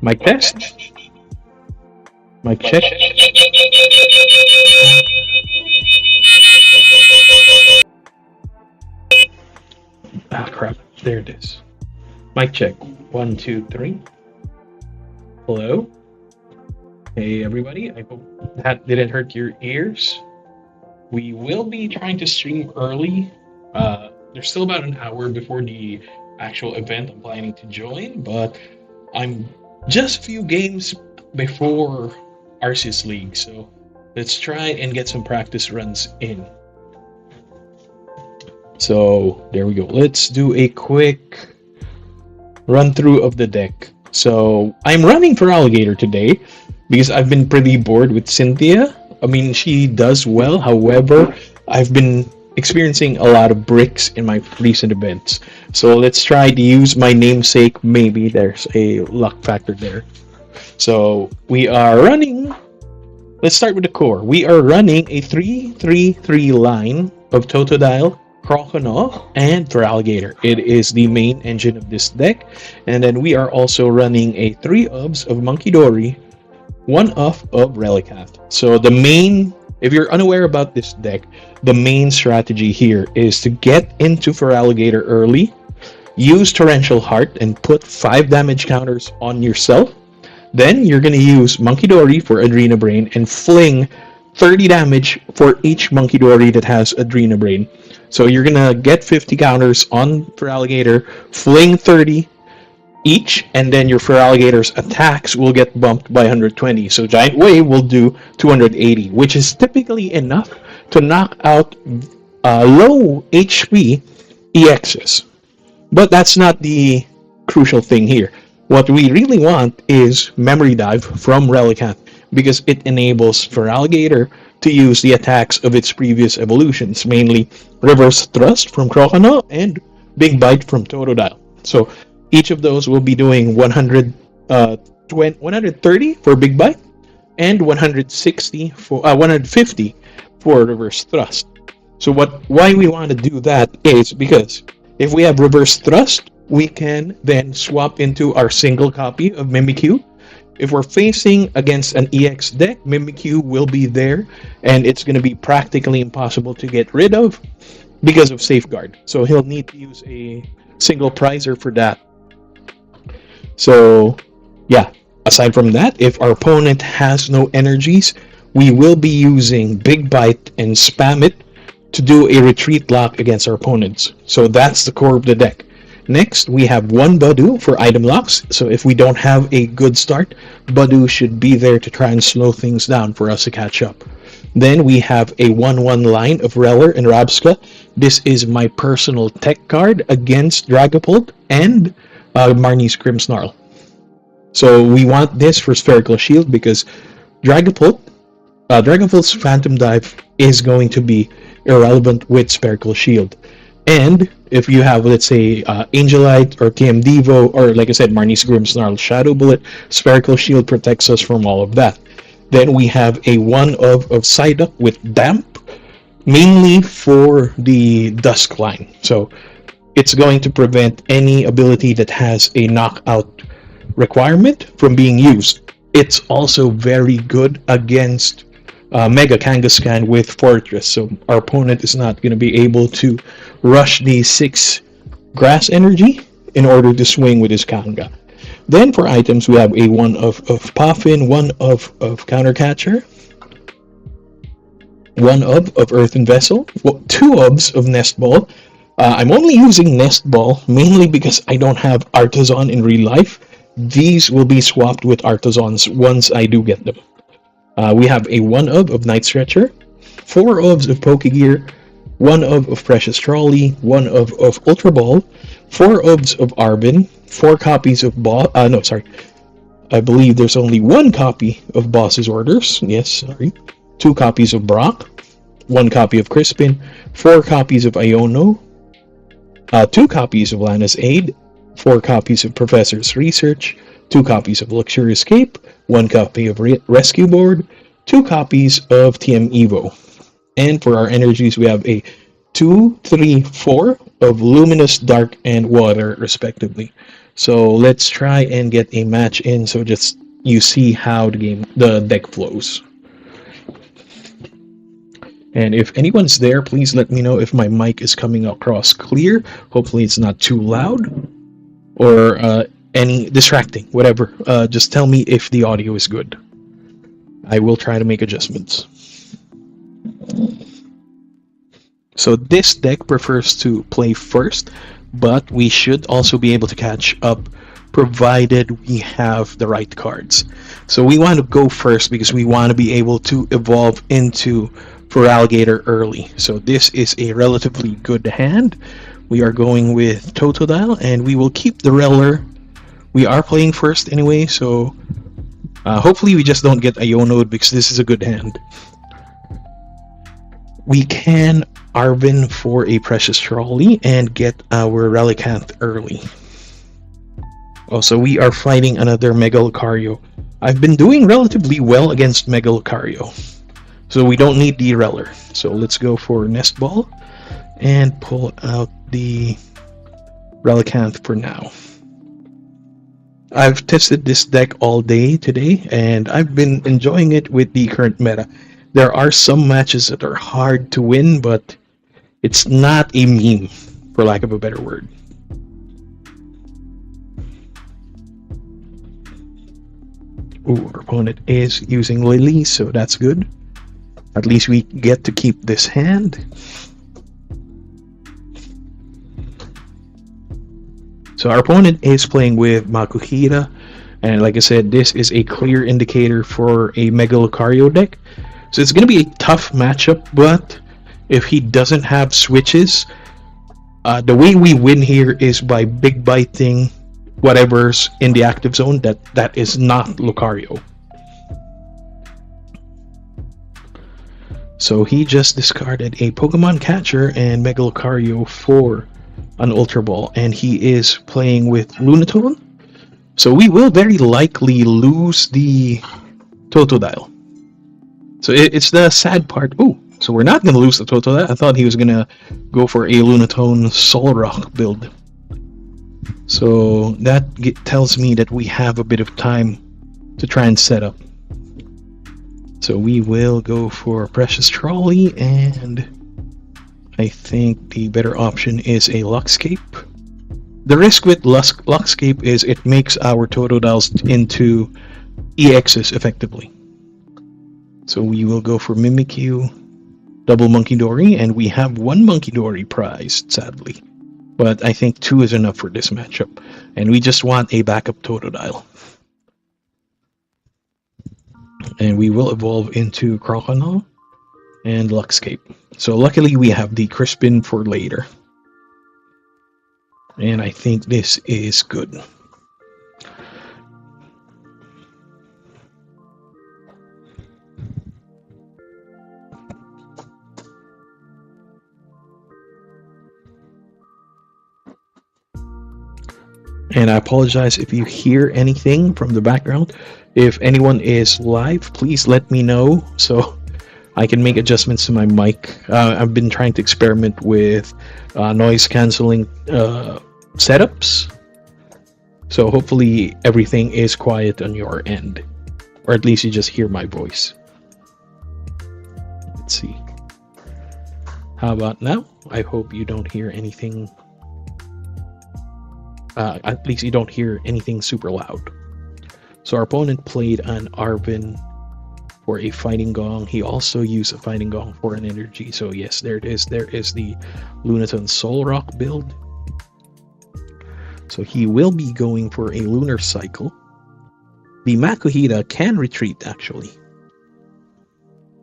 Mic test. Mic check. Ah, crap. There it is. Mic check. 1, 2, 3. Hello. Hey, everybody. I hope that didn't hurt your ears. We will be trying to stream early. There's still about an hour before the actual event I'm planning to join, but I'm just a few games before Arceus League, so let's try and get some practice runs in. So there we go. Let's do a quick run through of the deck. So I'm running Feraligatr today because I've been pretty bored with Cynthia. I mean, she does well. However, I've been experiencing a lot of bricks in my recent events. So let's try to use my namesake. Maybe there's a luck factor there. So we are running. Let's start with the core. We are running a 3-3-3 line of Totodile, Croconaw, and Feraligatr. It is the main engine of this deck. And then we are also running a 3 OBS of Munkidori, 1 off of Relicanth. So the main, if you're unaware about this deck, the main strategy here is to get into Feraligatr early, use Torrential Heart, and put 5 damage counters on yourself. Then you're going to use Munkidori for Adrenabrain and fling 30 damage for each Munkidori that has Adrenabrain. So you're going to get 50 counters on Feraligatr, fling 30 each, and then your Feraligatr's attacks will get bumped by 120. So Giant Wave will do 280, which is typically enough to knock out low HP EXs. But that's not the crucial thing here. What we really want is Memory Dive from Relicanth, because it enables Feraligatr to use the attacks of its previous evolutions, mainly Reverse Thrust from Croconaw and Big Bite from Totodile. So each of those will be doing 130 for Big Bite and 150 for Reverse Thrust. So why we want to do that is because if we have Reverse Thrust, we can then swap into our single copy of Mimikyu. If we're facing against an EX deck, Mimikyu will be there, and it's going to be practically impossible to get rid of because of Safeguard. So he'll need to use a single prizer for that. So yeah, aside from that, if our opponent has no energies, we will be using Big Bite and spam it to do a retreat lock against our opponents. So that's the core of the deck. Next, we have 1 Budew for item locks. So if we don't have a good start, Budew should be there to try and slow things down for us to catch up. Then we have a 1-1 line of Rellor and Rabsca. This is my personal tech card against Dragapult and Marnie's Grimmsnarl. So we want this for Spherical Shield because Dragapult's Phantom Dive is going to be irrelevant with Spherical Shield. And if you have, let's say, Angelite or TM Devo, or like I said, Marnie's Grimmsnarl Shadow Bullet, Spherical Shield protects us from all of that. Then we have a 1 of Psyduck with Damp, mainly for the Dusk line. So it's going to prevent any ability that has a knockout requirement from being used. It's also very good against Mega Kangaskhan with Fortress, so our opponent is not going to be able to rush the 6 grass energy in order to swing with his Kanga. Then for items, we have a 1 of Poffin, 1 of Counter Catcher, 1 of Earthen Vessel, 2 of Nest Ball. I'm only using Nest Ball mainly because I don't have Artazon in real life. These will be swapped with Artazons once I do get them. We have a 1 of Night Stretcher, 4 of Pokégear, 1 of Precious Trolley, 1 of Ultra Ball, 4 of Arven, 4 copies of no, sorry. I believe there's only 1 copy of Boss's Orders. Yes, sorry. 2 copies of Brock, 1 copy of Crispin, 4 copies of Iono, 2 copies of Lana's Aid, 4 copies of Professor's Research, 2 copies of Luxurious Cape, 1 copy of Rescue Board, 2 copies of TM Evo. And for our energies, we have a 2, 3, 4 of Luminous, Dark, and Water, respectively. So let's try and get a match in, so just you see how the deck flows. And if anyone's there, please let me know if my mic is coming across clear. Hopefully it's not too loud or any distracting, whatever. Just tell me if the audio is good. I will try to make adjustments. So this deck prefers to play first, but we should also be able to catch up provided we have the right cards. So we want to go first because we want to be able to evolve into Feraligatr early. So this is a relatively good hand. We are going with Totodile, and we will keep the Rellor. We are playing first anyway, so hopefully we just don't get Iono because this is a good hand. We can Arven for a Precious Trolley and get our Relicanth early. Also, we are fighting another Mega Lucario. I've been doing relatively well against Mega Lucario, so we don't need the Rellor. So let's go for Nest Ball and pull out the Relicanth for now. I've tested this deck all day today, and I've been enjoying it with the current meta. There are some matches that are hard to win, but it's not a meme, for lack of a better word. Ooh, our opponent is using Lille, so that's good. At least we get to keep this hand. So our opponent is playing with Makuhita, and like I said, this is a clear indicator for a Mega Lucario deck. So it's going to be a tough matchup, but if he doesn't have switches, the way we win here is by big biting whatever's in the active zone that is not Lucario. So he just discarded a Pokemon Catcher and Mega Lucario for an Ultra Ball, and he is playing with Lunatone. So we will very likely lose the Totodile. So it's the sad part. Oh, so we're not going to lose the Totodile. I thought he was going to go for a Lunatone Solrock build. So that tells me that we have a bit of time to try and set up. So we will go for Precious Trolley, and I think the better option is a Luxcape. The risk with Luxcape is it makes our Totodiles into EXs effectively. So we will go for Mimikyu, double Munkidori, and we have 1 Munkidori prized, sadly. But I think 2 is enough for this matchup, and we just want a backup Totodile. And we will evolve into Croconaw and Luxcape. So luckily we have the Crispin for later. And I think this is good. And I apologize if you hear anything from the background. If anyone is live, please let me know so I can make adjustments to my mic. I've been trying to experiment with noise canceling setups. So hopefully everything is quiet on your end. Or at least you just hear my voice. Let's see. How about now? I hope you don't hear anything. At least you don't hear anything super loud. So our opponent played an Arven for a Fighting Gong. He also used a Fighting Gong for an energy. So yes, there it is. There is the Lunaton Solrock build. So he will be going for a Lunar Cycle. The Makuhita can retreat actually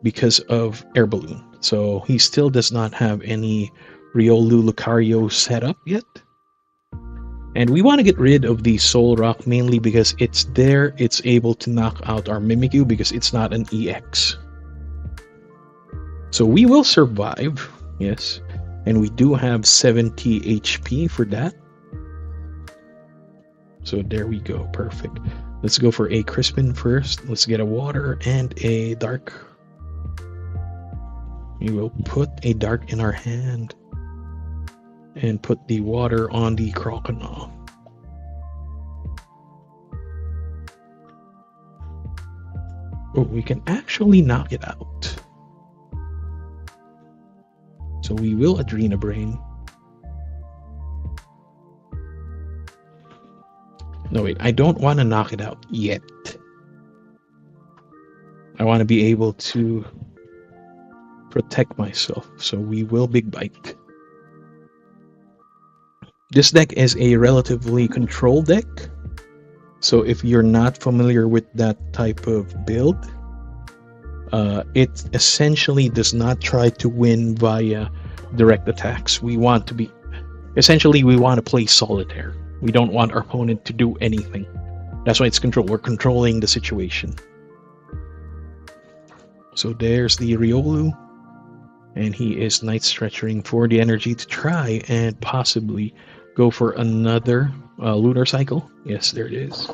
because of Air Balloon. So he still does not have any Riolu Lucario set up yet. And we want to get rid of the Solrock mainly because it's there. It's able to knock out our Mimikyu because it's not an EX. So we will survive, yes. And we do have 70 HP for that. So there we go, perfect. Let's go for a Crispin first. Let's get a Water and a Dark. We will put a Dark in our hand and put the Water on the Croconaw. Oh, we can actually knock it out. So we will Adrena Brain. No, wait, I don't want to knock it out yet. I want to be able to protect myself. So we will Big Bite. This deck is a relatively controlled deck. So if you're not familiar with that type of build, it essentially does not try to win via direct attacks. We want to be, essentially we want to play solitaire. We don't want our opponent to do anything. That's why it's control. We're controlling the situation. So there's the Riolu. And he is Night Stretchering for the energy to try and possibly go for another Lunar Cycle. Yes, there it is.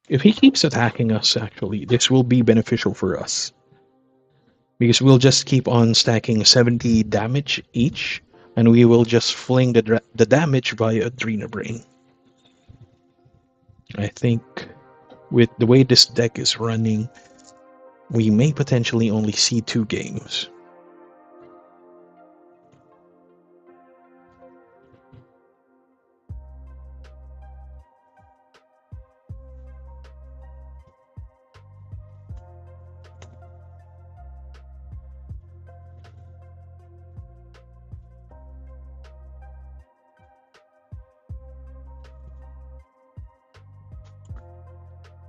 If he keeps attacking us, actually, this will be beneficial for us. Because we'll just keep on stacking 70 damage each. And we will just fling the damage via Adrena Brain. I think with the way this deck is running, we may potentially only see 2 games.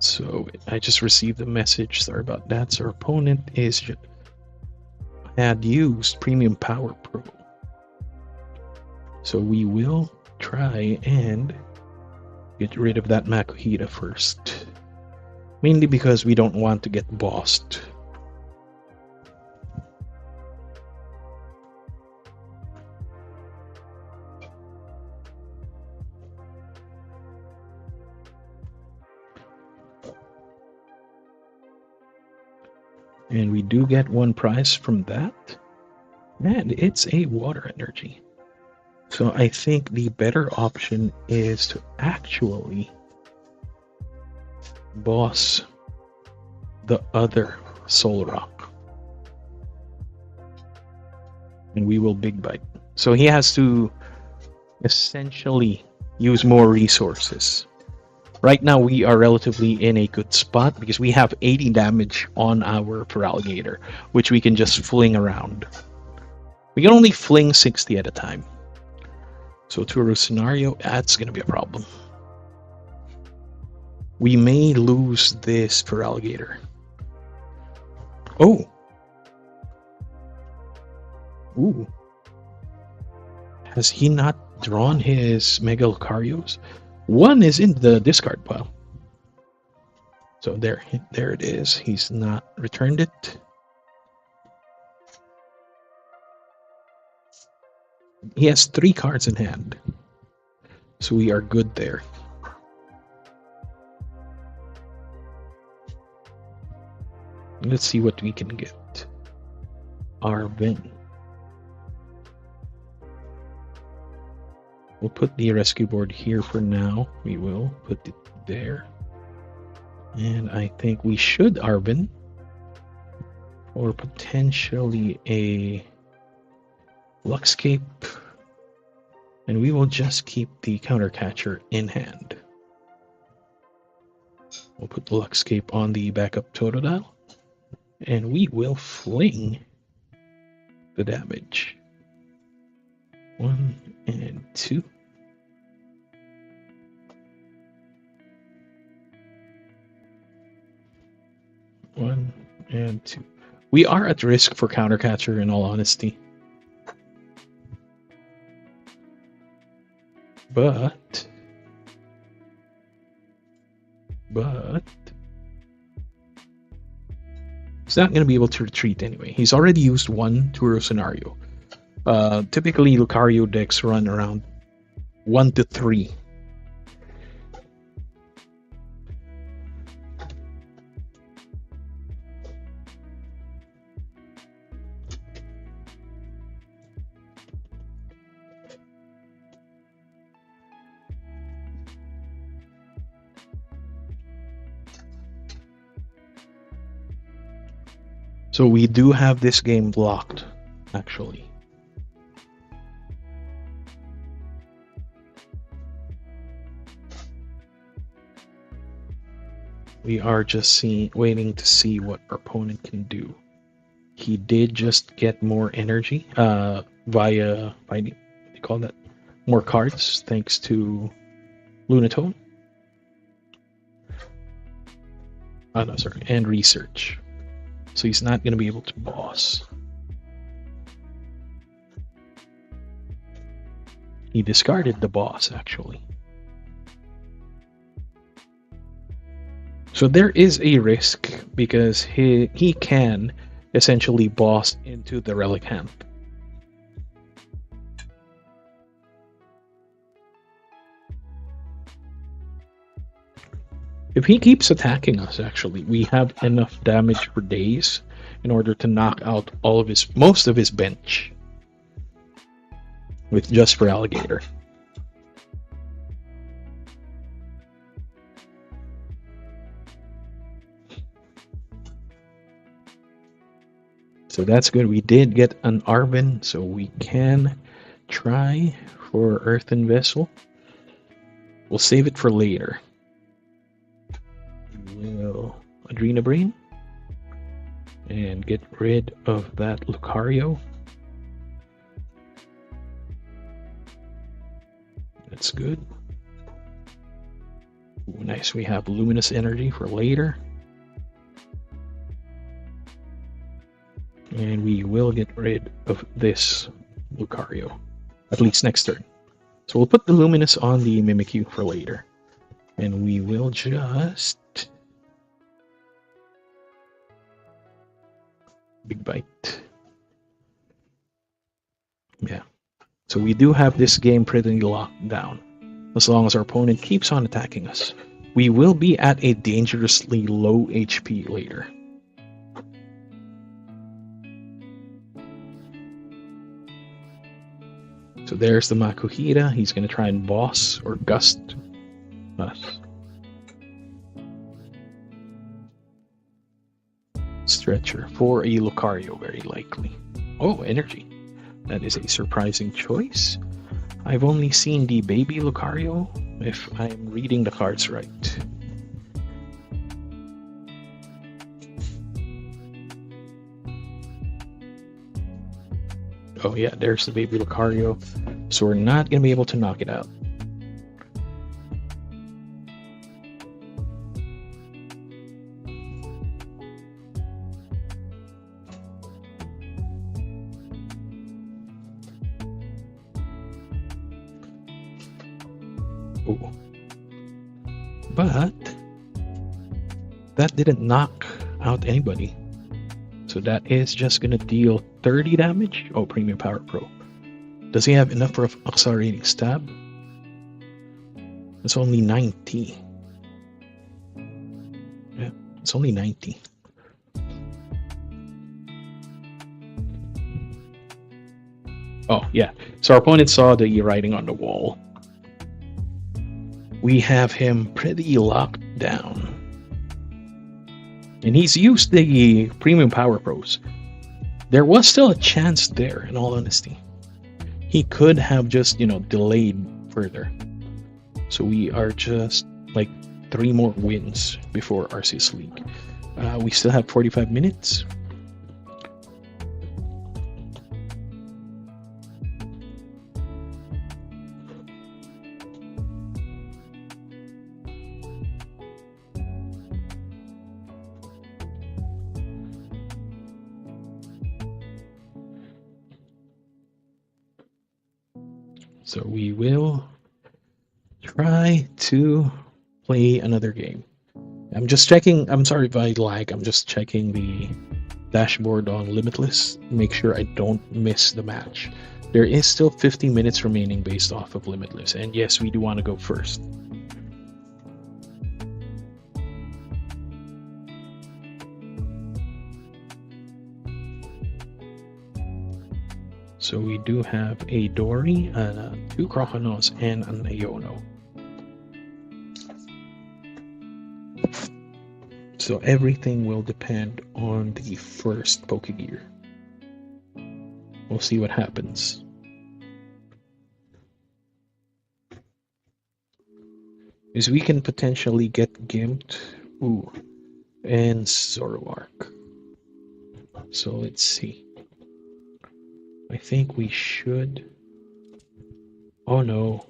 So I just received a message. Sorry about that. So our opponent had used Premium Power Pro. So we will try and get rid of that Makuhita first. Mainly because we don't want to get bossed. And we do get 1 prize from that. And it's a Water Energy. So I think the better option is to actually boss the other Solrock. And we will Big Bite. So he has to essentially use more resources. Right now we are relatively in a good spot because we have 80 damage on our Feraligatr, which we can just fling around. We can only fling 60 at a time. So to a scenario, that's going to be a problem. We may lose this Feraligatr. Oh! Ooh. Has he not drawn his Mega Lucarios? 1 is in the discard pile. So there it is. He's not returned it. He has 3 cards in hand. So we are good there. Let's see what we can get. Arven. We'll put the rescue board here for now. We will put it there. And I think we should Arven. Or potentially a Luxcape, and we will just keep the Counter Catcher in hand. We'll put the Luxcape on the backup Totodile, and we will fling the damage. 1 and 2. One and 2. We are at risk for Counter Catcher, in all honesty. But he's not going to be able to retreat anyway. He's already used one Turo scenario. Typically, Lucario decks run around 1 to 3. So we do have this game blocked, actually. We are just waiting to see what our opponent can do. He did just get more energy via what do you call that? More cards, thanks to Lunatone. Oh no, sorry, and research. So he's not going to be able to boss. He discarded the boss, actually. So there is a risk because he can essentially boss into the Relicanth. If he keeps attacking us, actually, we have enough damage for days in order to knock out most of his bench with just Feraligatr. So that's good. We did get an Arven, so we can try for Earthen Vessel. We'll save it for later. We'll Adrenabrain and get rid of that Lucario. That's good. Ooh, nice, we have Luminous Energy for later. And we will get rid of this Lucario, at least next turn. So we'll put the Luminous on the Mimikyu for later. And we will just... Big Bite. Yeah. So we do have this game pretty locked down. As long as our opponent keeps on attacking us. We will be at a dangerously low HP later. So there's the Makuhita. He's going to try and boss or gust us. Stretcher for a Lucario, very likely. Oh, energy. That is a surprising choice. I've only seen the baby Lucario, if I'm reading the cards right. Oh yeah, there's the baby Lucario. So we're not going to be able to knock it out. Oh. But that didn't knock out anybody. So that is just going to deal 30 damage. Oh, Premium Power Pro. Does he have enough for an accelerating stab? It's only 90. Yeah, it's only 90. Oh, yeah. So our opponent saw the writing on the wall. We have him pretty locked down. And he's used the Premium Power Pros. There was still a chance there, in all honesty. he could have just, you know, delayed further. So we are just like 3 more wins before Arceus League. We still have 45 minutes. So we will try to play another game. I'm just checking. I'm sorry if I lag. I'm just checking the dashboard on Limitless. Make sure I don't miss the match. There is still 50 minutes remaining based off of Limitless. And yes, we do want to go first. So we do have a Dory, 2 Croconaws, and an Iono. So everything will depend on the first Pokégear. We'll see what happens. Is we can potentially get Gimped, and Zoroark. So let's see. I think we should. Oh no,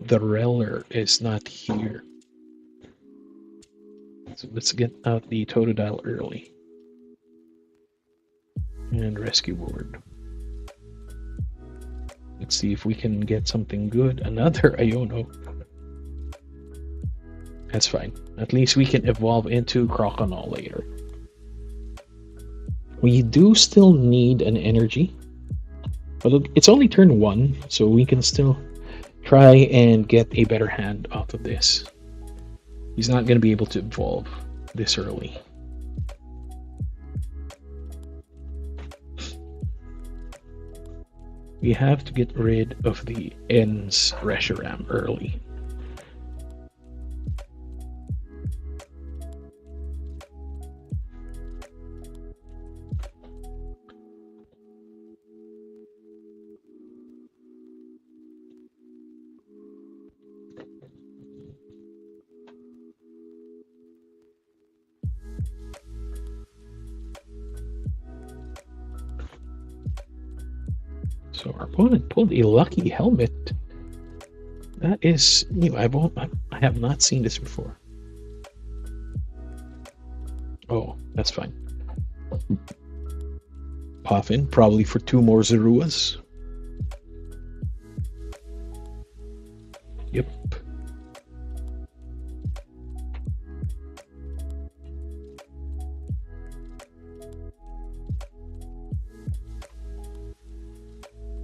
the Rellor is not here. So let's get out the Totodile early. And rescue board. Let's see if we can get something good. Another Iono. That's fine. At least we can evolve into Croconaw later. We do still need an energy. But look, it's only turn 1, so we can still try and get a better hand off of this. He's not going to be able to evolve this early. We have to get rid of the Ends Reshiram early. So our opponent pulled a lucky helmet. That is new. I have not seen this before. Oh, that's fine. Poffin, probably for 2 more Zeruas. Yep.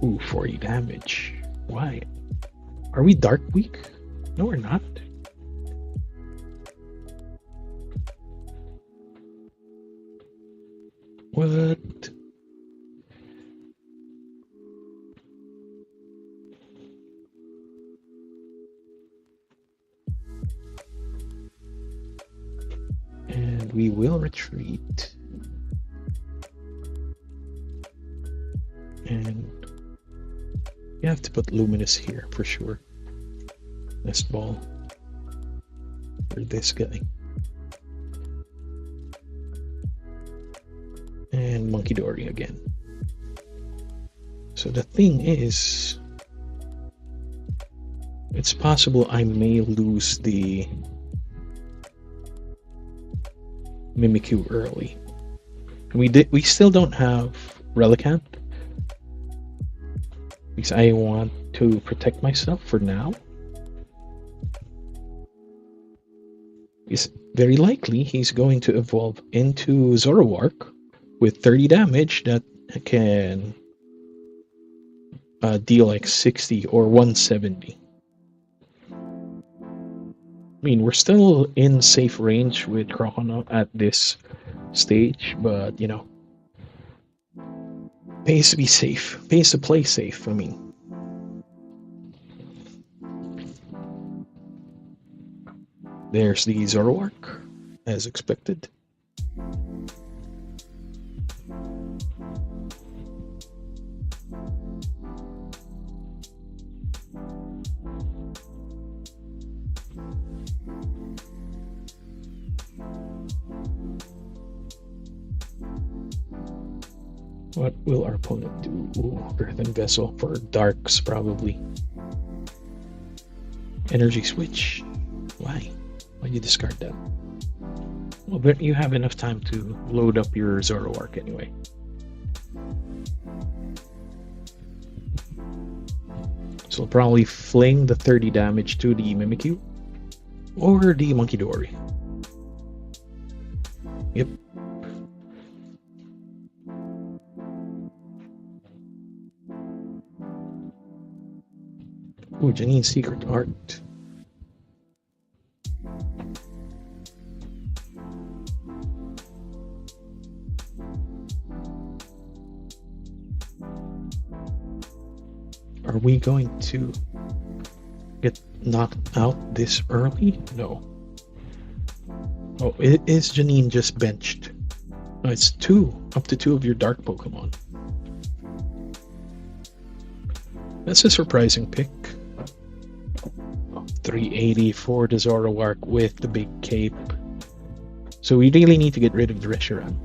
Ooh, 40 damage. Why? Are we Dark Weak? No, we're not. What? And we will retreat. And you have to put Luminous here for sure. Nest Ball. For this guy. And Munkidori again. So the thing is, it's possible I may lose the Mimikyu early. We still don't have Relicanth, because I want to protect myself for now. It's very likely he's going to evolve into Zoroark with 30 damage that can deal like 60 or 170. I mean, we're still in safe range with Croconaw at this stage, but you know, pays to be safe, pays to play safe. I mean, there's the Zoroark, as expected. What will our opponent do? Ooh, Earthen Vessel for darks, probably. Energy switch. Why? Why'd you discard that? Well, but you have enough time to load up your Zoroark anyway. So I'll probably fling the 30 damage to the Mimikyu or the Munkidori. Yep. Ooh, Janine's Secret Art. Are we going to get knocked out this early? No. Oh, is Janine just benched? No, it's up to two of your dark Pokemon. That's a surprising pick. 380 for the Zoroark with the big cape. So we really need to get rid of the Reshiram.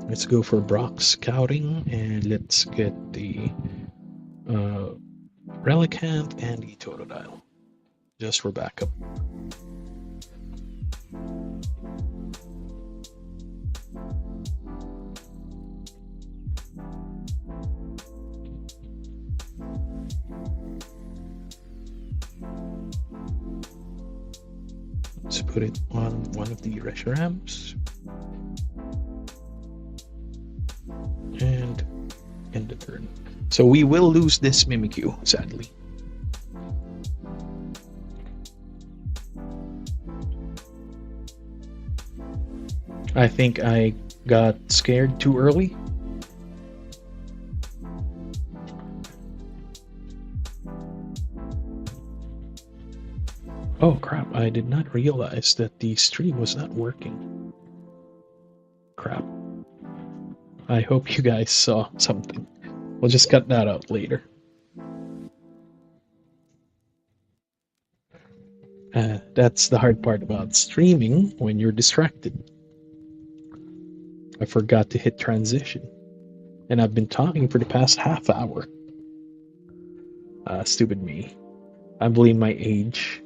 Let's go for Brock Scouting, and let's get the Relicanth and the Totodile, just for backup. Let's put it on one of the Reshirams. And end the turn. So we will lose this Mimikyu, sadly. I think I got scared too early. Oh crap, I did not realize that the stream was not working. Crap. I hope you guys saw something. We'll just cut that out later. That's the hard part about streaming when you're distracted. I forgot to hit transition. And I've been talking for the past half hour. Stupid me. I blame my age.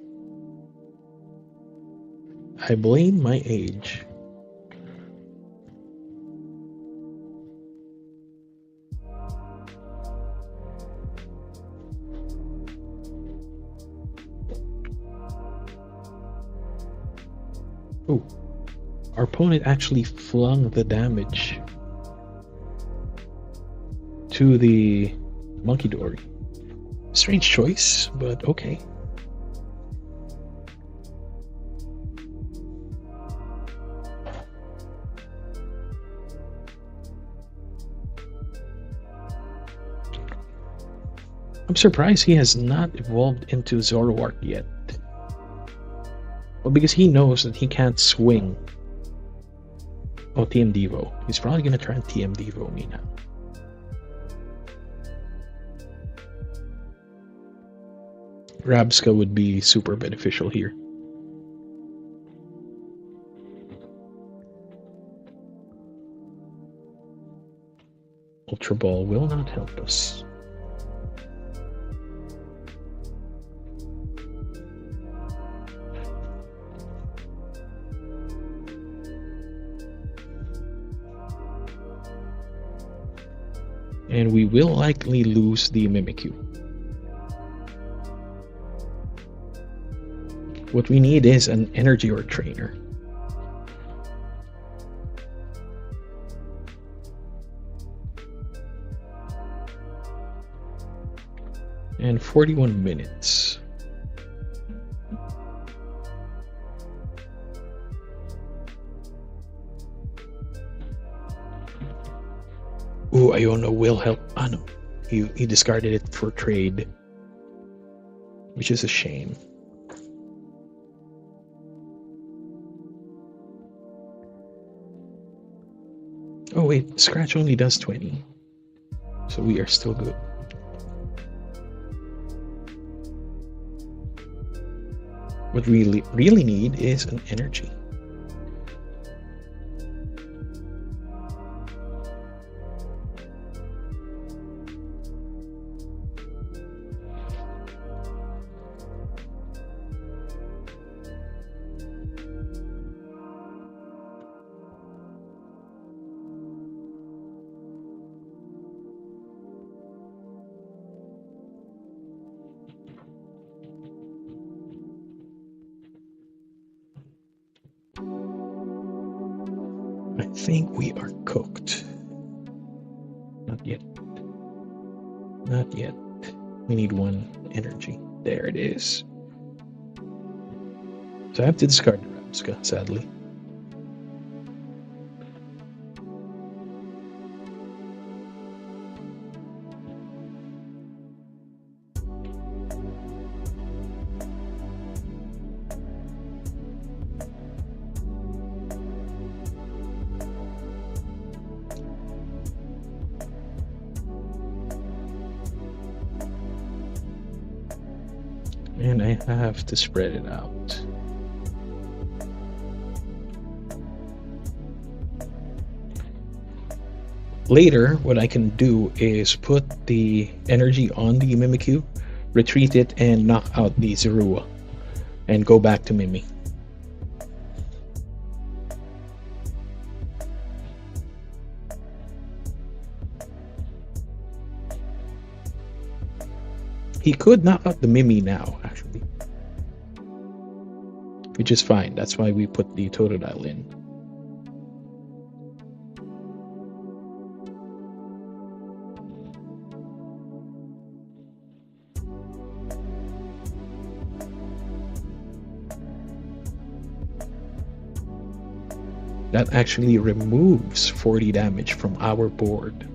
I blame my age. Oh, our opponent actually flung the damage to the Munkidori. Strange choice, but okay. I'm surprised he has not evolved into Zoroark yet. Well, because he knows that he can't swing. Oh, TM Devo. He's probably gonna try and TM Devo me now. Rabsca would be super beneficial here. Ultra Ball will not help us. And we will likely lose the Mimikyu. What we need is an Energy or Trainer. And 41 minutes. Ooh, Iono will help. Ah, no. He discarded it for trade, which is a shame. Oh wait, Scratch only does 20. So we are still good. What we really need is an energy. I think we are cooked. Not yet. Not yet. We need one energy. There it is. So I have to discard the Rabsca, sadly. And I have to spread it out. Later, what I can do is put the energy on the Mimikyu, retreat it, and knock out the Zorua, and go back to Mimi. He could knock out the Mimi now, actually. Which is fine. That's why we put the Totodile in. That actually removes 40 damage from our board.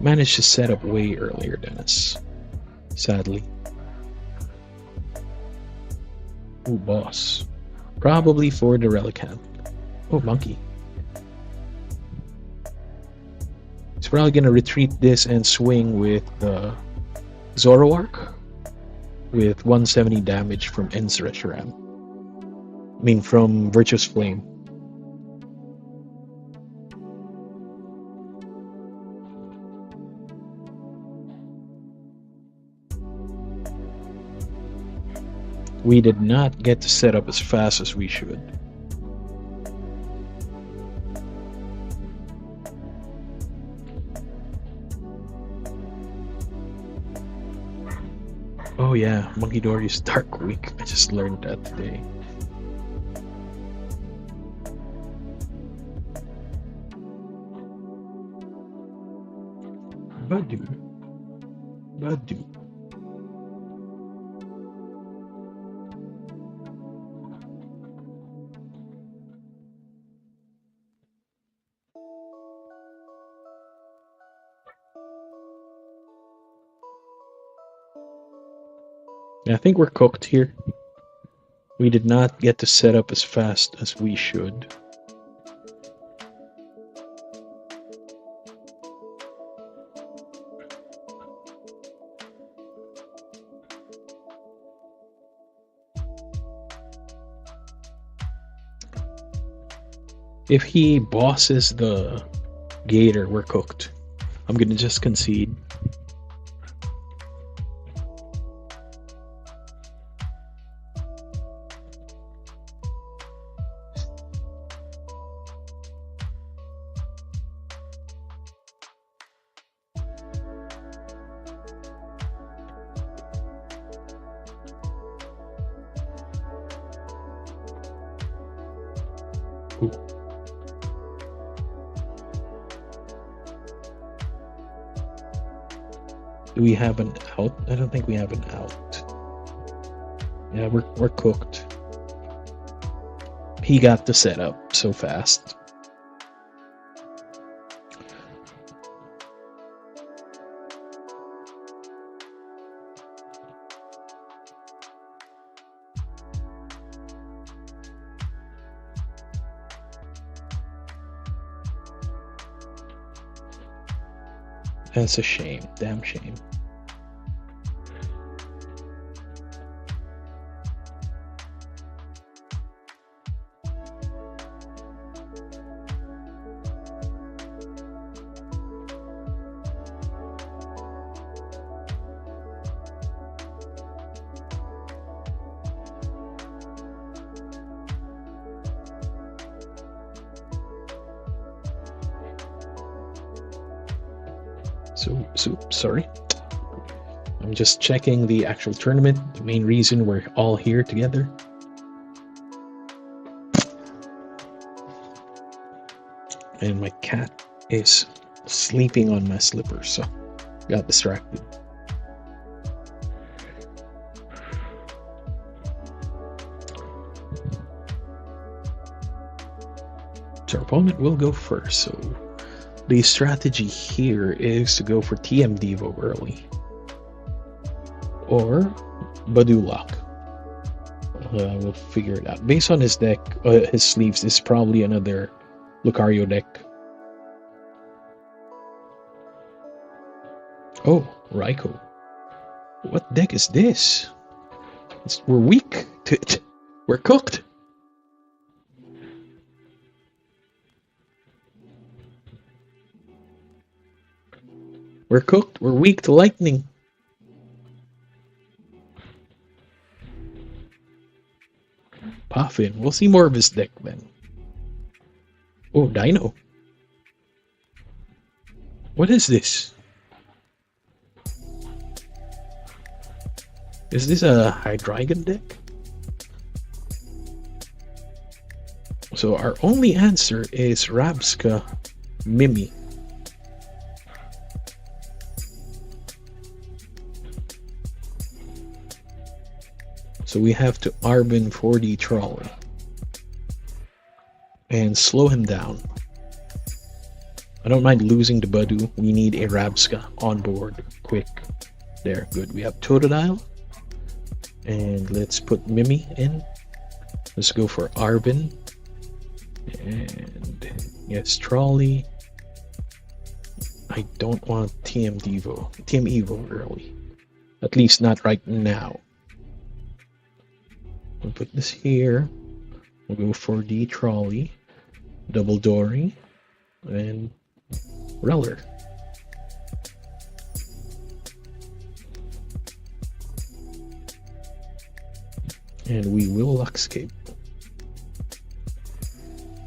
Managed to set up way earlier than us, sadly. Ooh, boss. Probably for the Relicanth. Oh, monkey. He's probably gonna retreat this and swing with Zoroark with 170 damage from Reshiram. I mean, from Virtuous Flame. We did not get to set up as fast as we should. Oh yeah, Munkidori's Dark Week. I just learned that today. Budew. I think we're cooked here. We did not get to set up as fast as we should. If he bosses the Gator, we're cooked. I'm gonna just concede. Do we have an out? I don't think we have an out. Yeah, we're cooked. He got the setup so fast. That's a shame. Damn shame. Sorry. I'm just checking the actual tournament. The main reason we're all here together. And my cat is sleeping on my slippers, so got distracted. So our opponent will go first, so the strategy here is to go for TM Devo early. Or Budew Lock. We'll figure it out. Based on his deck, his sleeves, this is probably another Lucario deck. Oh, Raikou. What deck is this? We're weak to it. We're cooked. We're cooked. We're weak to lightning. Poffin. We'll see more of his deck then. Oh, Dino. What is this? Is this a Hydreigon deck? So our only answer is Rabsca Mimi. So we have to Arven 4D Trolley and slow him down. I don't mind losing to Budew. We need a Rabsca on board quick. There, good. We have Totodile. And let's put Mimi in. Let's go for Arven. And yes, Trolley. I don't want TM Evo early. At least not right now. We'll put this here. We'll go for the Trolley, Double Dory, and Rellor. And we will Luckscape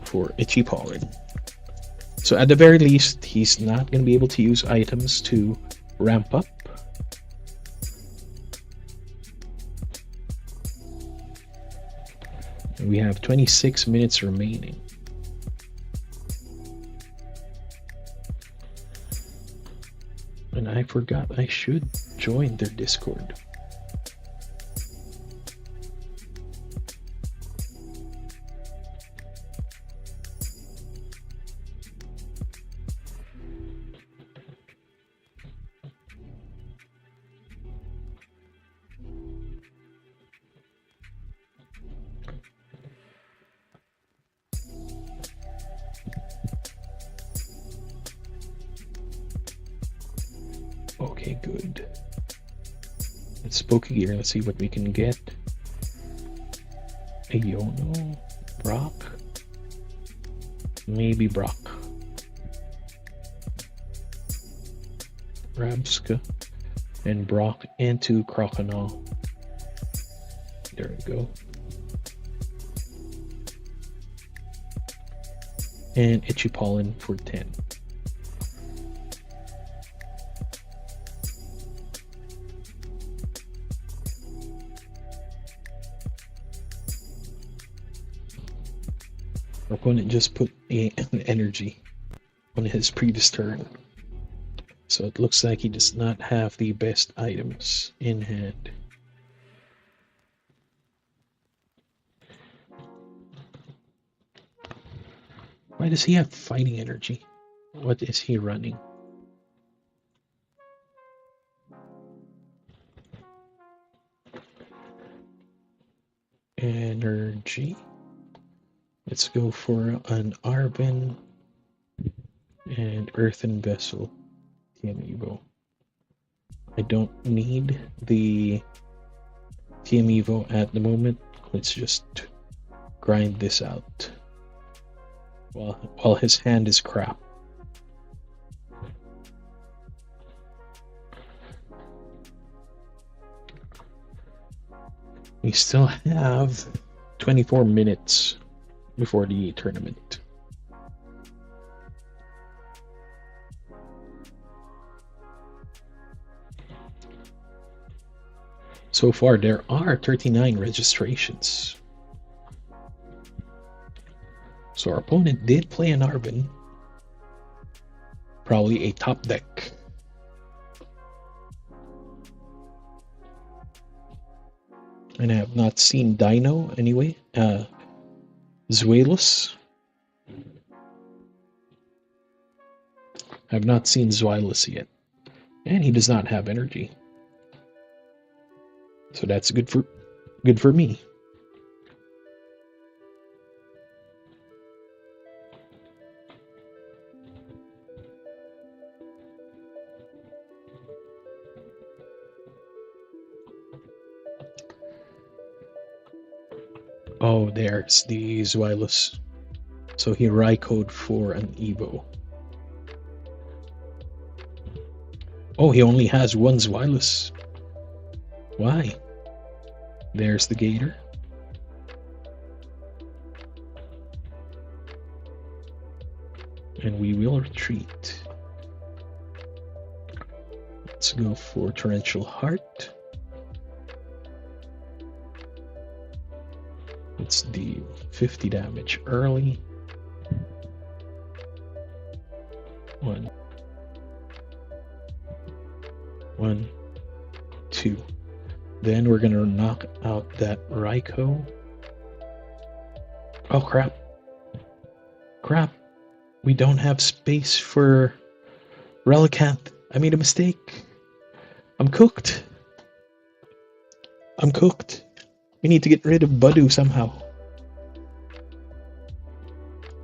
for Itchy Pollen. So at the very least, he's not going to be able to use items to ramp up. We have 26 minutes remaining. And I forgot I should join their Discord. Okay, good. Let's Pokégear. Let's see what we can get. A Iono, Brock, maybe Brock, Rabsca, and Brock into Croconaw. There we go. And Itchy Pollen for 10. Our opponent just put an energy on his previous turn. So it looks like he does not have the best items in hand. Why does he have fighting energy? What is he running? Energy. Let's go for an Arven and Earthen Vessel TM Evo. I don't need the TM Evo at the moment. Let's just grind this out while his hand is crap. We still have 24 minutes before the tournament. So far, there are 39 registrations. So our opponent did play an Arven. Probably a top deck. And I have not seen Dino anyway. Zweilous. I have not seen Zweilous yet. And he does not have energy. So that's good for me. Oh, there's the Zweilous. So he Raikou for an Evo. Oh, he only has one Zweilous. Why? There's the Gator. And we will retreat. Let's go for Torrential Heart. Let's deal 50 damage early. 1, 2. Then we're gonna knock out that Raikou. Oh crap. Crap. We don't have space for Relicanth. I made a mistake. I'm cooked. I'm cooked. We need to get rid of Budew somehow.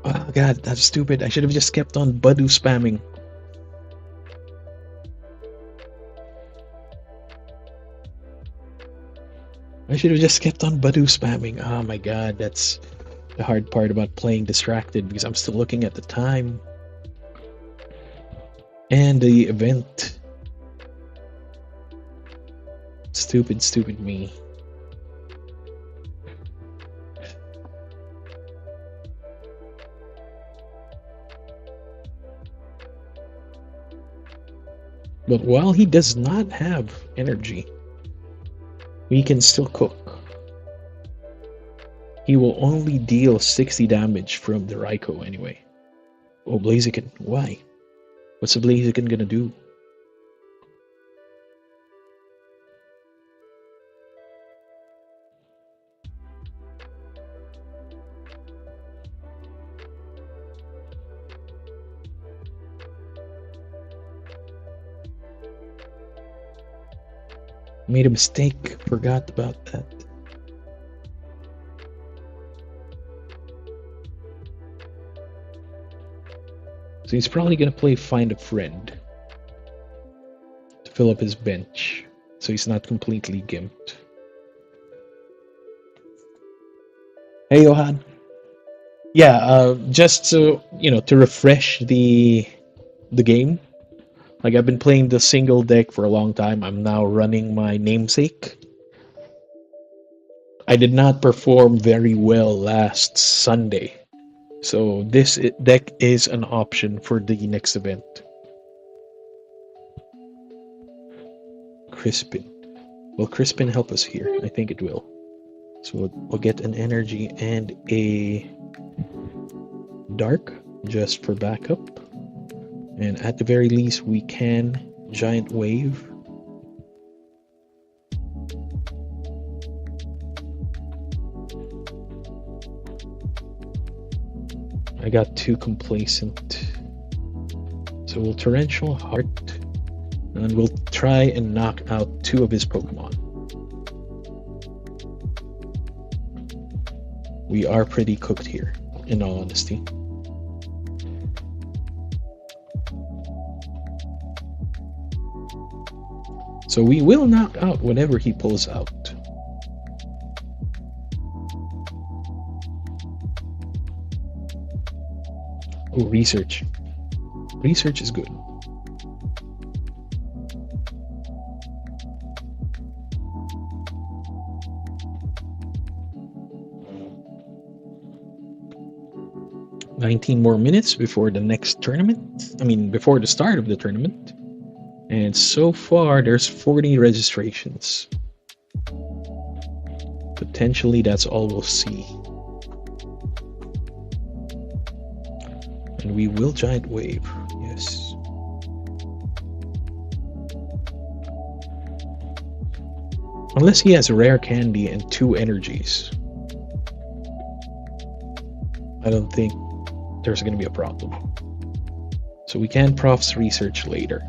Oh god, that's stupid. I should have just kept on Budew spamming. I should have just kept on Budew spamming. Oh my god, that's the hard part about playing distracted because I'm still looking at the time. And the event. Stupid, stupid me. But while he does not have energy, we can still cook. He will only deal 60 damage from the Raikou anyway. Oh, Blaziken, why? What's the Blaziken gonna do? Made a mistake, forgot about that. So he's probably gonna play Find a Friend to fill up his bench, so he's not completely gimped. Hey Johan. Yeah, just to to refresh the game. Like, I've been playing the single deck for a long time. I'm now running my namesake. I did not perform very well last Sunday. So this deck is an option for the next event. Crispin. Will Crispin help us here? I think it will. So we'll get an energy and a dark just for backup. And at the very least, we can Giant Wave. I got too complacent. So we'll Torrential Heart. And we'll try and knock out 2 of his Pokemon. We are pretty cooked here, in all honesty. So we will knock out whenever he pulls out. Oh, research. Research is good. $19 more minutes before the next tournament. I mean, before the start of the tournament. And so far, there's 40 registrations. Potentially, that's all we'll see. And we will Giant Wave, yes. Unless he has a rare candy and 2 energies. I don't think there's going to be a problem. So we can Prof's research later.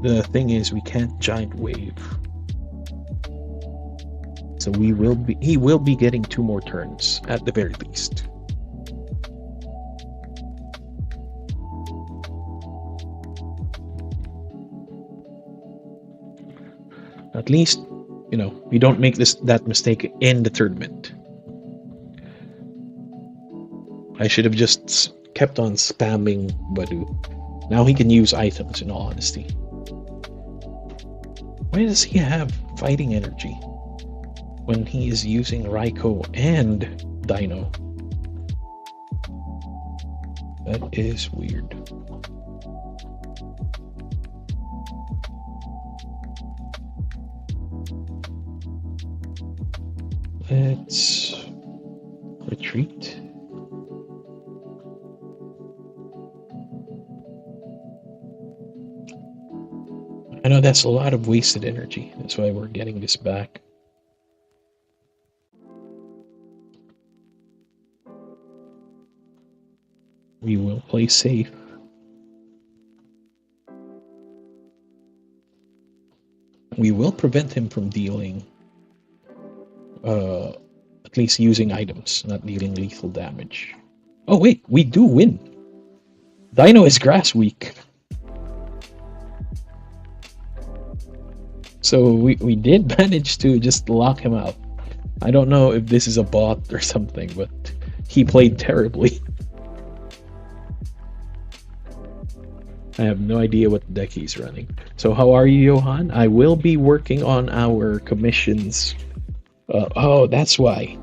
The thing is, we can't Giant Wave. So he will be getting 2 more turns at the very least. At least, you know, we don't make that mistake in the tournament. I should have just kept on spamming Budew. Now he can use items, in all honesty. Why does he have fighting energy when he is using Raikou and Dino? That is weird. Let's retreat. I know that's a lot of wasted energy. That's why we're getting this back. We will play safe. We will prevent him from dealing, at least using items, not dealing lethal damage. Oh wait, we do win. Dino is grass weak. So we did manage to just lock him out. I don't know if this is a bot or something, but he played terribly. I have no idea what deck he's running. So how are you, Johan? I will be working on our commissions. Oh, that's why.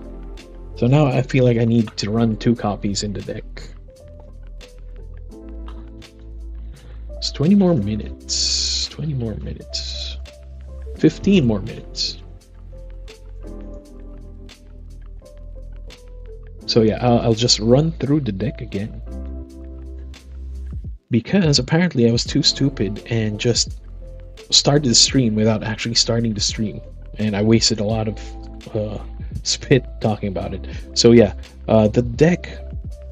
So now I feel like I need to run 2 copies in the deck. It's 20 more minutes. 20 more minutes. 15 more minutes. So yeah, I'll just run through the deck again. Because apparently I was too stupid and just started the stream without actually starting the stream. And I wasted a lot of spit talking about it. So yeah, the deck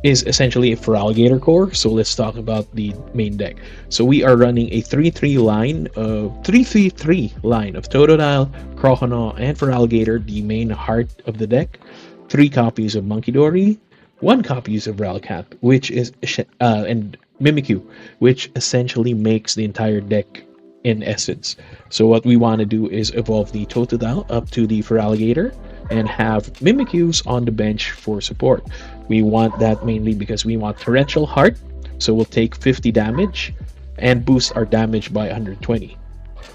is essentially a Feraligatr core. So let's talk about the main deck. So we are running a 3-3 line of 3-3-3 line of Totodile, Croconaw, and Feraligatr, the main heart of the deck. 3 copies of Munkidori, 1 copy of Relicanth, which is and Mimikyu, which essentially makes the entire deck in essence. So what we want to do is evolve the Totodile up to the Feraligatr and have Mimikyus on the bench for support. We want that mainly because we want Torrential Heart, so we'll take 50 damage and boost our damage by 120.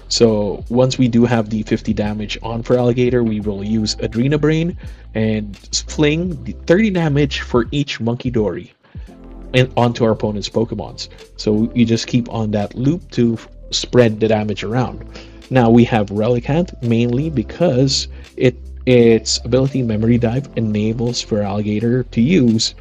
So once we do have the 50 damage on Feraligatr, we will use Adrenabrain and fling the 30 damage for each Munkidori and onto our opponent's Pokemons. So you just keep on that loop to spread the damage around. Now we have Relicanth mainly because its ability Memory Dive enables Feraligatr to use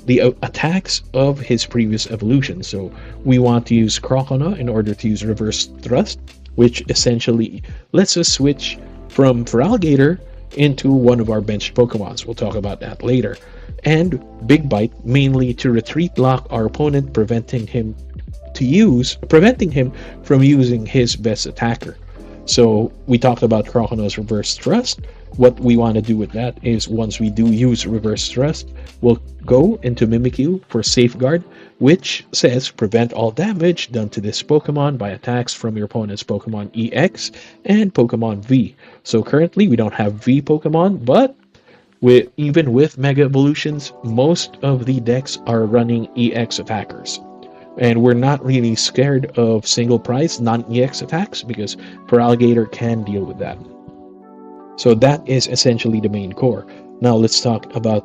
the attacks of his previous evolution. So we want to use Croconaw in order to use Reverse Thrust, which essentially lets us switch from Feraligatr into one of our benched Pokemons. We'll talk about that later. And Big Bite mainly to retreat lock our opponent, preventing him from using his best attacker. So we talked about Croconaw's Reverse Thrust. What we want to do with that is once we do use Reverse Thrust, we'll go into Mimikyu for Safeguard, which says prevent all damage done to this Pokemon by attacks from your opponent's Pokemon EX and Pokemon V. So currently we don't have V Pokemon, but even with Mega Evolutions, most of the decks are running EX attackers. And we're not really scared of single price non-EX attacks because Feraligatr can deal with that. So that is essentially the main core. Now let's talk about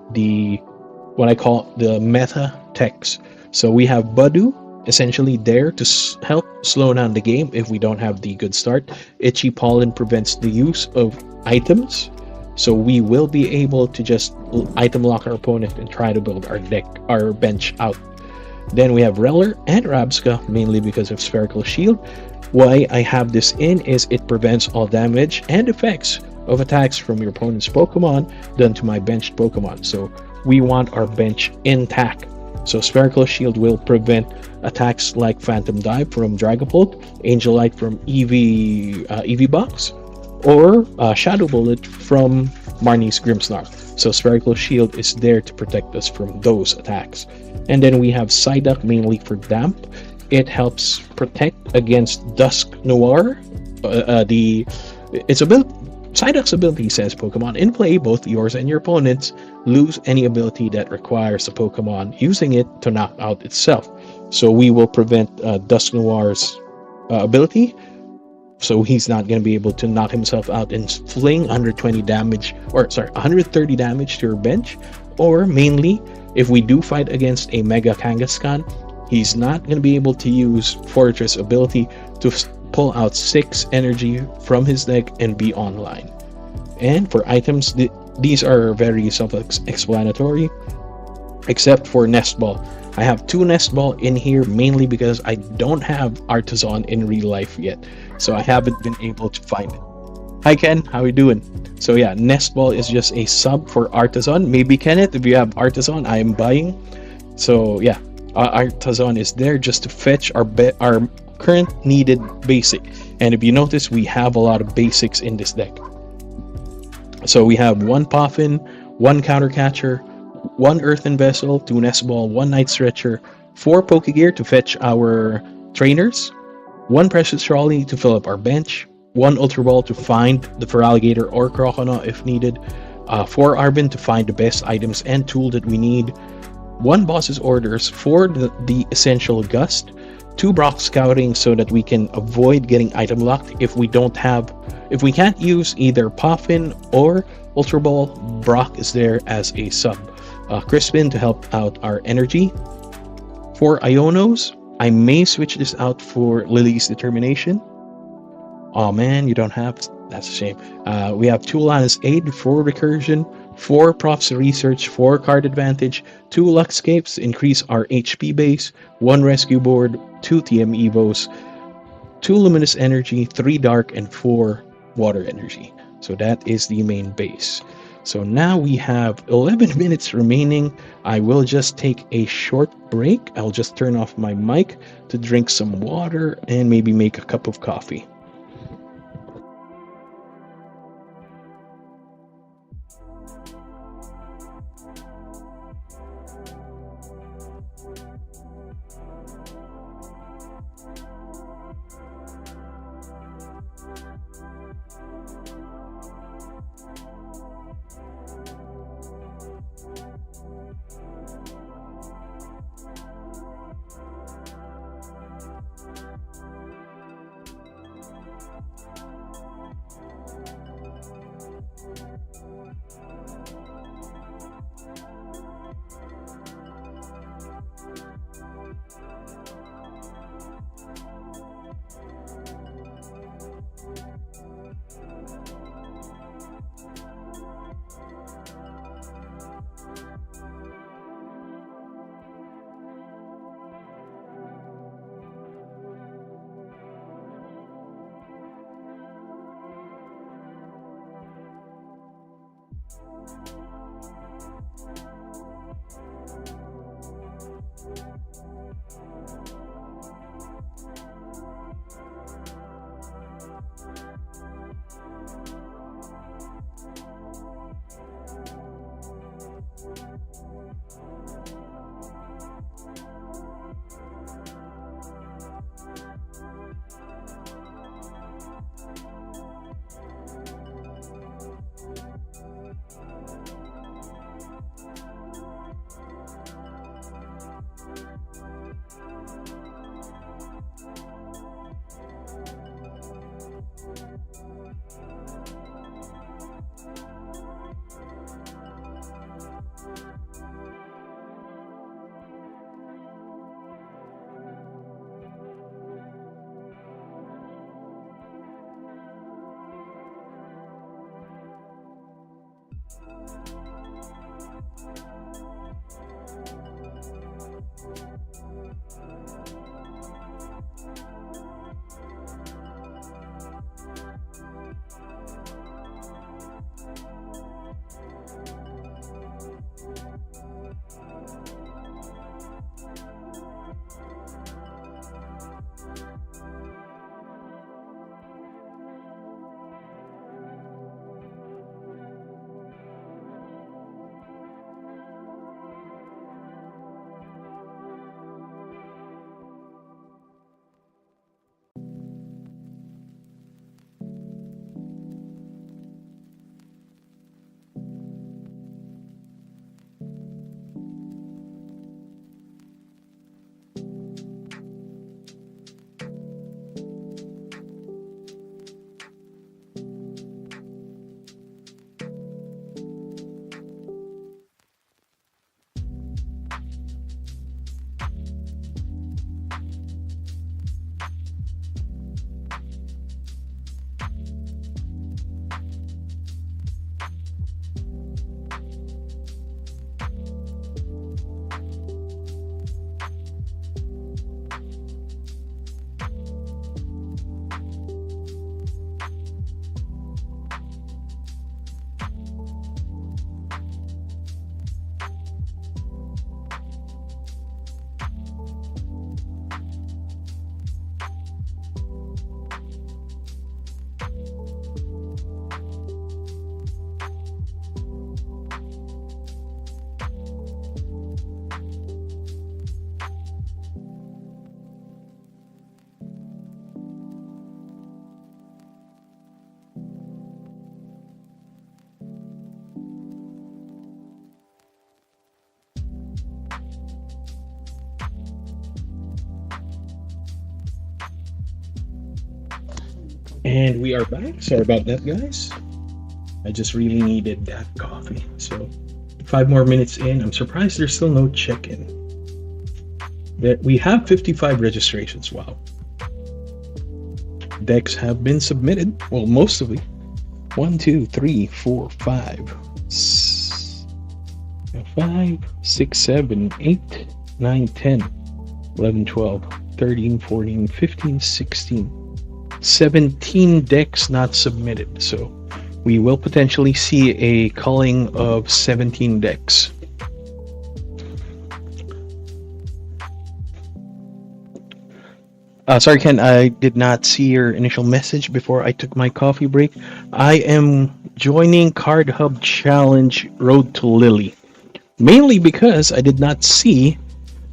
what I call the meta techs. So we have Budew, essentially there to help slow down the game if we don't have the good start. Itchy Pollen prevents the use of items, so we will be able to just item lock our opponent and try to build our bench out. Then we have Rellor and Rabsca, mainly because of Spherical Shield. Why I have this in is it prevents all damage and effects of attacks from your opponent's Pokemon done to my benched Pokemon. So we want our bench intact. So Spherical Shield will prevent attacks like Phantom Dive from Dragapult, Angel Light from EV Box, or Shadow Bullet from Marnie's Grimmsnarl. So Spherical Shield is there to protect us from those attacks. And then we have Psyduck, mainly for Damp. It helps protect against Dusk Noir. Psyduck's ability says Pokemon in play, both yours and your opponent's, lose any ability that requires the Pokemon using it to knock out itself. So we will prevent Dusk Noir's ability, so he's not going to be able to knock himself out and fling 130 damage to your bench. Or mainly, if we do fight against a Mega Kangaskhan, he's not going to be able to use Fortress ability to pull out 6 energy from his deck and be online. And for items, these are very self-explanatory, except for Nest Ball. I have 2 Nest Ball in here mainly because I don't have Artisan in real life yet, so I haven't been able to find it. Hi Ken, how you doing? So yeah, Nest Ball is just a sub for Artisan. Maybe Kenneth, if you have Artisan, I am buying. So yeah, Artisan is there just to fetch our current needed basic. And if you notice, we have a lot of basics in this deck. So we have 1 Poffin, 1 Counter Catcher, 1 Earthen Vessel, 2 Nest Ball, 1 Night Stretcher, 4 Pokégear to fetch our trainers, 1 Precious Trolley to fill up our bench, 1 Ultra Ball to find the Feraligatr or Croconaw if needed, 4 Arven to find the best items and tool that we need, 1 Boss's Orders for the Essential Gust, 2 Brock Scouting so that we can avoid getting item locked if we can't use either Poffin or Ultra Ball. Brock is there as a sub. Crispin to help out our energy. For Ionos, I may switch this out for Lily's Determination. Oh man, you don't have, that's a shame. We have 2 Lana's Aid, 4 Recursion, 4 Prof's Research, 4 Card Advantage, 2 Luckscapes, increase our HP base, 1 Rescue Board, 2 TM Evos, 2 Luminous Energy, 3 Dark, and 4 Water Energy. So that is the main base. So now we have 11 minutes remaining. I will just take a short break. I'll just turn off my mic to drink some water and maybe make a cup of coffee. And we are back. Sorry about that, guys. I just really needed that coffee. So 5 more minutes in. I'm surprised there's still no check-in. That we have 55 registrations. Wow. Decks have been submitted. Well, most of it. 1, 2, 3, 4, 5, 5, 6, 7, 8, 9, 10, 11, 12, 13, 14, 15, 16. 17 decks not submitted, so we will potentially see a culling of 17 decks. Sorry, Ken, I did not see your initial message before I took my coffee break. I am joining CARDHUB Challenge Road to Lille, mainly because I did not see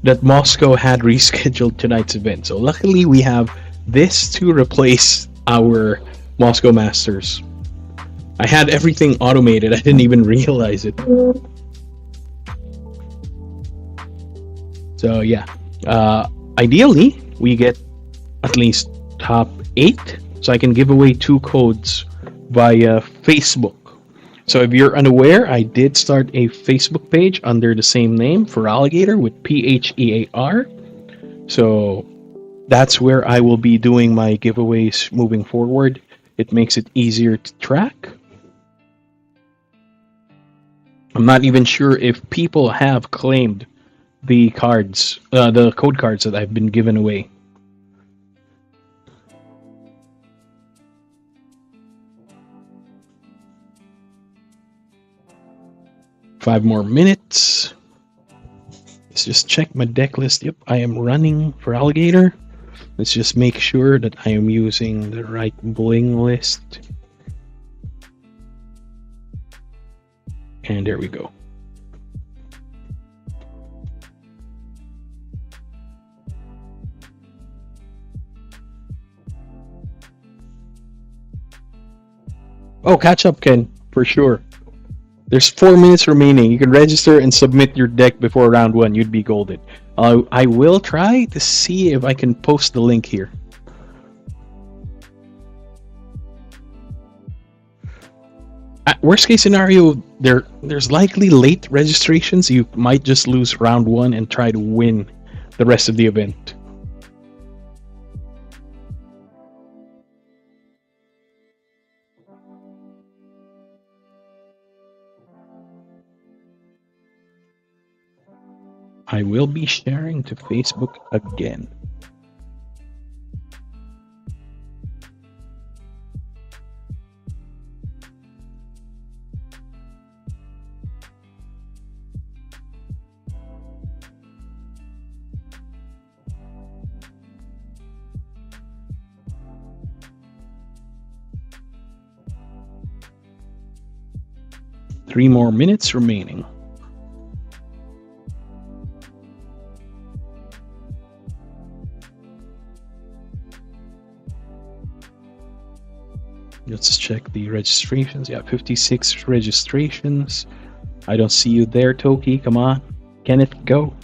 that Moscow had rescheduled tonight's event. So luckily we have this to replace our Mosco Masters. I had everything automated. I didn't even realize it. So yeah, ideally we get at least top 8, so I can give away 2 codes via Facebook. So if you're unaware, I did start a Facebook page under the same name, Feraligatr with PHEAR. So that's where I will be doing my giveaways moving forward. It makes it easier to track. I'm not even sure if people have claimed the cards, the code cards that I've been given away. Five more minutes. Let's just check my deck list. Yep, I am running Feraligatr. Let's just make sure that I am using the right bling list. And there we go. Oh, catch up, Ken, for sure. There's 4 minutes remaining. You can register and submit your deck before round 1. You'd be golden. I will try to see if I can post the link here. At worst case scenario, there's likely late registrations. You might just lose round 1 and try to win the rest of the event. I will be sharing to Facebook again. Three more minutes remaining. Let's check the registrations. Yeah, 56 registrations. I don't see you there, Toki. Come on. Kenneth, go.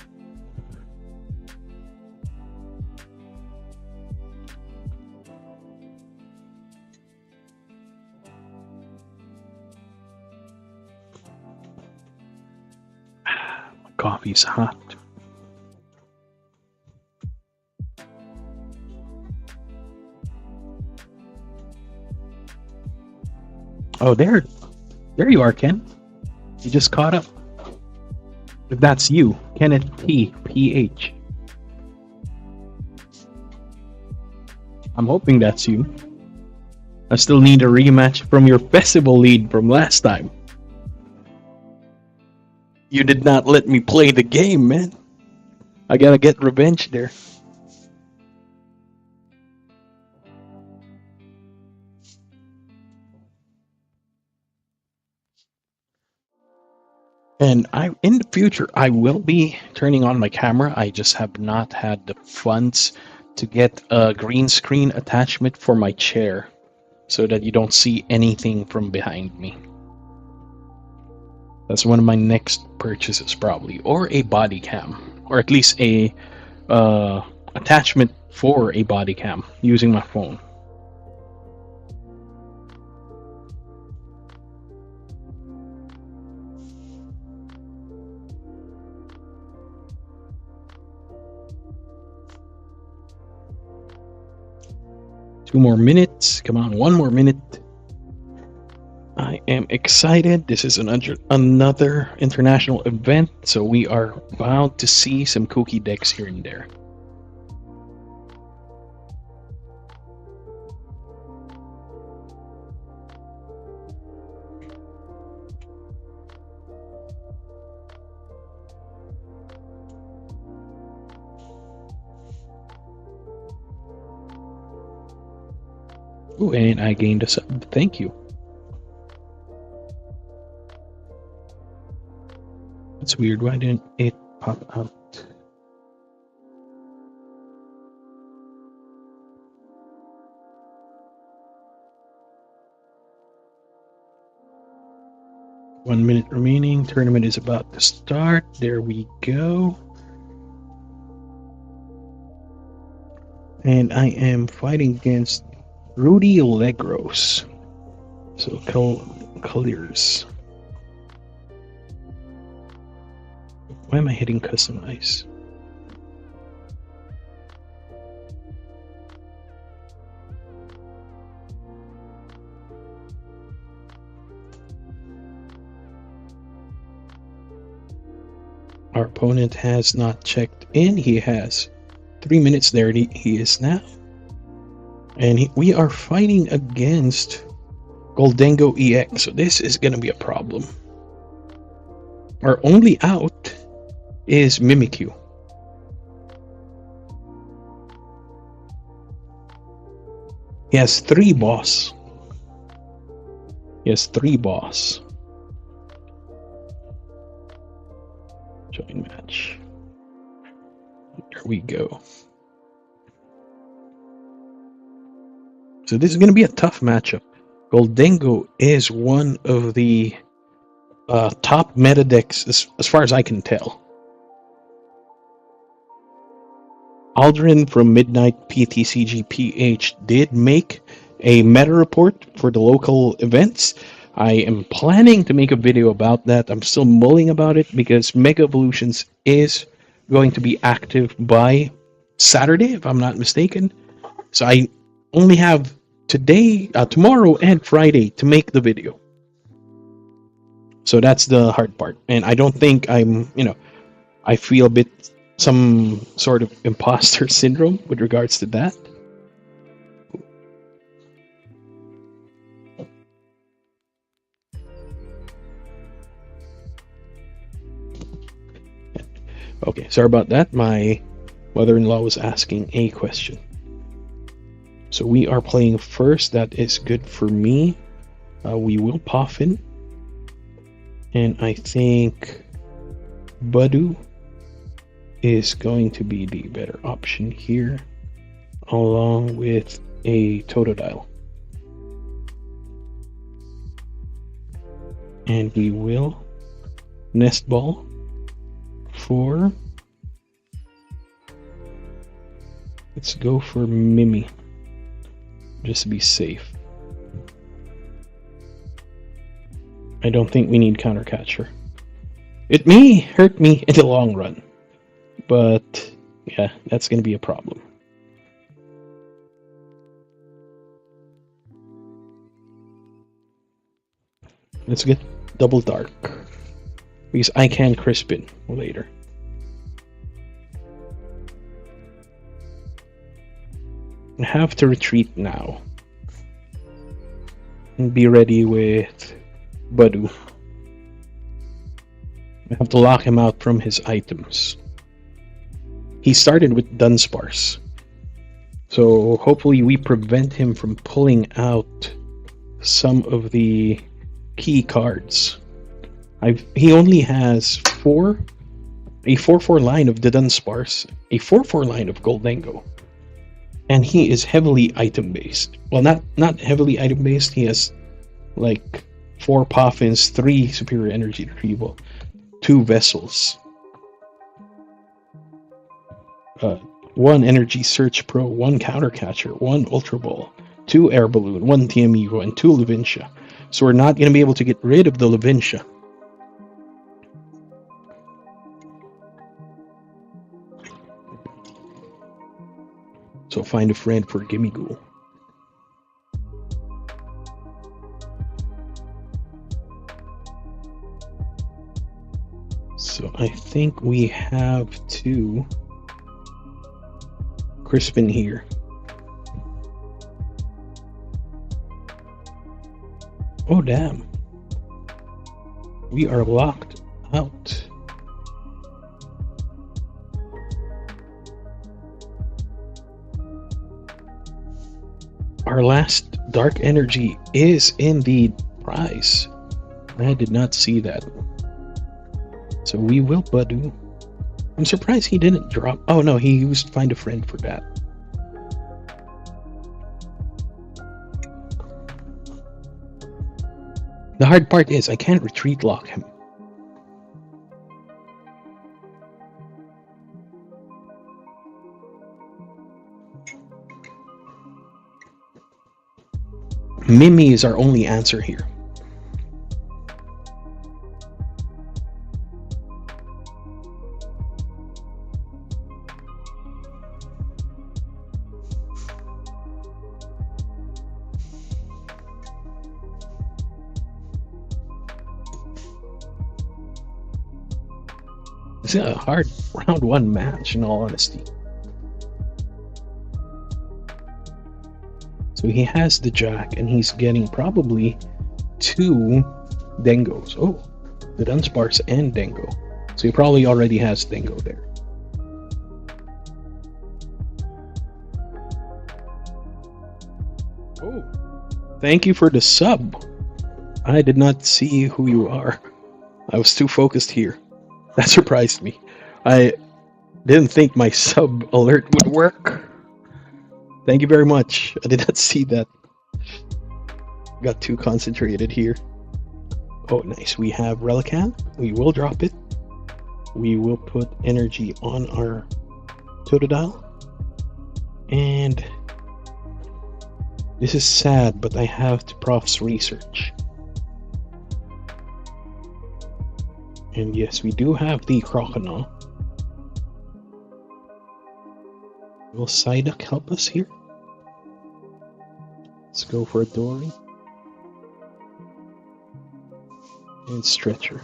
My coffee's hot. Oh, there you are, Ken. You just caught up. If that's you, Kenneth T. PH. I'm hoping that's you. I still need a rematch from your festival lead from last time. You did not let me play the game, man. I gotta get revenge there. And in the future, I will be turning on my camera. I just have not had the funds to get a green screen attachment for my chair so that you don't see anything from behind me. That's one of my next purchases probably, or a body cam, or at least a attachment for a body cam using my phone. Two more minutes. Come on, one more minute. I am excited. This is another international event, so we are bound to see some kooky decks here and there. Ooh, and I gained a sub. Thank you. That's weird. Why didn't it pop out? One minute remaining. Tournament is about to start. There we go. And I am fighting against Rudy Legros. So colors. Why am I hitting customize? Our opponent has not checked in. He has 3 minutes there. He is now. And we are fighting against Goldengo EX. So this is going to be a problem. Our only out is Mimikyu. He has 3 boss. Join match. There we go. So this is going to be a tough matchup. Goldengo is one of the top meta decks as far as I can tell. Aldrin from Midnight PTCG did make a meta report for the local events. I am planning to make a video about that. I'm still mulling about it because Mega Evolutions is going to be active by Saturday, if I'm not mistaken. So I only have tomorrow and Friday to make the video. So that's the hard part. And I don't think I'm, I feel a bit some sort of imposter syndrome with regards to that. Okay, sorry about that. My mother-in-law was asking a question. So we are playing first. That is good for me. We will Poffin. And I think Budew is going to be the better option here, along with a Totodile. And we will Nest Ball for... Let's go for Mimi, just to be safe. I don't think we need Counter Catcher. It may hurt me in the long run, but yeah, that's going to be a problem. Let's get Double Dark, because I can Crispin later. I have to retreat now and be ready with Budew. I have to lock him out from his items. He started with Dunsparce, so hopefully we prevent him from pulling out some of the key cards. He only has a 4/4 line of the Dunsparce, a 4/4 line of Goldengo, and he is heavily item based. Well, not heavily item based. He has like 4 Poffins, 3 Superior Energy Retrieval, 2 Vessels, 1 Energy Search Pro, 1 Counter Catcher, 1 Ultra Ball, 2 Air Balloon, 1 Tiamigo, and 2 Levincia. So we're not going to be able to get rid of the Levincia. So find a friend for Gimmighoul. So I think we have to Crispin here. Oh damn. We are locked out. Our last Dark Energy is indeed prize. I did not see that. So we will Budew. I'm surprised he didn't drop. Oh no, he used Find a Friend for that. The hard part is I can't retreat lock him. Mimi is our only answer here. It's a hard round 1 match, in all honesty. So he has the Jack, and he's getting probably 2 Dengos. Oh, the Dunsparce and Dengo. So he probably already has Dengo there. Oh, thank you for the sub. I did not see who you are. I was too focused here. That surprised me. I didn't think my sub alert would work. Thank you very much. I did not see that. Got too concentrated here. Oh, nice. We have Relicanth. We will drop it. We will put energy on our Totodile. And this is sad, but I have to Prof's research. And yes, we do have the Croconaw. Will Psyduck help us here? Let's go for a Dory. And Stretcher.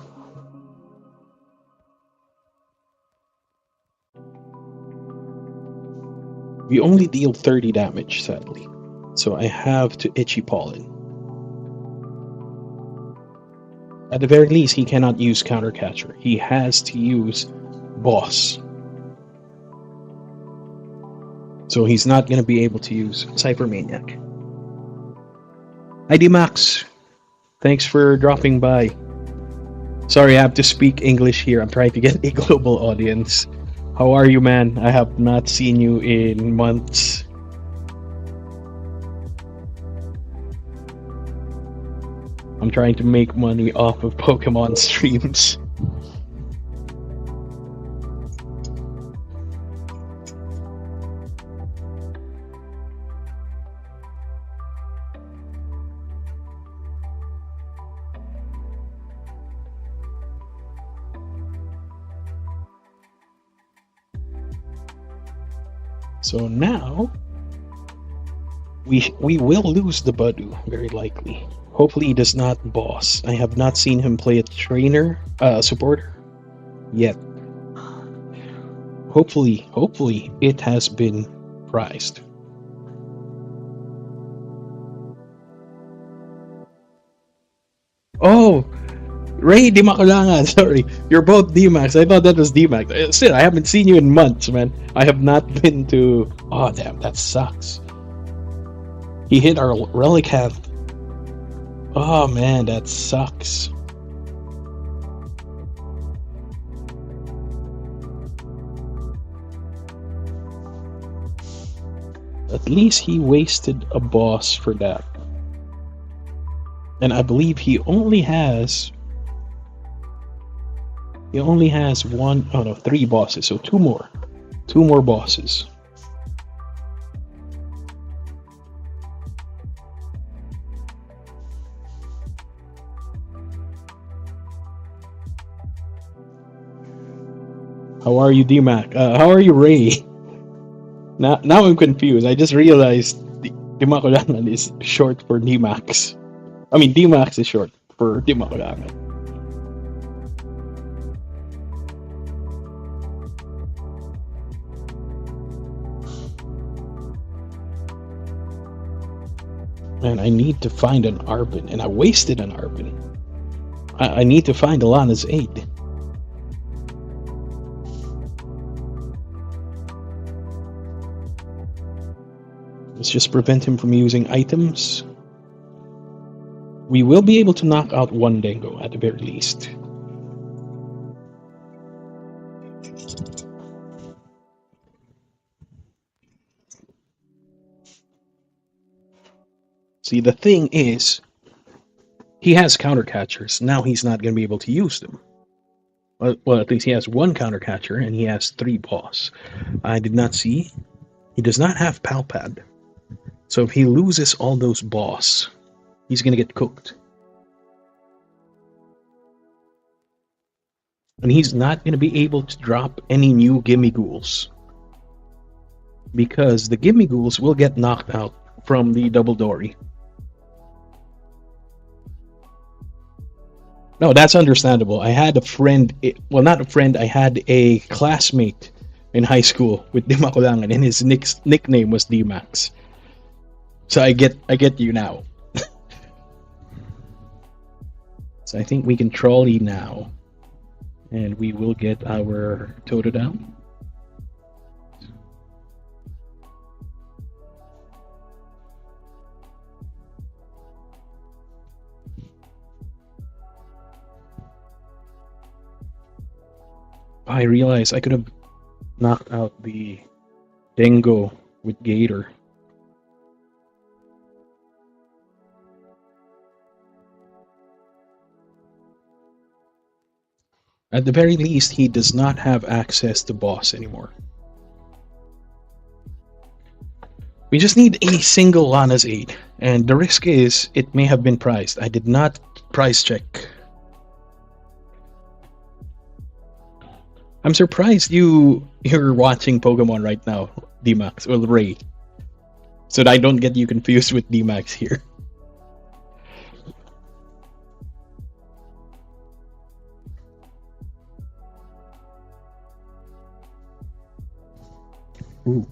We only deal 30 damage, sadly. So I have to Itchy Pollen. At the very least, he cannot use Counter Catcher. He has to use Boss. So he's not going to be able to use Cypher Maniac. Hi D-Max. Thanks for dropping by. Sorry, I have to speak English here. I'm trying to get a global audience. How are you, man? I have not seen you in months. I'm trying to make money off of Pokemon streams. So now we will lose the Budew, very likely. Hopefully he does not boss. I have not seen him play a trainer, supporter yet. Hopefully it has been prized. Oh, Ray Di Makulangan, sorry. You're both D-Max. I thought that was D-Max. Still, I haven't seen you in months, man. I have not been to... Oh, damn, that sucks. He hit our Relicanth. Oh, man, that sucks. At least he wasted a boss for that. And I believe he only has... He only has one... Oh, no, 3 bosses. So 2 more. 2 more bosses. How are you, D-Mac? How are you, Ray? Now I'm confused. I just realized D-Makulangan is short for D-Max. I mean, D-Max is short for D-Makulangan. And I need to find an Arven, and I wasted an Arven. I need to find Lana's aid. Let's just prevent him from using items. We will be able to knock out one Dingo at the very least. See, the thing is, he has counter catchers. Now he's not going to be able to use them. Well, at least he has 1 counter catcher and he has 3 boss. I did not see. He does not have Palpad. So if he loses all those boss, he's going to get cooked. And he's not going to be able to drop any new Gimme Ghouls. Because the Gimme Ghouls will get knocked out from the Double Dory. No, that's understandable. I had a friend, well, not a friend, I had a classmate in high school with D-Makulangan, and his nickname was D-Max. So I get you now. So I think we can trolley now. And we will get our Totodile. I realized I could have knocked out the Dingo with Gator. At the very least, he does not have access to boss anymore. We just need a single Lana's aid, and the risk is it may have been priced. I did not price check. I'm surprised you're watching Pokemon right now, D-Max, or Ray. So that I don't get you confused with D-Max here. Ooh.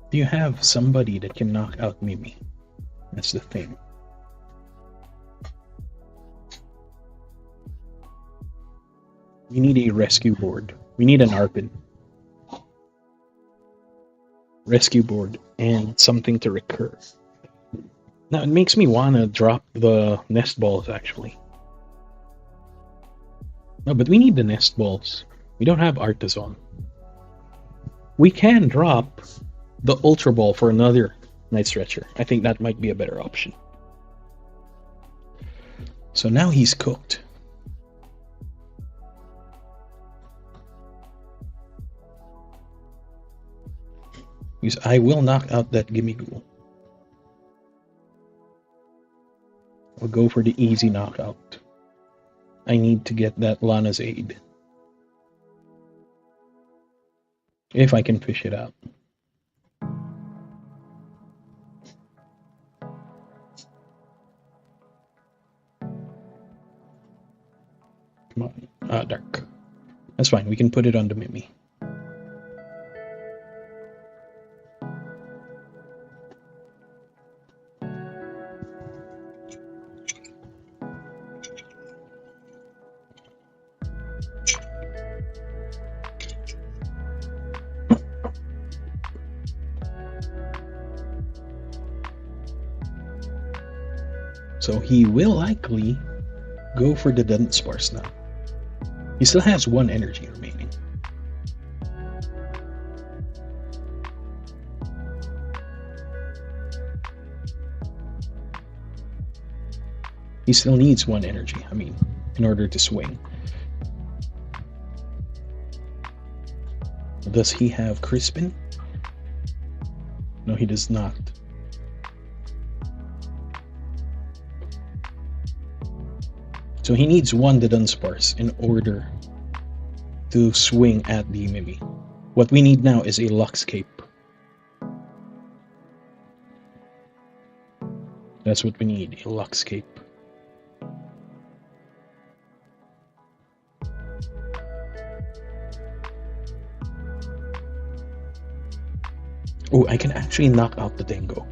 Do you have somebody that can knock out Mimi? That's the thing. We need a rescue board. We need an Arven. Rescue board and something to recur. Now it makes me want to drop the Nest Balls actually. No, but we need the Nest Balls. We don't have Artisan. We can drop the Ultra Ball for another Night Stretcher. I think that might be a better option. So now he's cooked. Because I will knock out that Gimmighoul. I'll go for the easy knockout. I need to get that Lana's Aid. If I can fish it out. Come on. Dark. That's fine. We can put it on the Mimi. So he will likely go for the Dunsparce now. He still has one energy remaining. He still needs one energy, I mean, in order to swing. Does he have Crispin? No, he does not. So he needs one Dunsparce in order to swing at the Mimi. What we need now is a Luxcape. That's what we need, a Luxcape. Oh, I can actually knock out the Dingo.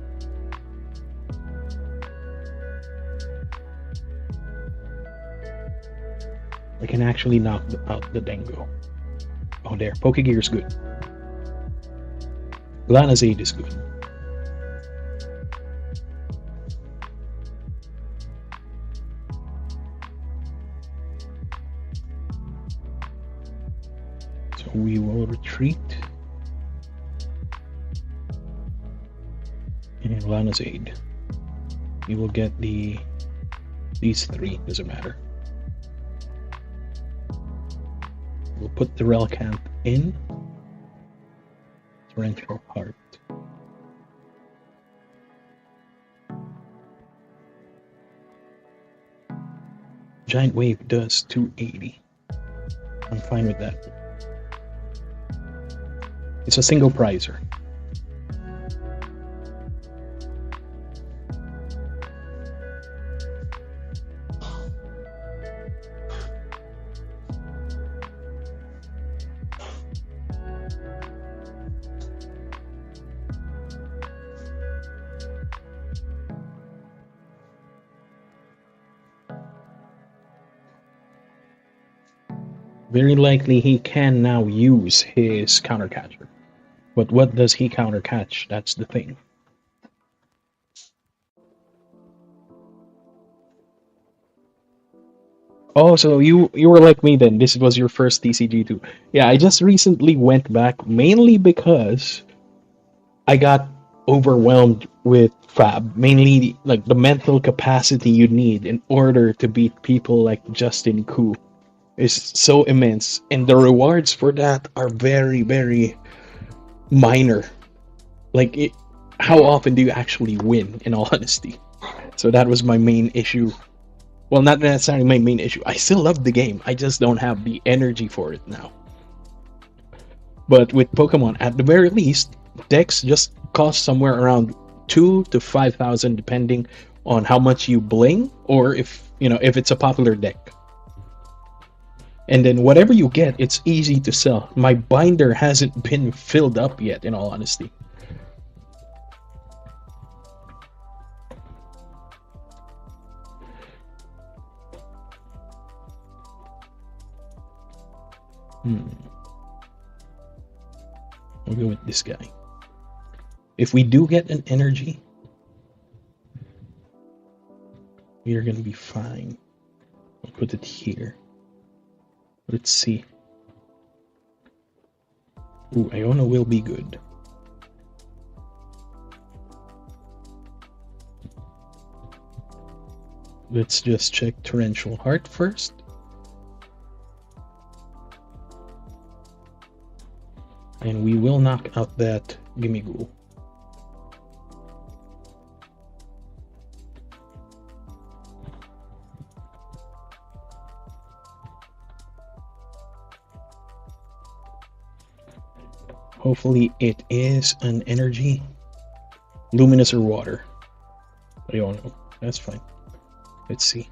I can actually knock out the Dingo. Oh, there. Pokégear is good. Lana's Aid is good. So we will retreat. And Lana's Aid. We will get these three, doesn't matter. We'll put the Relicanth in. Torrential Heart. Giant Wave does 280. I'm fine with that. It's a single prizer. Very likely he can now use his counter catcher. But what does he counter catch? That's the thing. Oh, so you were like me then. This was your first TCG2. Yeah, I just recently went back mainly because I got overwhelmed with Fab. Mainly like the mental capacity you need in order to beat people like Justin Koo is so immense, and the rewards for that are very, very minor. Like, how often do you actually win, in all honesty? So that was my main issue. Well, not necessarily my main issue. I still love the game. I just don't have the energy for it now. But with Pokemon, at the very least, decks just cost somewhere around 2,000 to 5,000, depending on how much you bling, or if it's a popular deck. And then whatever you get, it's easy to sell. My binder hasn't been filled up yet, in all honesty. I'll go with this guy. If we do get an energy, we are going to be fine. I'll put it here. Let's see. Ooh, Iono will be good. Let's just check Torrential Heart first. And we will knock out that Gimmighoul. Hopefully it is an energy. Luminous or water. I don't know. That's fine. Let's see.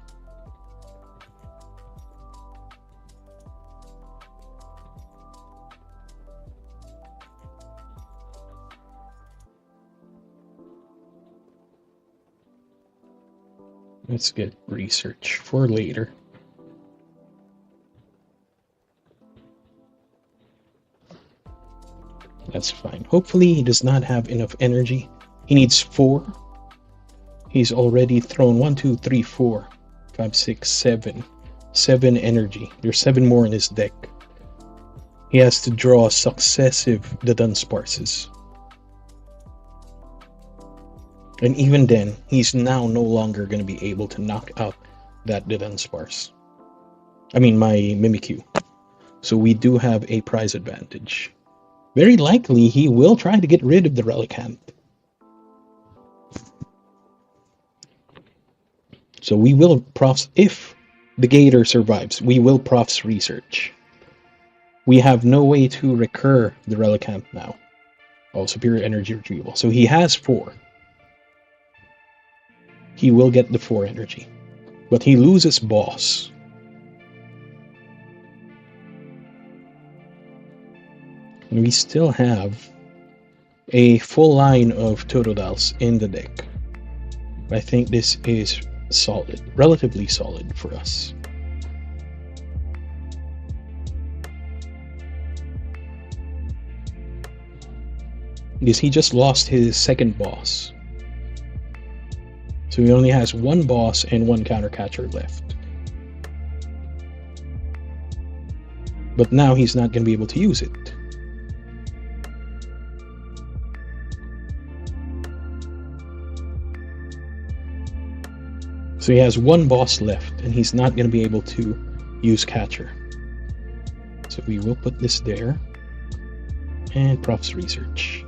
Let's get research for later. That's fine. Hopefully he does not have enough energy. He needs 4. He's already thrown 1, 2, 3, 4, 5, 6, 7. 7 energy. There's 7 more in his deck. He has to draw successive Dunsparces. And even then, he's now no longer going to be able to knock out that Dunsparce. I mean, my Mimikyu. So we do have a prize advantage. Very likely, he will try to get rid of the Relicanth. So we will profs, if the Gator survives, we will profs research. We have no way to recur the Relicanth now. Oh, Superior Energy Retrieval. So he has 4. He will get the 4 energy. But he loses Boss. And we still have a full line of Totodiles in the deck. I think this is solid, relatively solid for us. Because he just lost his second boss. So he only has 1 boss and 1 counter catcher left. But now he's not going to be able to use it. So he has 1 boss left, and he's not going to be able to use catcher. So we will put this there. And profs research.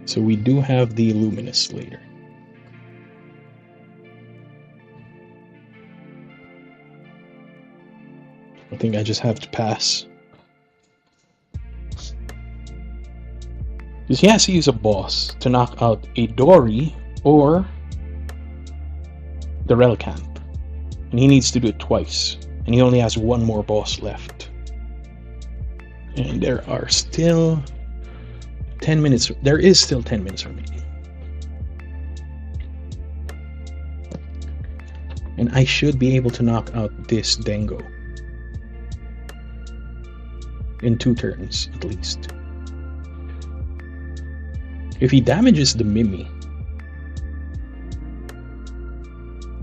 So we do have the Luminous later. I think I just have to pass. Because he has to use a boss to knock out a Dory or the Relicanth. And he needs to do it twice. And he only has 1 more boss left. And there are still 10 minutes. There is still 10 minutes remaining. And I should be able to knock out this Dengo. In 2 turns, at least. If he damages the Mimi,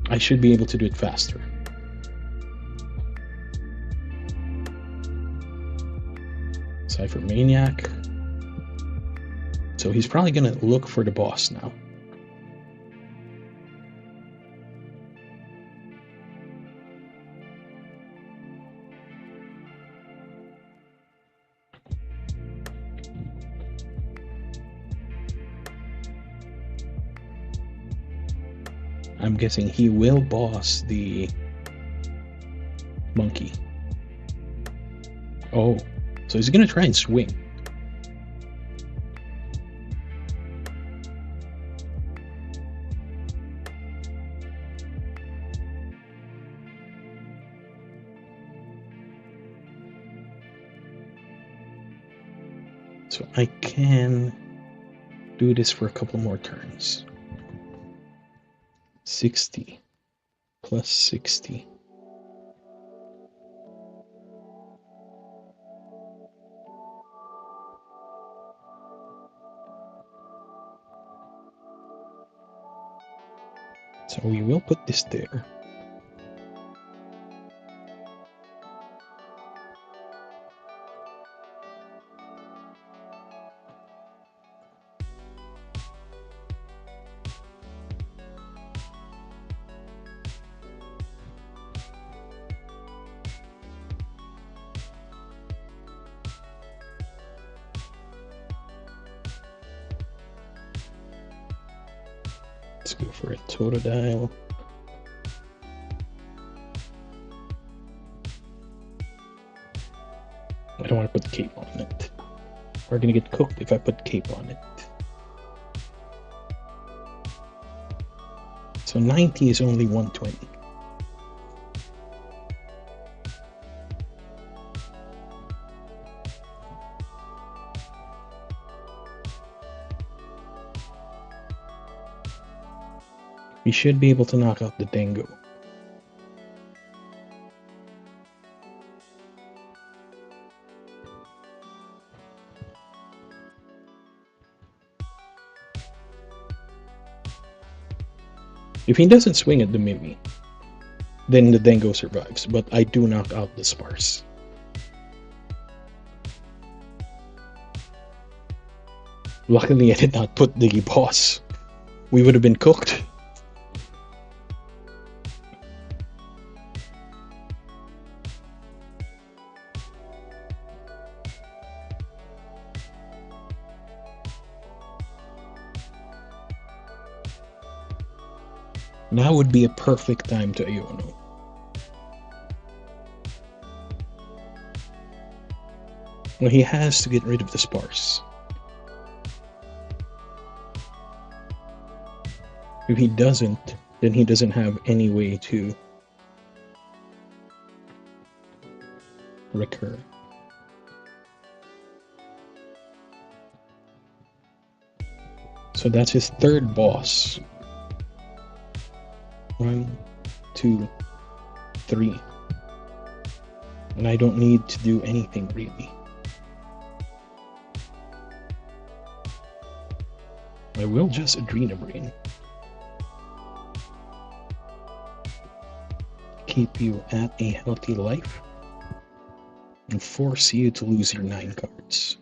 I should be able to do it faster. Cypher Maniac. So he's probably going to look for the boss now. I'm guessing he will boss the monkey. Oh, so he's going to try and swing. So I can do this for a couple more turns. 60 plus 60. So we will put this there. Let's go for a Totodile. I don't want to put cape on it. We're gonna get cooked if I put cape on it. So 90 is only 120. We should be able to knock out the Dingo. If he doesn't swing at the Mimi, then the Dingo survives, but I do knock out the Sparse. Luckily, I did not put the boss. We would have been cooked. Now would be a perfect time to Iono. Well, he has to get rid of the Sparse. If he doesn't, then he doesn't have any way to recur. So that's his third boss. 1, 2, 3. And I don't need to do anything really. I will just Adrena Brain. Keep you at a healthy life and force you to lose your 9 cards.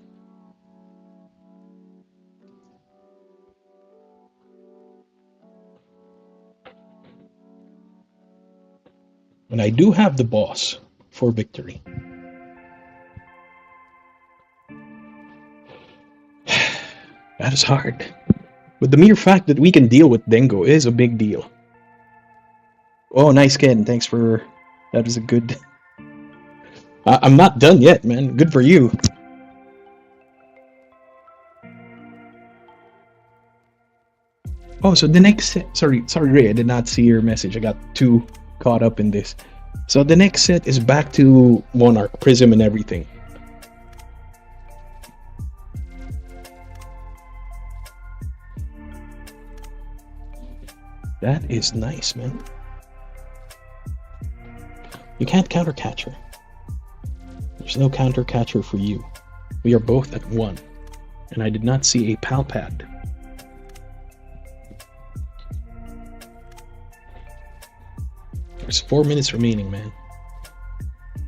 And I do have the boss for victory. That is hard. But the mere fact that we can deal with Dingo is a big deal. Oh, nice, Ken. Thanks for... That is a good... I'm not done yet, man. Good for you. Oh, so the next set... Sorry, Ray. I did not see your message. I got too caught up in this. So the next set is back to Monarch, Prism, and everything. That is nice, man. You can't counter catcher. There's no counter catcher for you. We are both at 1. And I did not see a PAL pad. There's 4 minutes remaining, man.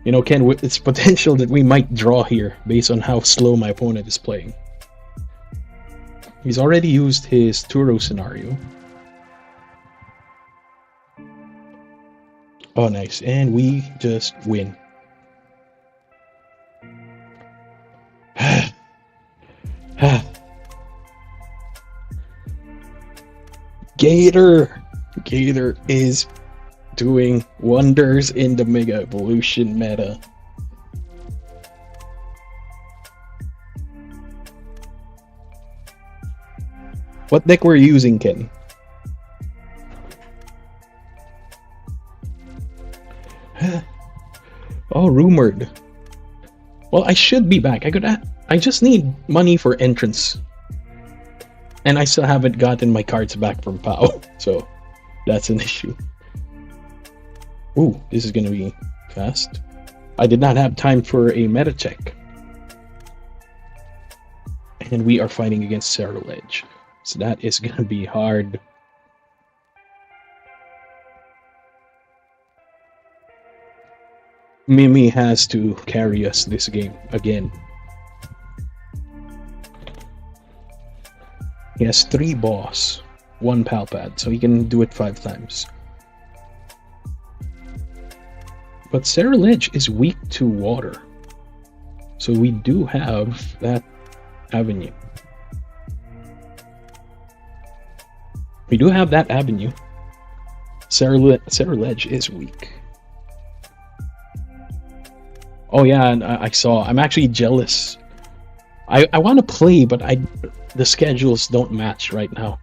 You know, Ken, it's potential that we might draw here based on how slow my opponent is playing. He's already used his Turo scenario. Oh, nice. And we just win. Gator is doing wonders in the Mega Evolution meta. What deck were you using, Ken? Oh, rumored. Well, I should be back. I just need money for entrance. And I still haven't gotten my cards back from PAL, so that's an issue. Ooh, this is gonna be fast. I did not have time for a meta check. And we are fighting against Cerulege. So that is gonna be hard. Mimi has to carry us this game again. He has 3 boss, 1 pal pad, so he can do it 5 times. But Cerulege is weak to water, so we do have that avenue. We do have that avenue. Cerulege is weak. Oh yeah, and I saw. I'm actually jealous. I want to play, but the schedules don't match right now.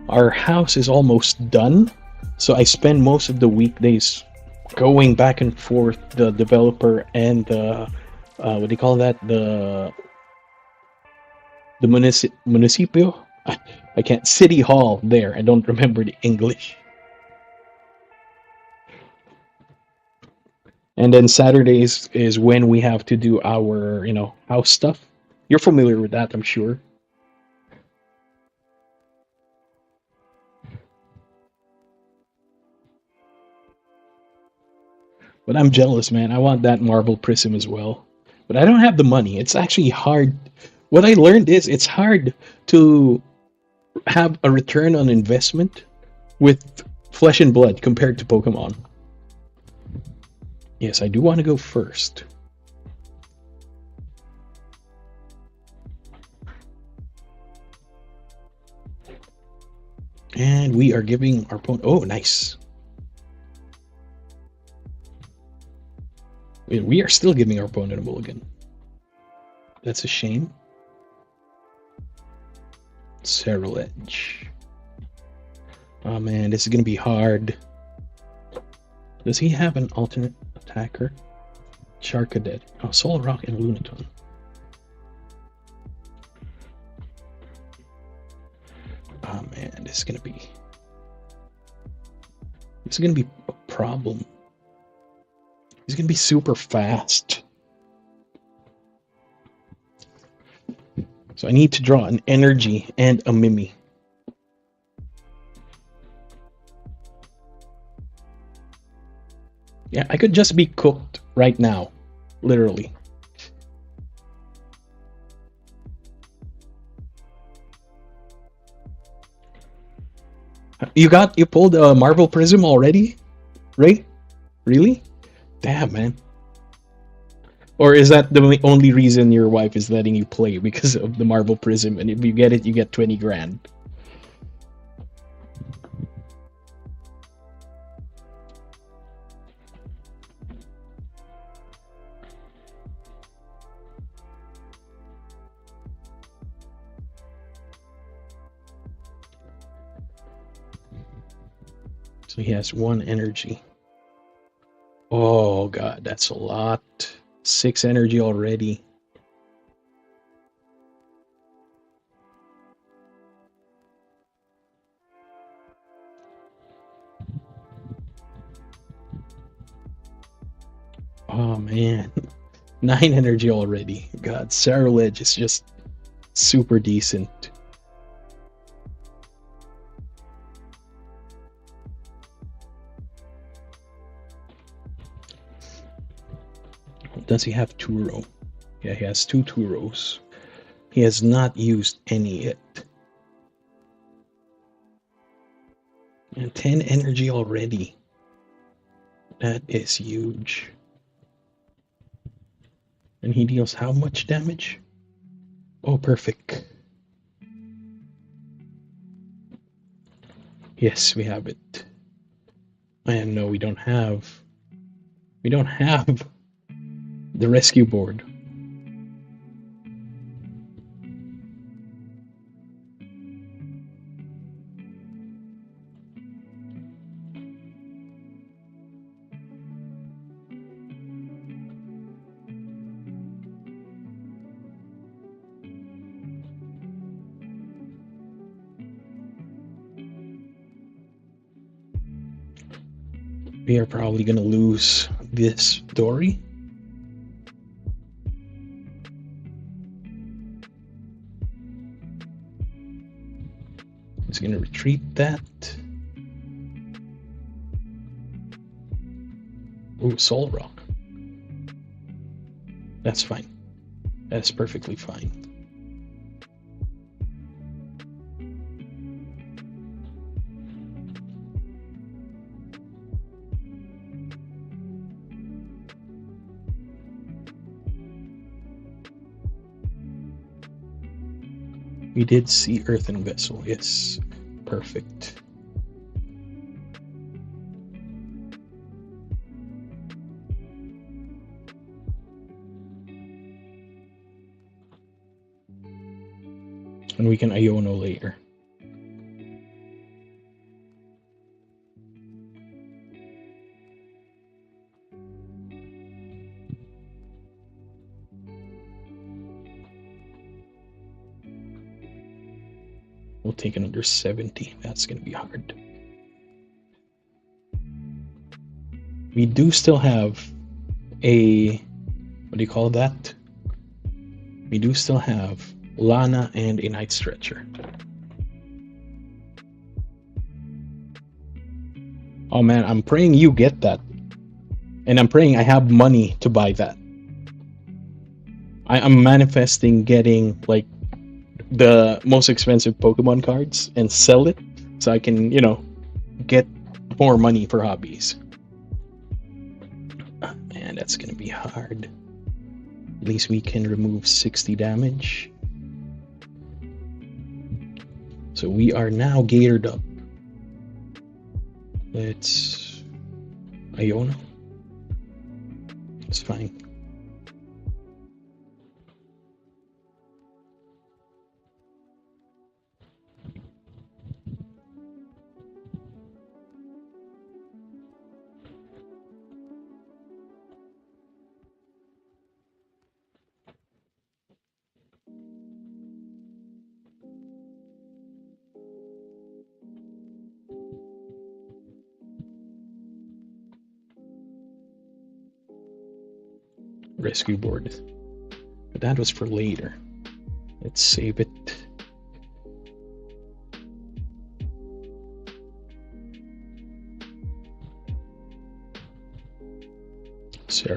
Our house is almost done, so I spend most of the weekdays going back and forth, the developer and the what do you call that? The municipio. I can't. City Hall. There. I don't remember the English. And then Saturdays is when we have to do our, house stuff. You're familiar with that, I'm sure. But I'm jealous, man. I want that marble prism as well. But I don't have the money. It's actually hard. What I learned is it's hard to have a return on investment with Flesh and Blood compared to Pokemon. Yes, I do want to go first. And we are giving our opponent... Oh, nice. We are still giving our opponent a mulligan. That's a shame. Cerulege. Oh man, this is going to be hard. Does he have an alternate attacker? Charcadet. Oh, Solrock and Lunaton. Oh man, this is gonna be a problem. He's gonna be super fast. So I need to draw an energy and a Mimi. Yeah, I could just be cooked right now, literally. You pulled a Marble Prism already? Right? Really? Damn, man. Or is that the only reason your wife is letting you play, because of the Marble Prism, and if you get it, you get 20 grand? So he has 1 energy. Oh god, that's a lot. 6 energy already. Oh man. 9 energy already. God, Cerulege is just super decent. Does he have Turo? Yeah, he has 2 Turos. He has not used any yet. And 10 energy already. That is huge. And he deals how much damage? Oh, perfect. Yes, we have it. And no, we don't have the rescue board. We are probably gonna lose this Dory. He's gonna retreat that. Ooh, Soul Rock. That's fine. That's perfectly fine. We did see Earthen Vessel, yes. Perfect. And we can Iono later. We'll take another 70. That's going to be hard. We do still have a... what do you call that? We do still have Lana and a Night Stretcher. Oh man, I'm praying you get that. And I'm praying I have money to buy that. I'm manifesting getting like the most expensive Pokemon cards and sell it so I can, you know, get more money for hobbies. Man, that's gonna be hard. At least we can remove 60 damage. So we are now gated up. Let's Iono. It's fine. Rescue board. But that was for later. Let's save it.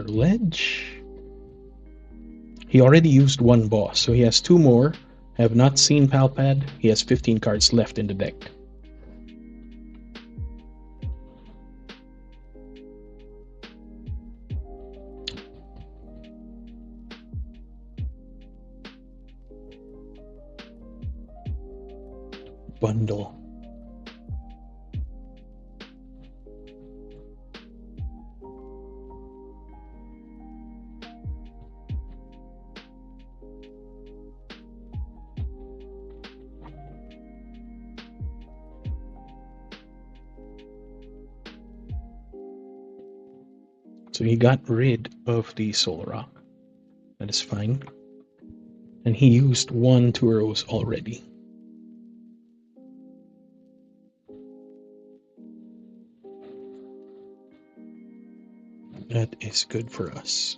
Ledge. He already used one boss, so he has 2 more. Have not seen Palpad. He has 15 cards left in the deck. Bundle. So he got rid of the Soul Rock. That is fine. And he used 1 Turos already. That is good for us.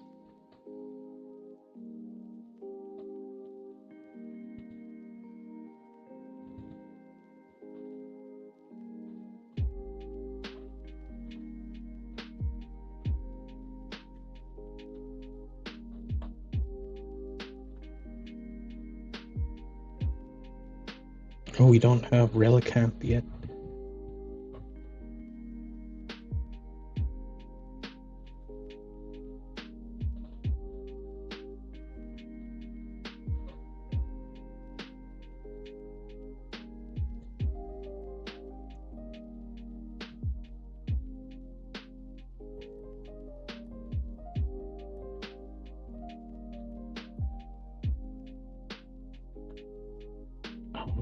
Oh, we don't have Relicanth yet.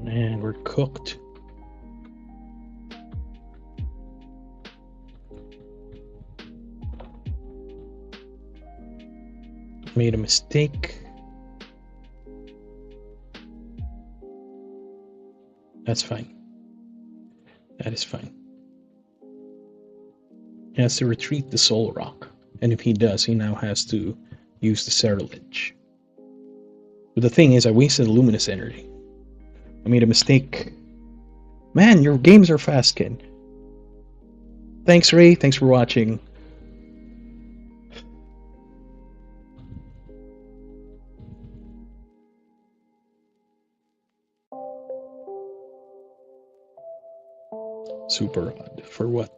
Man, we're cooked. Made a mistake. That's fine. That is fine. He has to retreat the Soul Rock. And if he does, he now has to use the Cerulege. But the thing is, I wasted Luminous Energy. I made a mistake. Man, your games are fast, kid. Thanks, Ray. Thanks for watching. Super odd. For what?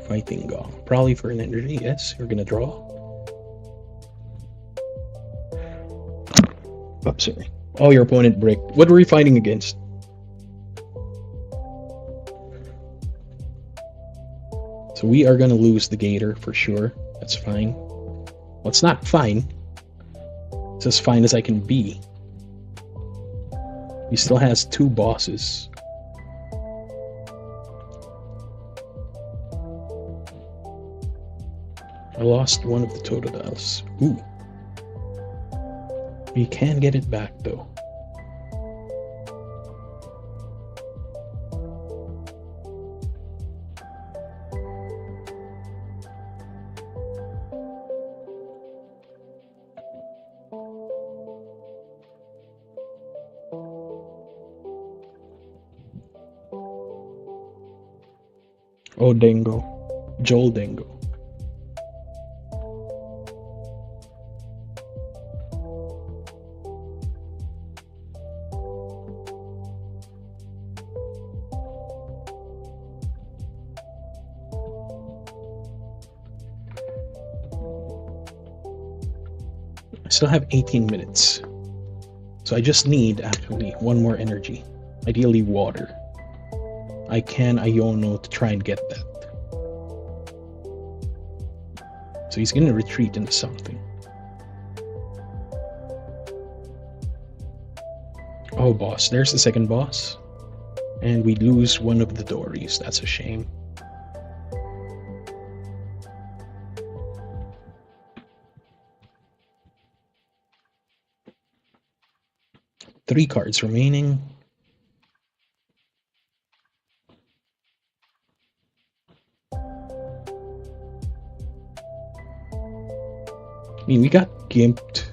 Fighting Gong. Probably for an energy, yes. You're gonna draw. Oh, sorry. Oh, your opponent bricked. What were you fighting against? So we are gonna lose the Gator for sure. That's fine. Well, it's not fine. It's as fine as I can be. He still has 2 bosses. I lost one of the Totodiles. Ooh. We can get it back though. Oh, Dingo. Joel Dingo. I still have 18 minutes. So I just need, actually, 1 more energy. Ideally water. I can Iono to try and get that. So he's going to retreat into something. Oh, boss. There's the second boss. And we lose one of the Dories. That's a shame. Three cards remaining. I mean, we got gimped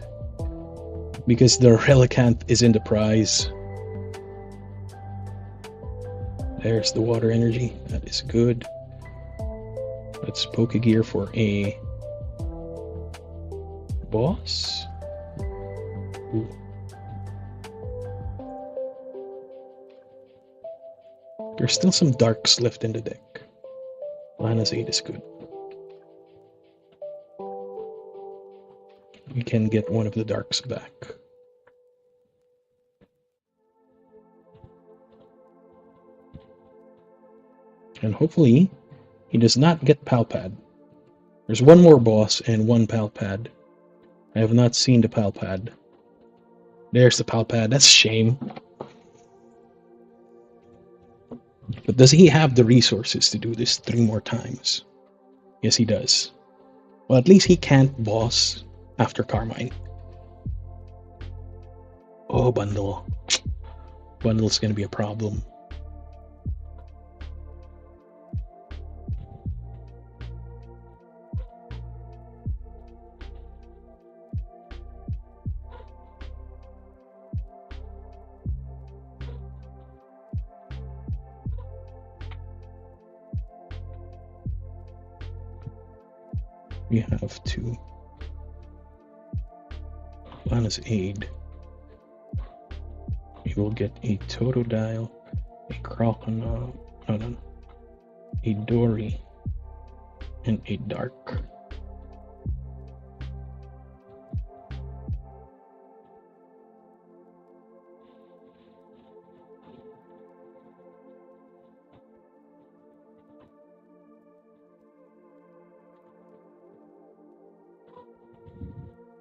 because the Relicanth is in the prize. There's the water energy. That is good. Let's Pokégear for a boss. Ooh. There's still some darks left in the deck. Lana's 8 is good. We can get one of the darks back. And hopefully, he does not get Palpad. There's one more boss and 1 Palpad. I have not seen the Palpad. There's the Palpad. That's a shame. But does he have the resources to do this 3 more times? Yes, he does. Well, at least he can't boss after Carmine. Oh, Bundle. Bundle's gonna be a problem. We have to. Lana's aid. We will get a Totodile, a Croconaw, a Dory, and a Dark.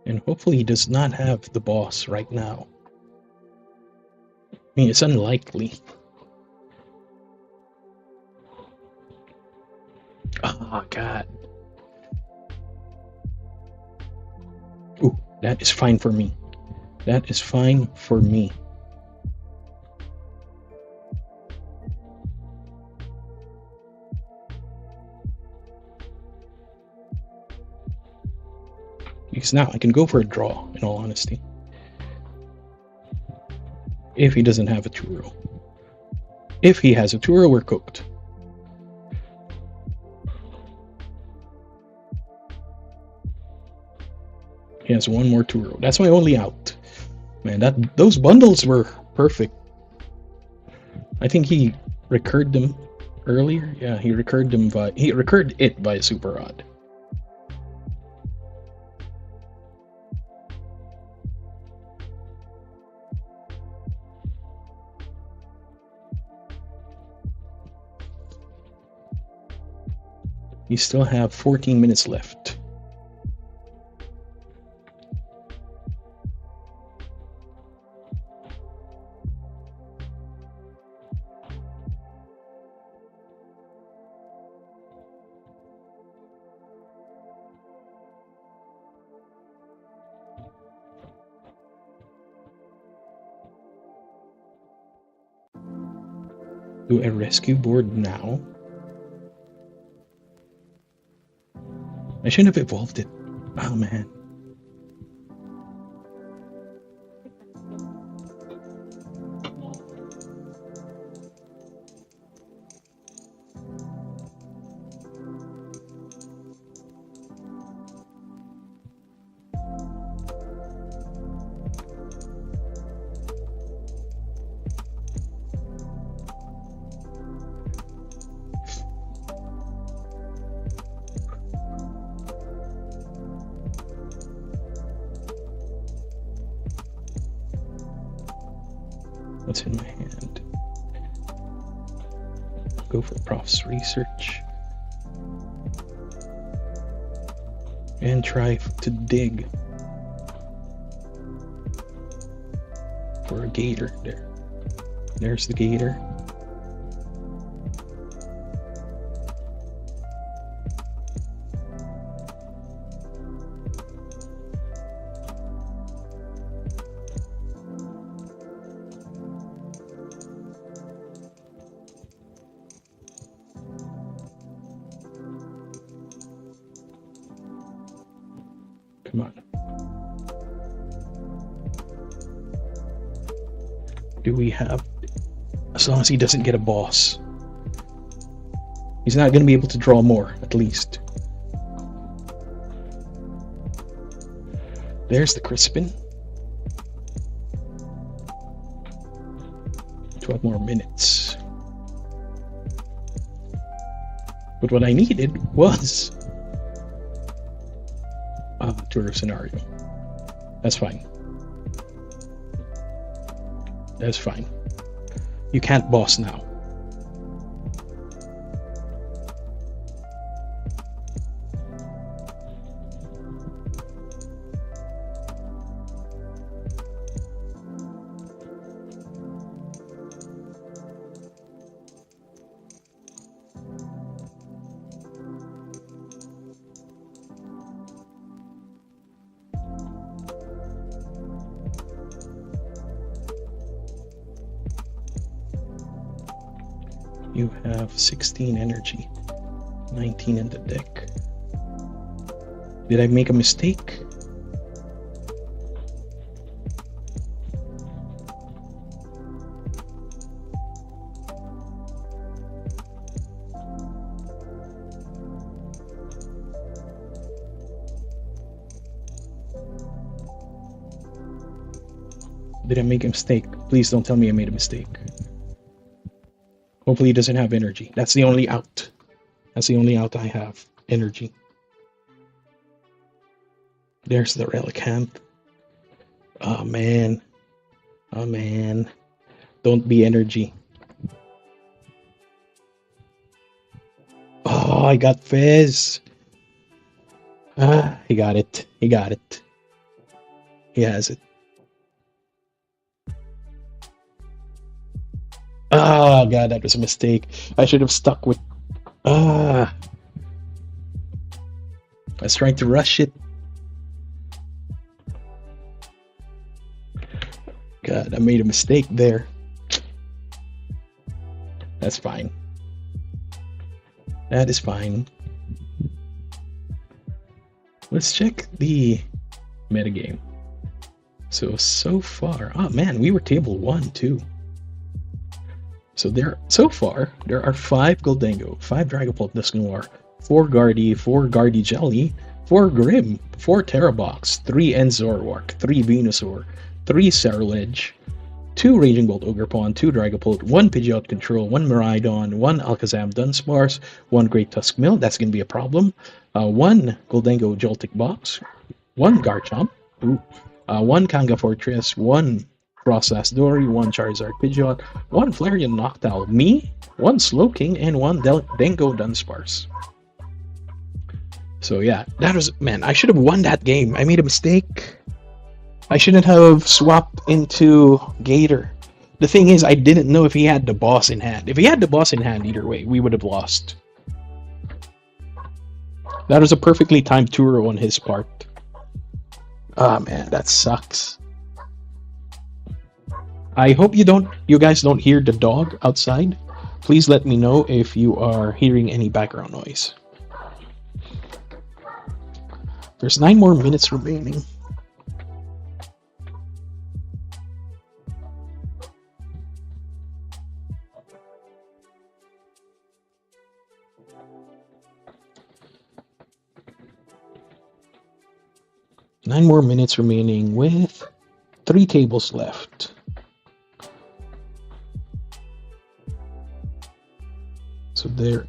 And hopefully he does not have the boss right now. I mean, it's unlikely. Oh, God. Ooh, that is fine for me. That is fine for me. Because now I can go for a draw, in all honesty. If he doesn't have a Turo. If he has a Turo, we're cooked. He has one more Turo. That's my only out. Man, those bundles were perfect. I think he recurred them earlier. Yeah, he recurred it via Super Rod. You still have 14 minutes left. Do a rescue board now. I shouldn't have evolved it. Oh man. What's in my hand? Go for Prof's research. And try to dig for a gator there. There's the gator. Come on. Do we have... As long as he doesn't get a boss. He's not going to be able to draw more, at least. There's the Crispin. 12 more minutes. But what I needed was... Tour scenario. That's fine. That's fine. You can't boss now. You have 16 energy, 19 in the deck. Did I make a mistake? Did I make a mistake? Please don't tell me I made a mistake. Hopefully he doesn't have energy. That's the only out. That's the only out I have. Energy. There's the Relicanth. Oh man. Oh man. Don't be energy. Oh, I got Fizz. Ah, he got it. He got it. He has it. Oh god, that was a mistake. I should have stuck with... I was trying to rush it. God, I made a mistake there. That's fine. That is fine. Let's check the metagame. So far, oh man, we were table 1 too. So far, there are 5 Goldengo, 5 Dragapult Dusknoir, 4 Guardy, 4 Guardy Jelly, 4 Grim, 4 Terrabox, 3 Enzorwark, 3 Venusaur, 3 Cerulege, 2 Raging Bolt Ogerpon, 2 Dragapult, 1 Pidgeot Control, 1 Miraidon, 1 Alakazam Dunsparce, 1 Great Tuskmill, that's going to be a problem, 1 Goldengo Joltik Box, 1 Garchomp, 1 Kanga Fortress, 1 Frostlass Dory, 1 Charizard Pidgeot, 1 Flareon Noctowl, me, 1 Slowking, and 1 Dengo Dunsparce. So yeah, that was, man, I should have won that game. I made a mistake. I shouldn't have swapped into Gator. The thing is, I didn't know if he had the boss in hand. If he had the boss in hand, either way, we would have lost. That was a perfectly timed Turo on his part. Ah, man, that sucks. I hope you guys don't hear the dog outside. Please let me know if you are hearing any background noise. There's 9 more minutes remaining. Nine more minutes remaining with 3 tables left. So there,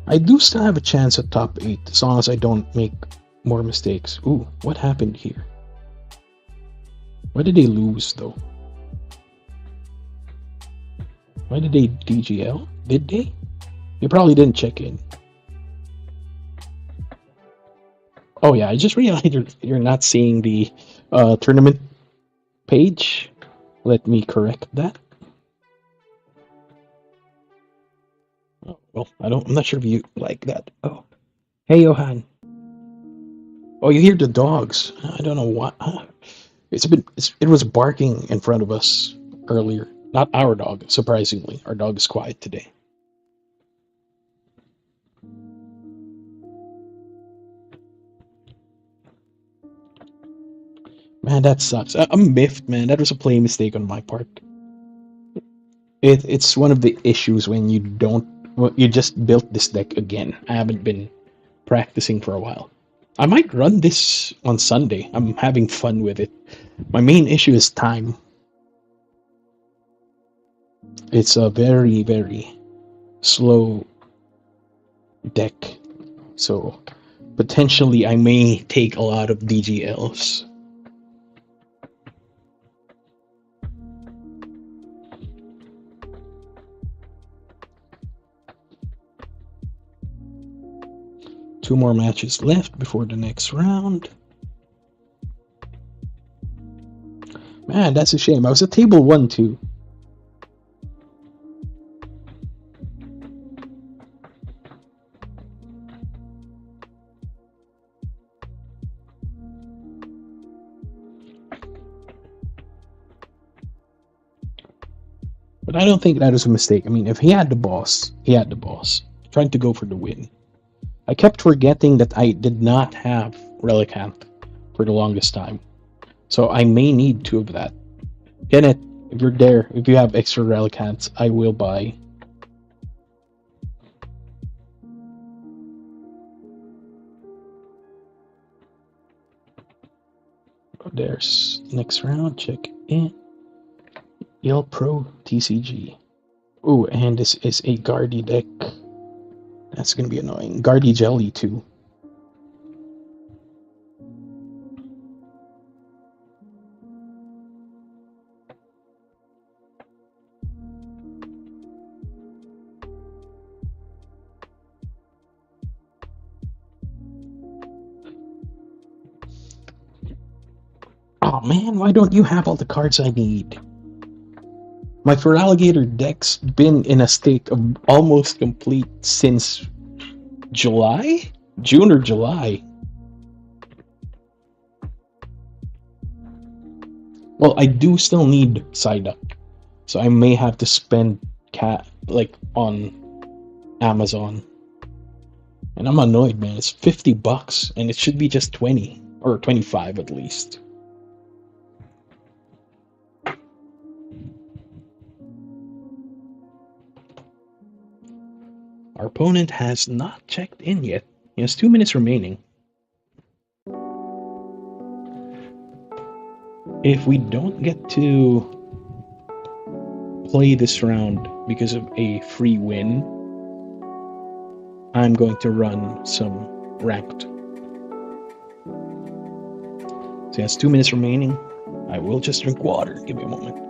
I do still have a chance at top 8 as long as I don't make more mistakes. Ooh, what happened here? Why did they lose though? Why did they DGL? Did they? They probably didn't check in. Oh yeah, I just realized you're not seeing the tournament page. Let me correct that. Oh, well, I'm not sure if you like that. Oh, hey Johan. Oh, you hear the dogs? I don't know what. It was barking in front of us earlier. Not our dog, surprisingly. Our dog is quiet today. Man, that sucks. I'm miffed, man. That was a play mistake on my part. It's one of the issues when you just built this deck again. I haven't been practicing for a while. I might run this on Sunday. I'm having fun with it. My main issue is time. It's a very, very slow deck. So potentially I may take a lot of DGLs. Two more matches left before the next round. Man, that's a shame. I was at table 1 too. But I don't think that was a mistake. I mean, if he had the boss, he had the boss. Trying to go for the win. I kept forgetting that I did not have Relicanth for the longest time. So I may need 2 of that. Kenneth, if you're there, if you have extra Relicanths, I will buy. Oh, there's next round, check in. Yell Pro TCG. Ooh, and this is a Guardy deck. That's gonna be annoying. Guardy Jelly too. Oh man, why don't you have all the cards I need? My Feraligatr deck's been in a state of almost complete since July? June or July. Well, I do still need Psyduck, so I may have to spend on Amazon. And I'm annoyed, man. It's $50 and it should be just 20 or 25 at least. Our opponent has not checked in yet. He has 2 minutes remaining. If we don't get to play this round because of a free win, I'm going to run some ranked. So he has 2 minutes remaining. I will just drink water. Give me a moment.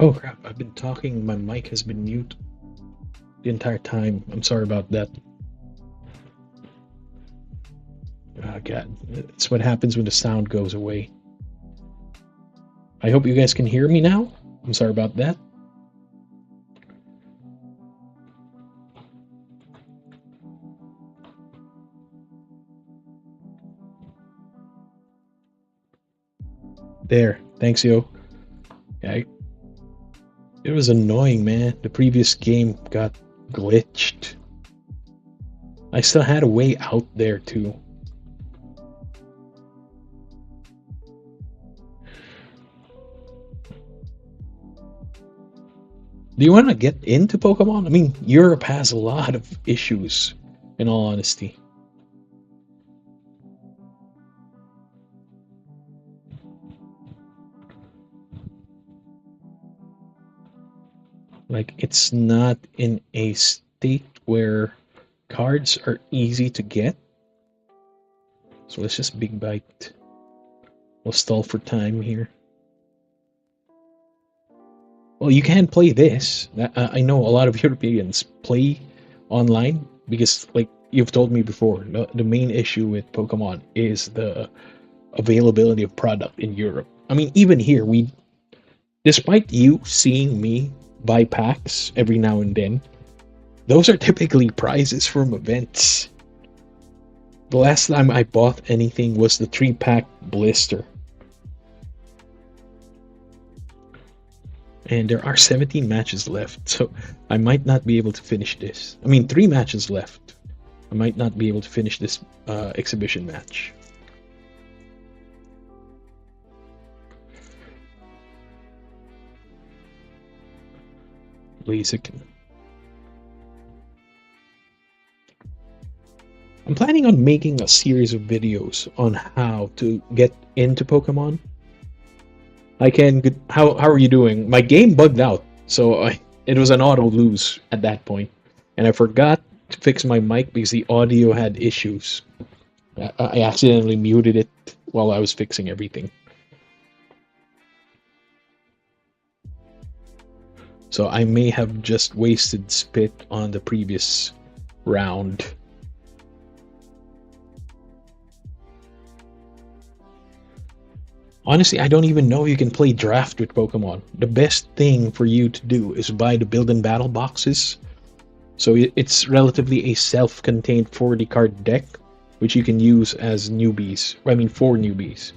Oh crap, I've been talking, my mic has been mute the entire time. I'm sorry about that. Oh god, it's what happens when the sound goes away. I hope you guys can hear me now. I'm sorry about that. There, thanks yo. Yeah, it was annoying, man. The previous game got glitched. I still had a way out there too. Do you want to get into Pokemon? I mean, Europe has a lot of issues, in all honesty. Like, it's not in a state where cards are easy to get. So let's just big bite. We'll stall for time here. Well, you can play this. I know a lot of Europeans play online because, like you've told me before, the main issue with Pokemon is the availability of product in Europe. I mean, even here, despite you seeing me buy packs every now and then, those are typically prizes from events. The last time I bought anything was the 3-pack blister. And there are 17 matches left, so I might not be able to finish this. I mean, 3 matches left. I might not be able to finish this exhibition match. Blaziken. I'm planning on making a series of videos on how to get into Pokemon. How are you doing? My game bugged out, so it was an auto lose at that point, and I forgot to fix my mic because the audio had issues. I accidentally muted it while I was fixing everything. So I may have just wasted spit on the previous round. Honestly, I don't even know you can play draft with Pokemon. The best thing for you to do is buy the build and battle boxes. So it's relatively a self-contained 40 card deck, which you can use as newbies. I mean, for newbies.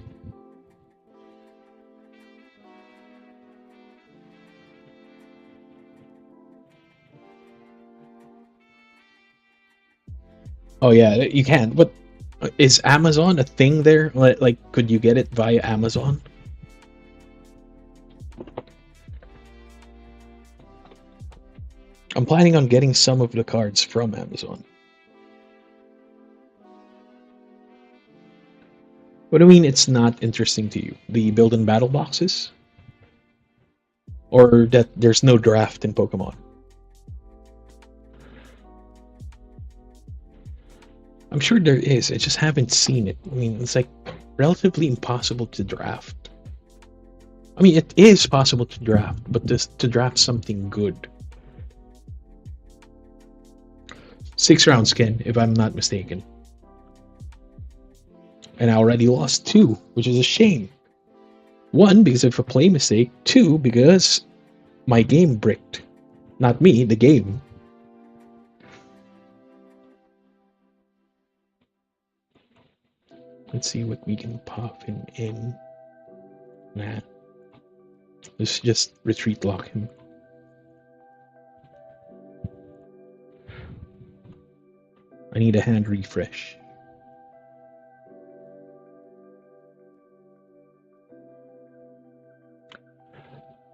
Oh yeah, you can. But is Amazon a thing there? Like, could you get it via Amazon? I'm planning on getting some of the cards from Amazon. What do you mean it's not interesting to you? The build and battle boxes? Or that there's no draft in Pokemon? I'm sure there is, I just haven't seen it. I mean, it's like relatively impossible to draft. I mean, it is possible to draft, but to draft something good. 6 rounds, Ken, if I'm not mistaken. And I already lost 2, which is a shame. 1, because of a play mistake. 2, because my game bricked. Not me, the game. Let's see what we can pop him in. Nah. Let's just retreat lock him. I need a hand refresh.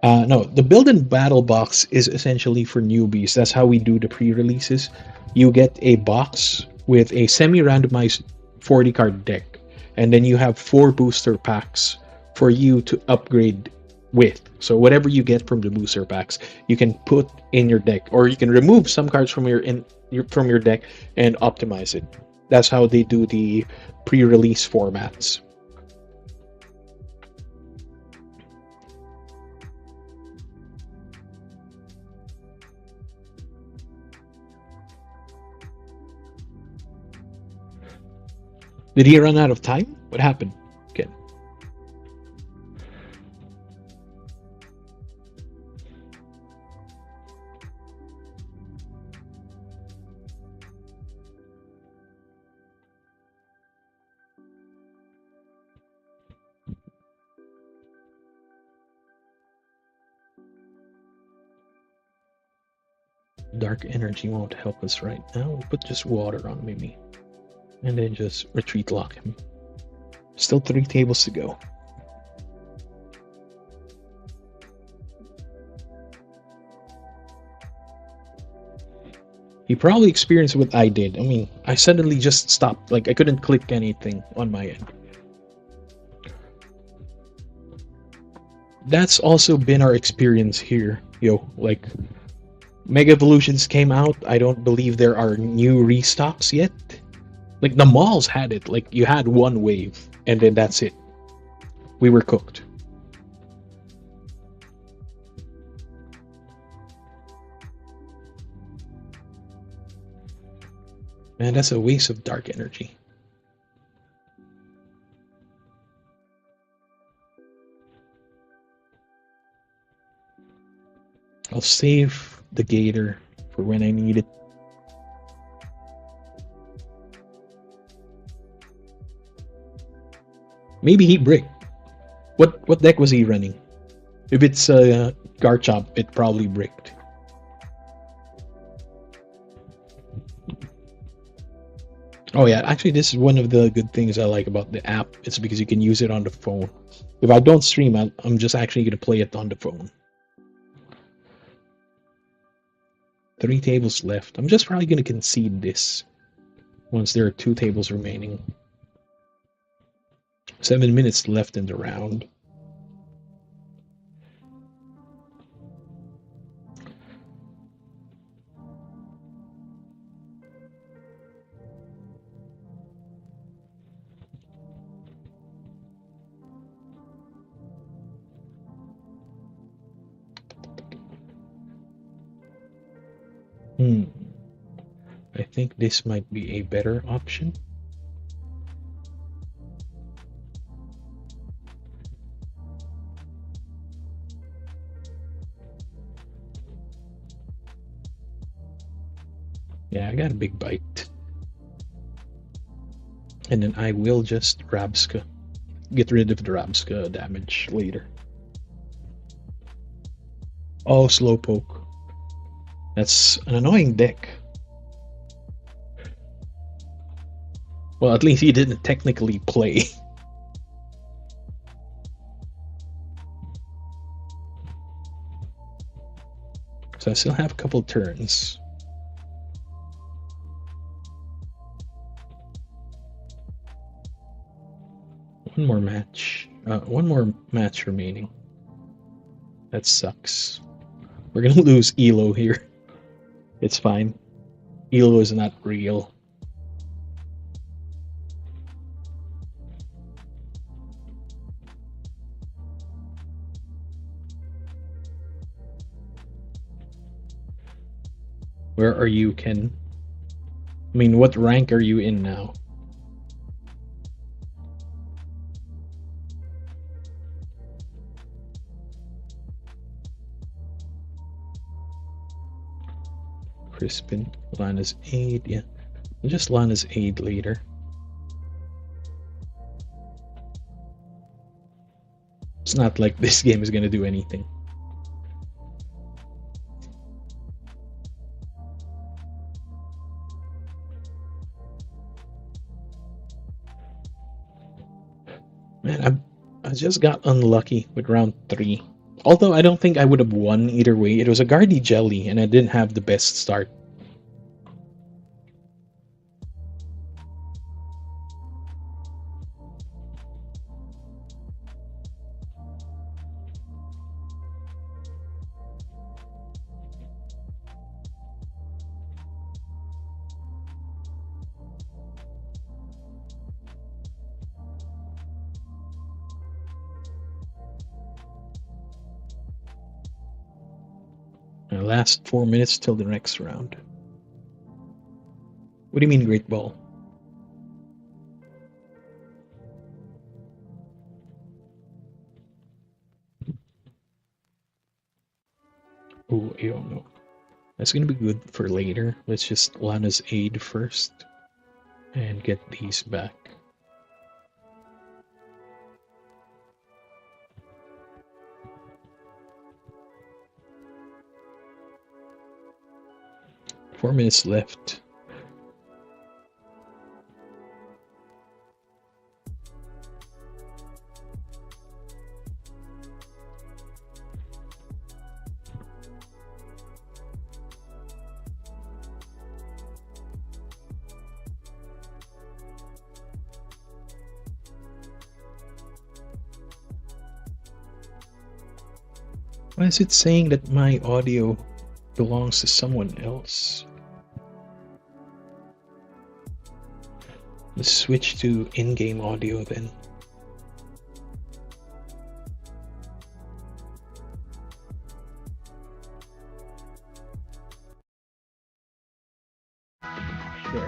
No, the build and battle box is essentially for newbies. That's how we do the pre-releases. You get a box with a semi-randomized 40 card deck, and then you have 4 booster packs for you to upgrade with. So whatever you get from the booster packs, you can put in your deck, or you can remove some cards from your deck and optimize it. That's how they do the pre-release formats. Did he run out of time? What happened? Okay. Dark energy won't help us right now. We'll put just water on Mimi. And then just retreat lock him. Still 3 tables to go. He probably experienced what I did. I mean, I suddenly just stopped. Like, I couldn't click anything on my end. That's also been our experience here. Like, Mega Evolutions came out. I don't believe there are new restocks yet. Like, the malls had it. Like, you had one wave, and then that's it. We were cooked. Man, that's a waste of dark energy. I'll save the Gator for when I need it. Maybe he bricked. What deck was he running? If it's Garchomp, it probably bricked. Oh yeah, actually this is one of the good things I like about the app. It's because you can use it on the phone. If I don't stream, I'm just actually going to play it on the phone. 3 tables left. I'm just probably going to concede this once there are 2 tables remaining. 7 minutes left in the round. I think this might be a better option. Yeah, I got a big bite. And then I will just Rabsca. Get rid of the Rabsca damage later. Oh, Slowpoke. That's an annoying deck. Well, at least he didn't technically play. So I still have a couple turns. One more match remaining. That sucks. We're gonna lose Elo here. It's fine. Elo is not real. Where are you, Ken? I mean, what rank are you in now? Crispin, Lana's aid, yeah. Just Lana's aid later. It's not like this game is gonna do anything. Man, I just got unlucky with round 3. Although I don't think I would have won either way. It was a Guardy Jelly, and I didn't have the best start. Last 4 minutes till the next round. What do you mean, Great Ball? Oh, Iono. That's gonna be good for later. Let's just Lana's aid first and get these back. Four minutes left. Why is it saying that my audio belongs to someone else? Let's switch to in-game audio then. There.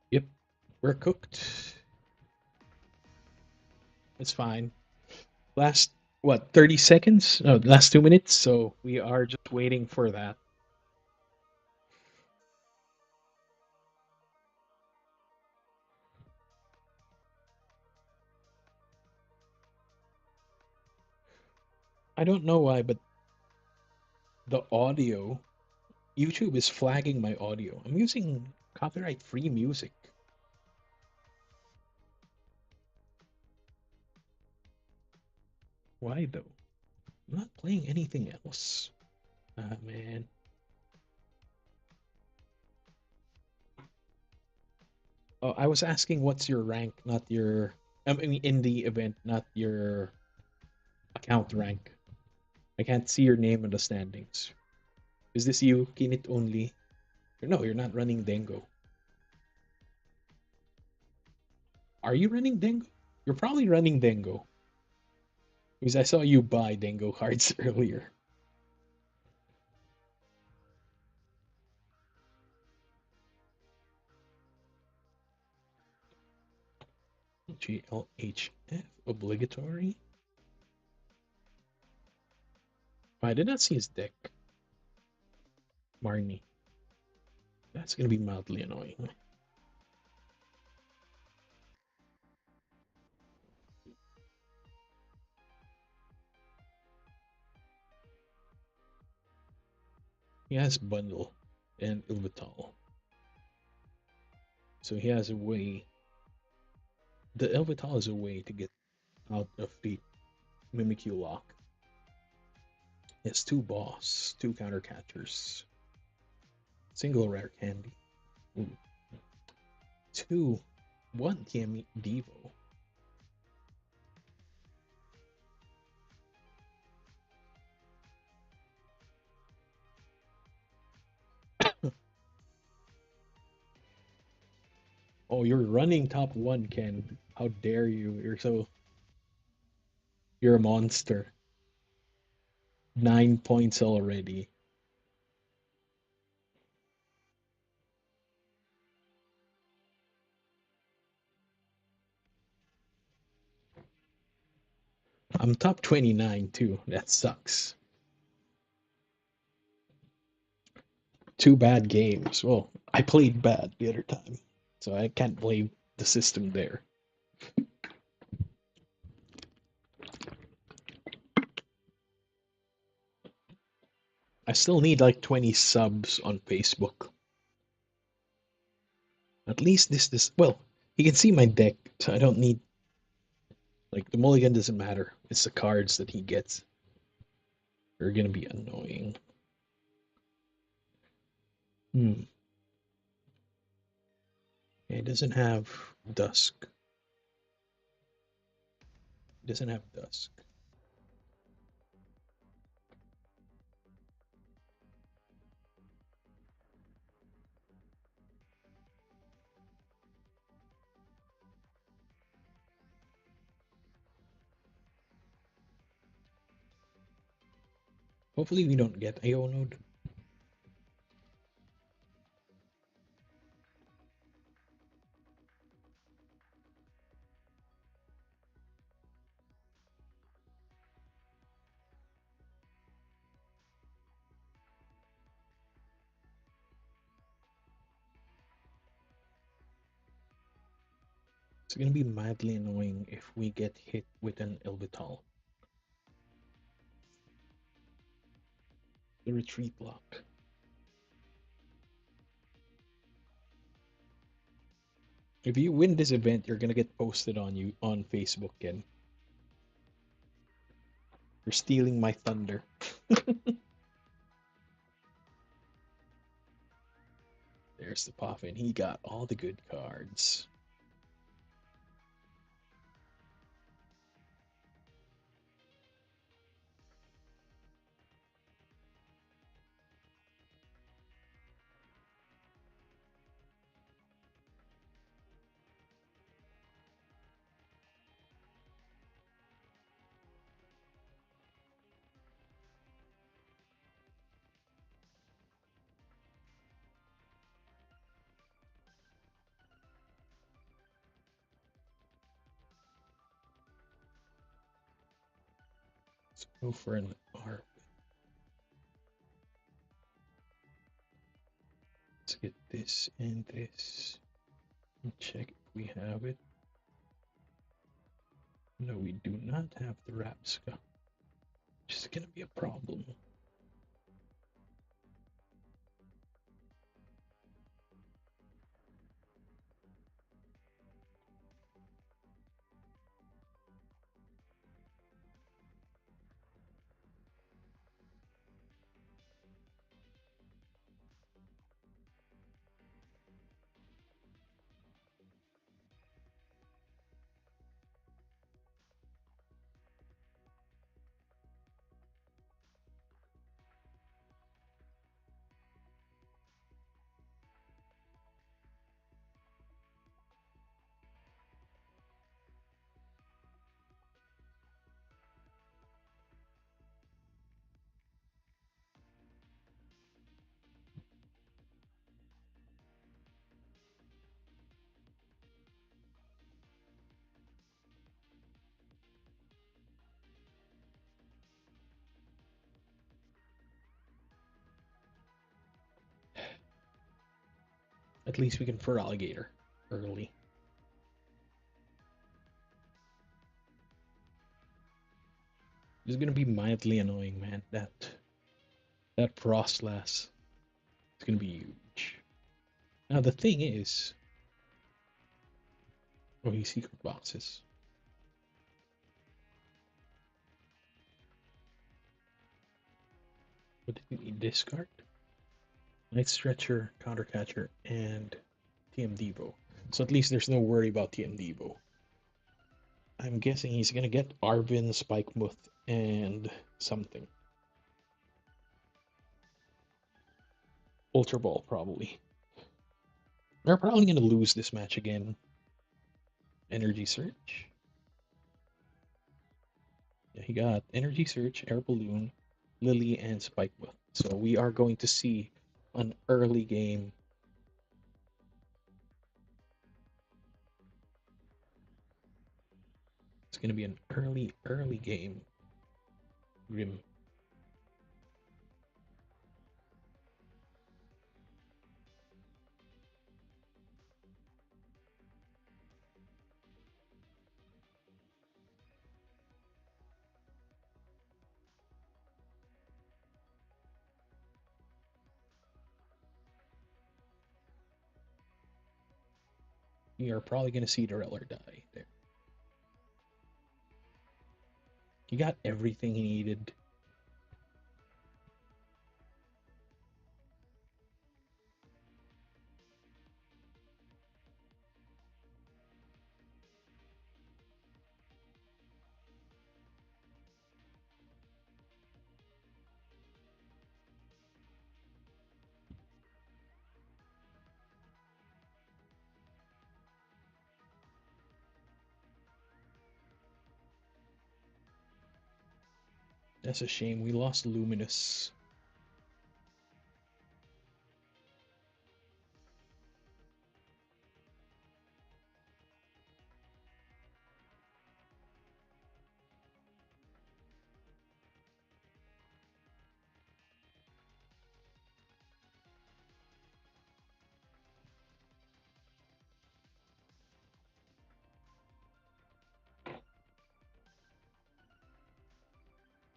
Yep, we're cooked. It's fine. Last, what, 30 seconds? No, last 2 minutes, so we are just waiting for that. I don't know why, but the audio, YouTube is flagging my audio. I'm using copyright-free music. Why though? I'm not playing anything else. Ah, man. Oh, I was asking what's your rank, not your... I mean, in the event, not your account rank. I can't see your name in the standings. Is this you, Kinit only? No, you're not running Dengo. Are you running Dengo? You're probably running Dengo. Because I saw you buy Dengo cards earlier. GLHF obligatory? I did not see his deck. Marnie. That's gonna be mildly annoying. He has Bundle and Ilvital. So he has a way. The Ilvital is a way to get out of the Mimikyu lock. He has 2 boss, 2 counter catchers, single rare candy. Ooh. 1 Kiami Devo. Oh, you're running top 1, Ken. How dare you? You're a monster. 9 points already. I'm top 29 too. That sucks. 2 bad games. Well, I played bad the other time, so I can't blame the system there. I still need like 20 subs on Facebook. At least this well, you can see my deck, so I don't need, like, the mulligan doesn't matter. It's the cards that he gets. They're gonna be annoying. It doesn't have Dusk. It doesn't have Dusk. Hopefully we don't get Iono. It's gonna be madly annoying if we get hit with an Elvital. The retreat block. If you win this event, you're gonna get posted on Facebook, Ken. You're stealing my thunder. There's the Poffin. He got all the good cards. Let's go for an Arven. Let's get this and this. And check if we have it. No, we do not have the Rabsca, which is gonna be a problem. At least we can Feraligatr early. It's gonna be mildly annoying, man. That Frostlass is gonna be huge. Now the thing is, oh, these secret boxes. What did we need? Discard? Night Stretcher, Counter Catcher, and TM Devo. So at least there's no worry about TM Devo. I'm guessing he's gonna get Arven, Spikemuth, and something. Ultra Ball, probably. They're probably gonna lose this match again. Energy Search. Yeah, he got Energy Search, Air Balloon, Lily, and Spikemuth. So we are going to see an early game. It's gonna be an early game. Grim. You are probably gonna see the Rellor die there. He got everything he needed. That's a shame. We lost Luminous.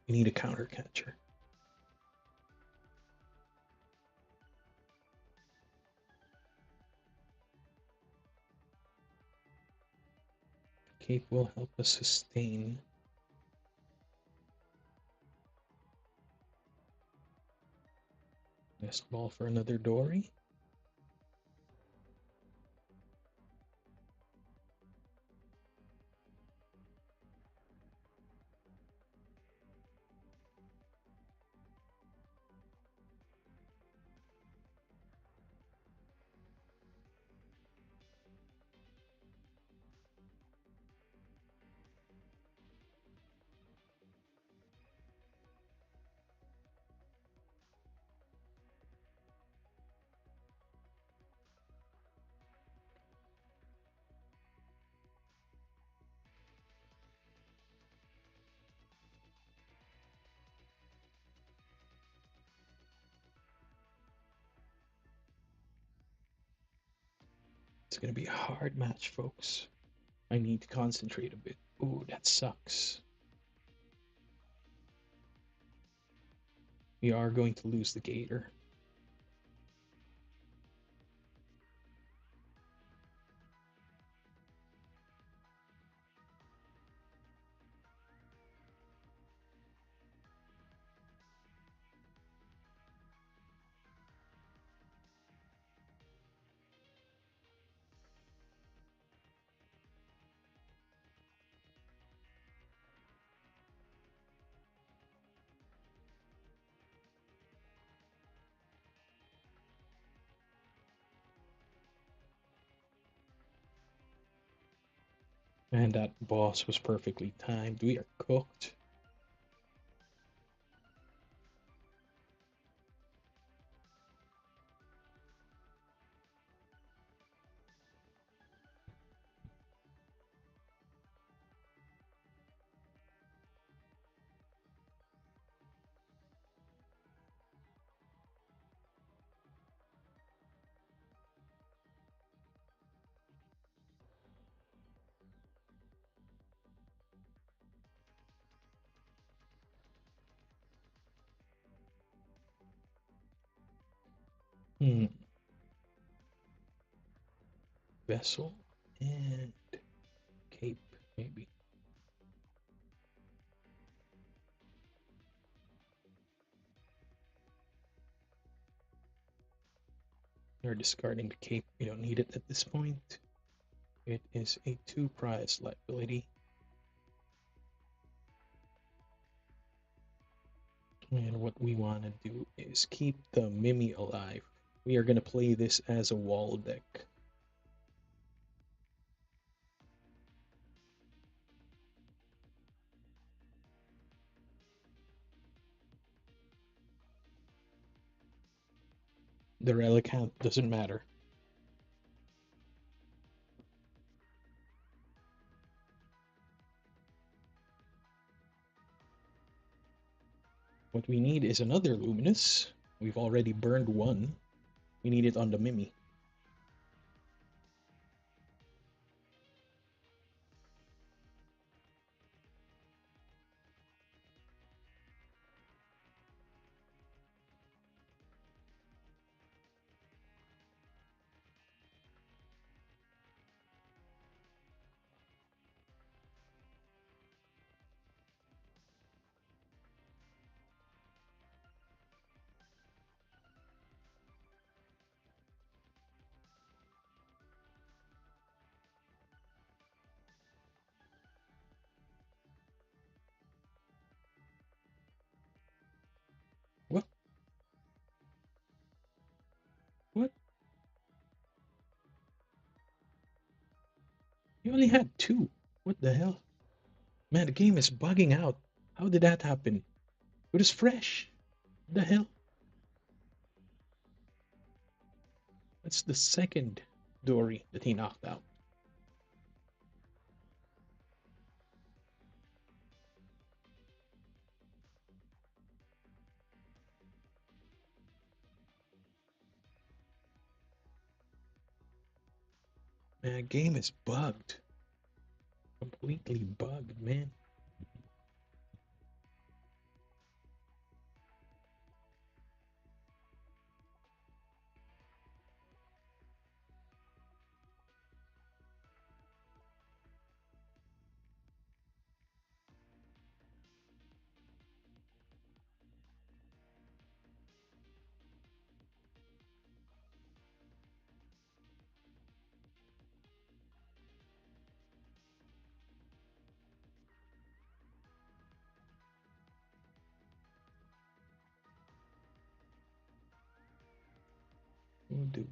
We need a counter catcher. Cape will help us sustain. Nest Ball for another Dory. It's going to be a hard match, folks. I need to concentrate a bit. Ooh, that sucks. We are going to lose the Gator. And that boss was perfectly timed. We are cooked. Vessel and Cape, maybe. We're discarding the Cape. We don't need it at this point. It is a 2-prize liability. And what we want to do is keep the Mimi alive. We are going to play this as a wall deck. The Relicanth doesn't matter. What we need is another Luminous. We've already burned one. We need it on the Mimi. What? What? You only had two. What the hell? Man, the game is bugging out. How did that happen? It was fresh. What the hell? That's the second Dory that he knocked out. Man, game is bugged. Completely bugged, man. Budew.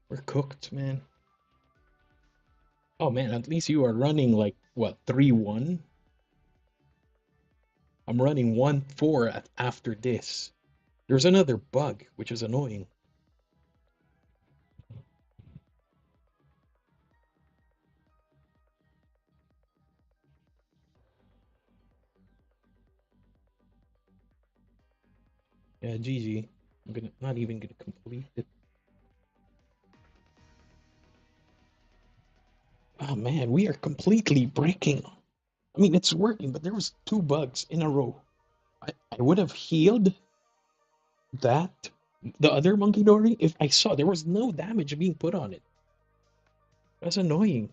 We're cooked, man. Oh man, at least you are running like what 3-1? I'm running 1-4 after this. There's another bug, which is annoying. Yeah, GG. I'm not even gonna complete it. Oh man, we are completely breaking. I mean, it's working, but there was two bugs in a row. I would have healed that, the other Munkidori, if I saw there was no damage being put on it. That's annoying.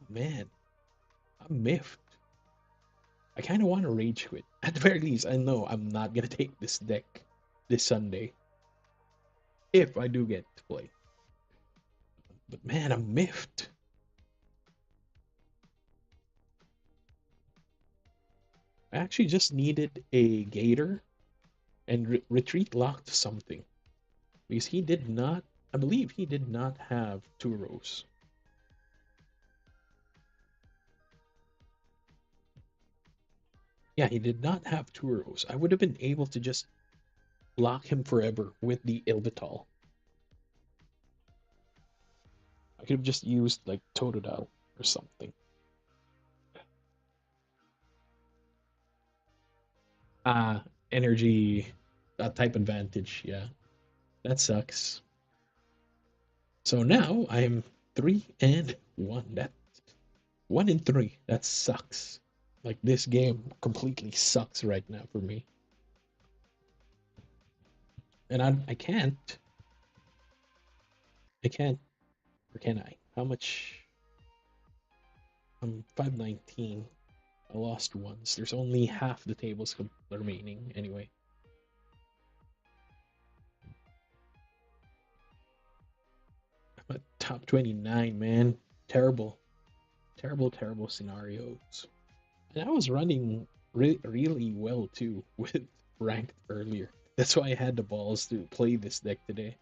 Man, I'm miffed. I kind of want to rage quit. At the very least, I know I'm not going to take this deck this Sunday. If I do get to play. But man, I'm miffed. I actually just needed a Gator and retreat locked something. Because he did not, I believe he did not have Turos. Yeah, he did not have Turos. I would have been able to just lock him forever with the Ilvital. I could have just used like Totodile or something. Energy, type advantage, yeah. That sucks. So now I'm 3-1. That 1-3. That sucks. Like this game completely sucks right now for me. And I can't. Or can I? How much? I'm 519. I lost once. There's only half the tables remaining anyway. I'm at top 29, man. Terrible. Terrible, terrible scenarios. And I was running really well too with ranked earlier. That's why I had the balls to play this deck today.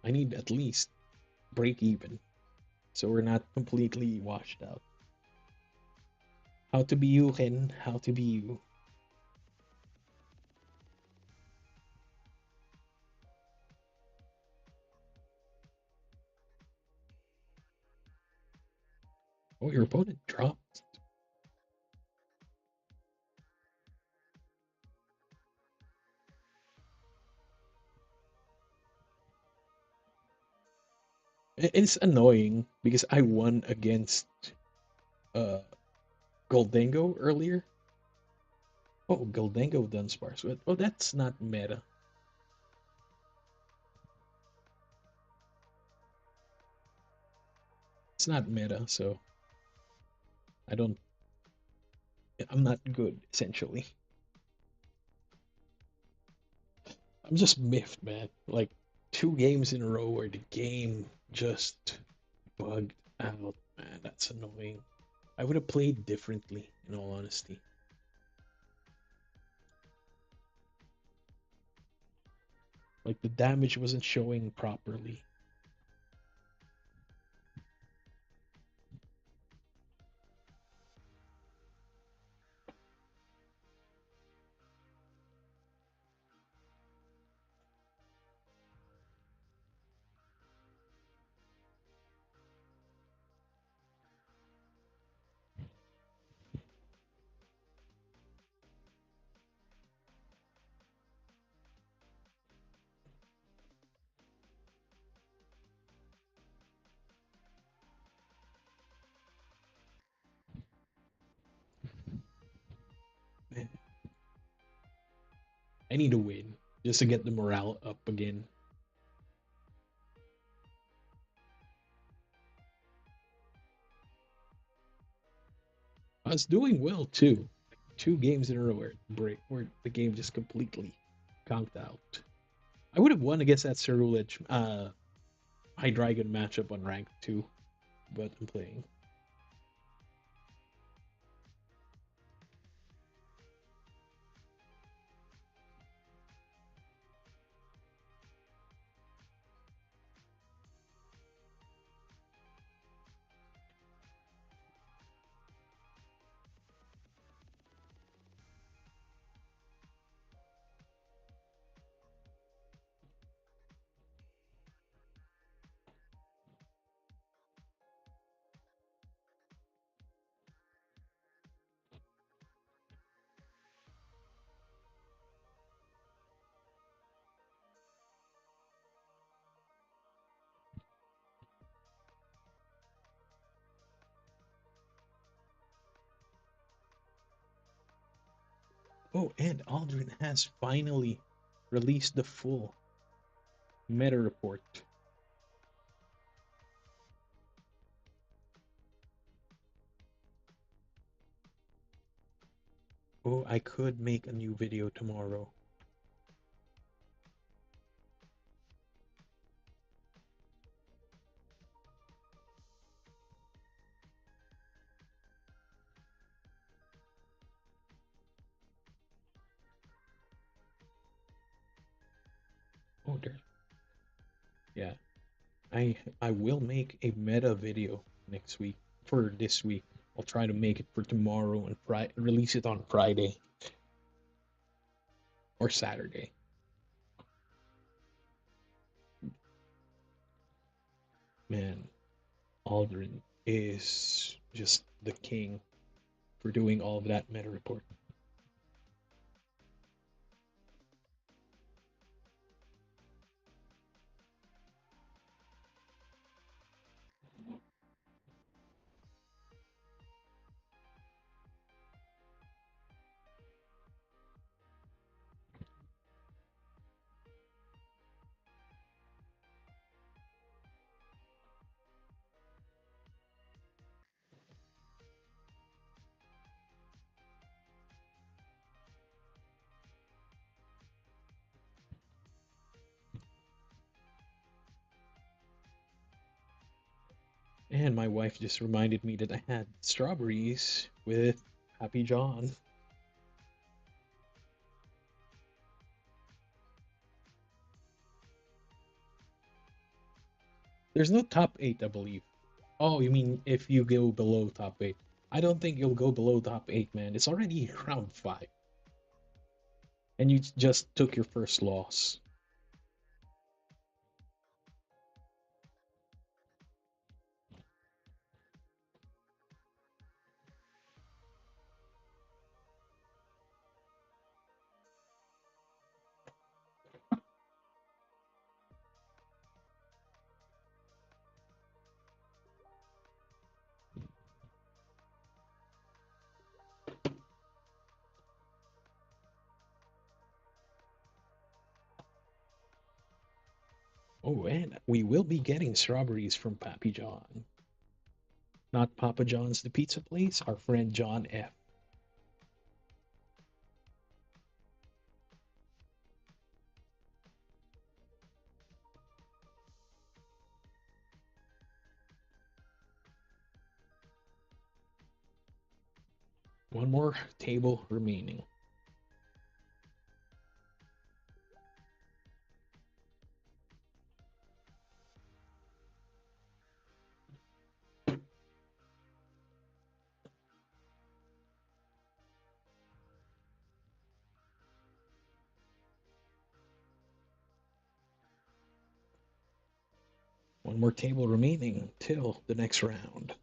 I need at least break even, so we're not completely washed out. How to be you, Ken? How to be you? Oh, your opponent dropped. It's annoying because I won against uh Goldango earlier. Oh, Goldango Dunsparce. Oh, that's not meta. It's not meta, so I don't. I'm not good essentially. I'm just miffed, man. Like 2 games in a row where the game just bugged out, man. That's annoying. I would have played differently, in all honesty. Like the damage wasn't showing properly. Man, I need to win just to get the morale up again. I was doing well too. 2 games in a row where the game just completely conked out. I would have won against that Cerulege Hydreigon matchup on rank 2, but I'm playing. Oh, and Aldrin has finally released the full meta report. Oh, I could make a new video tomorrow. Oh, there. Yeah, I will make a meta video next week for this week. I'll try to make it for tomorrow and release it on Friday or Saturday. Man, Aldrin is just the king for doing all of that meta report. And my wife just reminded me that I had strawberries with Happy John. There's no top 8, I believe. Oh, you mean if you go below top 8? I don't think you'll go below top 8, man. It's already round 5. And you just took your first loss. Oh, and we will be getting strawberries from Pappy John. Not Papa John's the pizza place, our friend John F. One more table remaining. One more table remaining till the next round.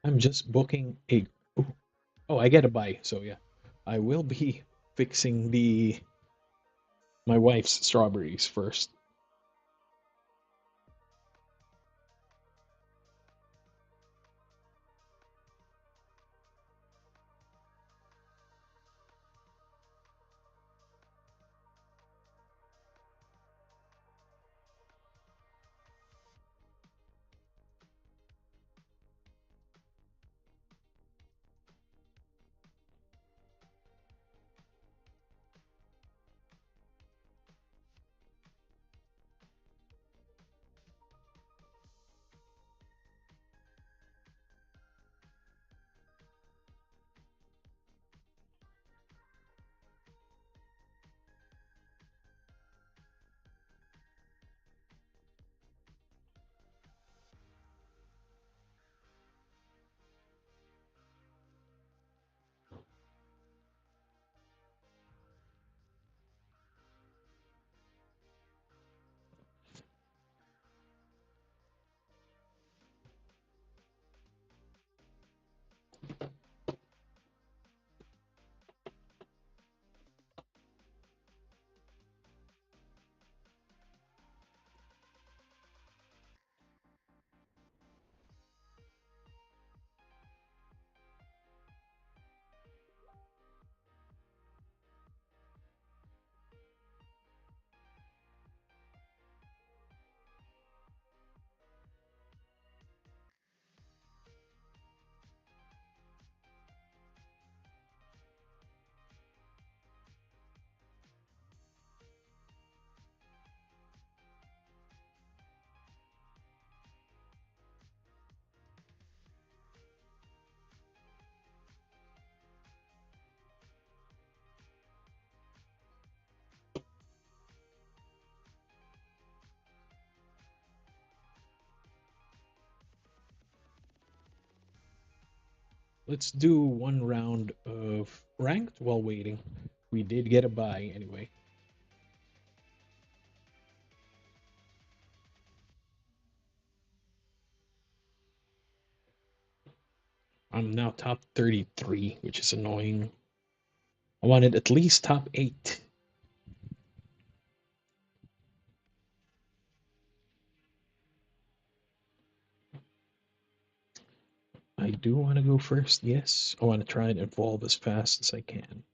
I'm just booking a. Oh, I get a buy, so yeah. I will be fixing my wife's strawberries first. let's do one round of ranked while waiting. We did get a bye anyway. I'm now top 33, which is annoying. I wanted at least top 8. I do want to go first, yes. I want to try and evolve as fast as I can.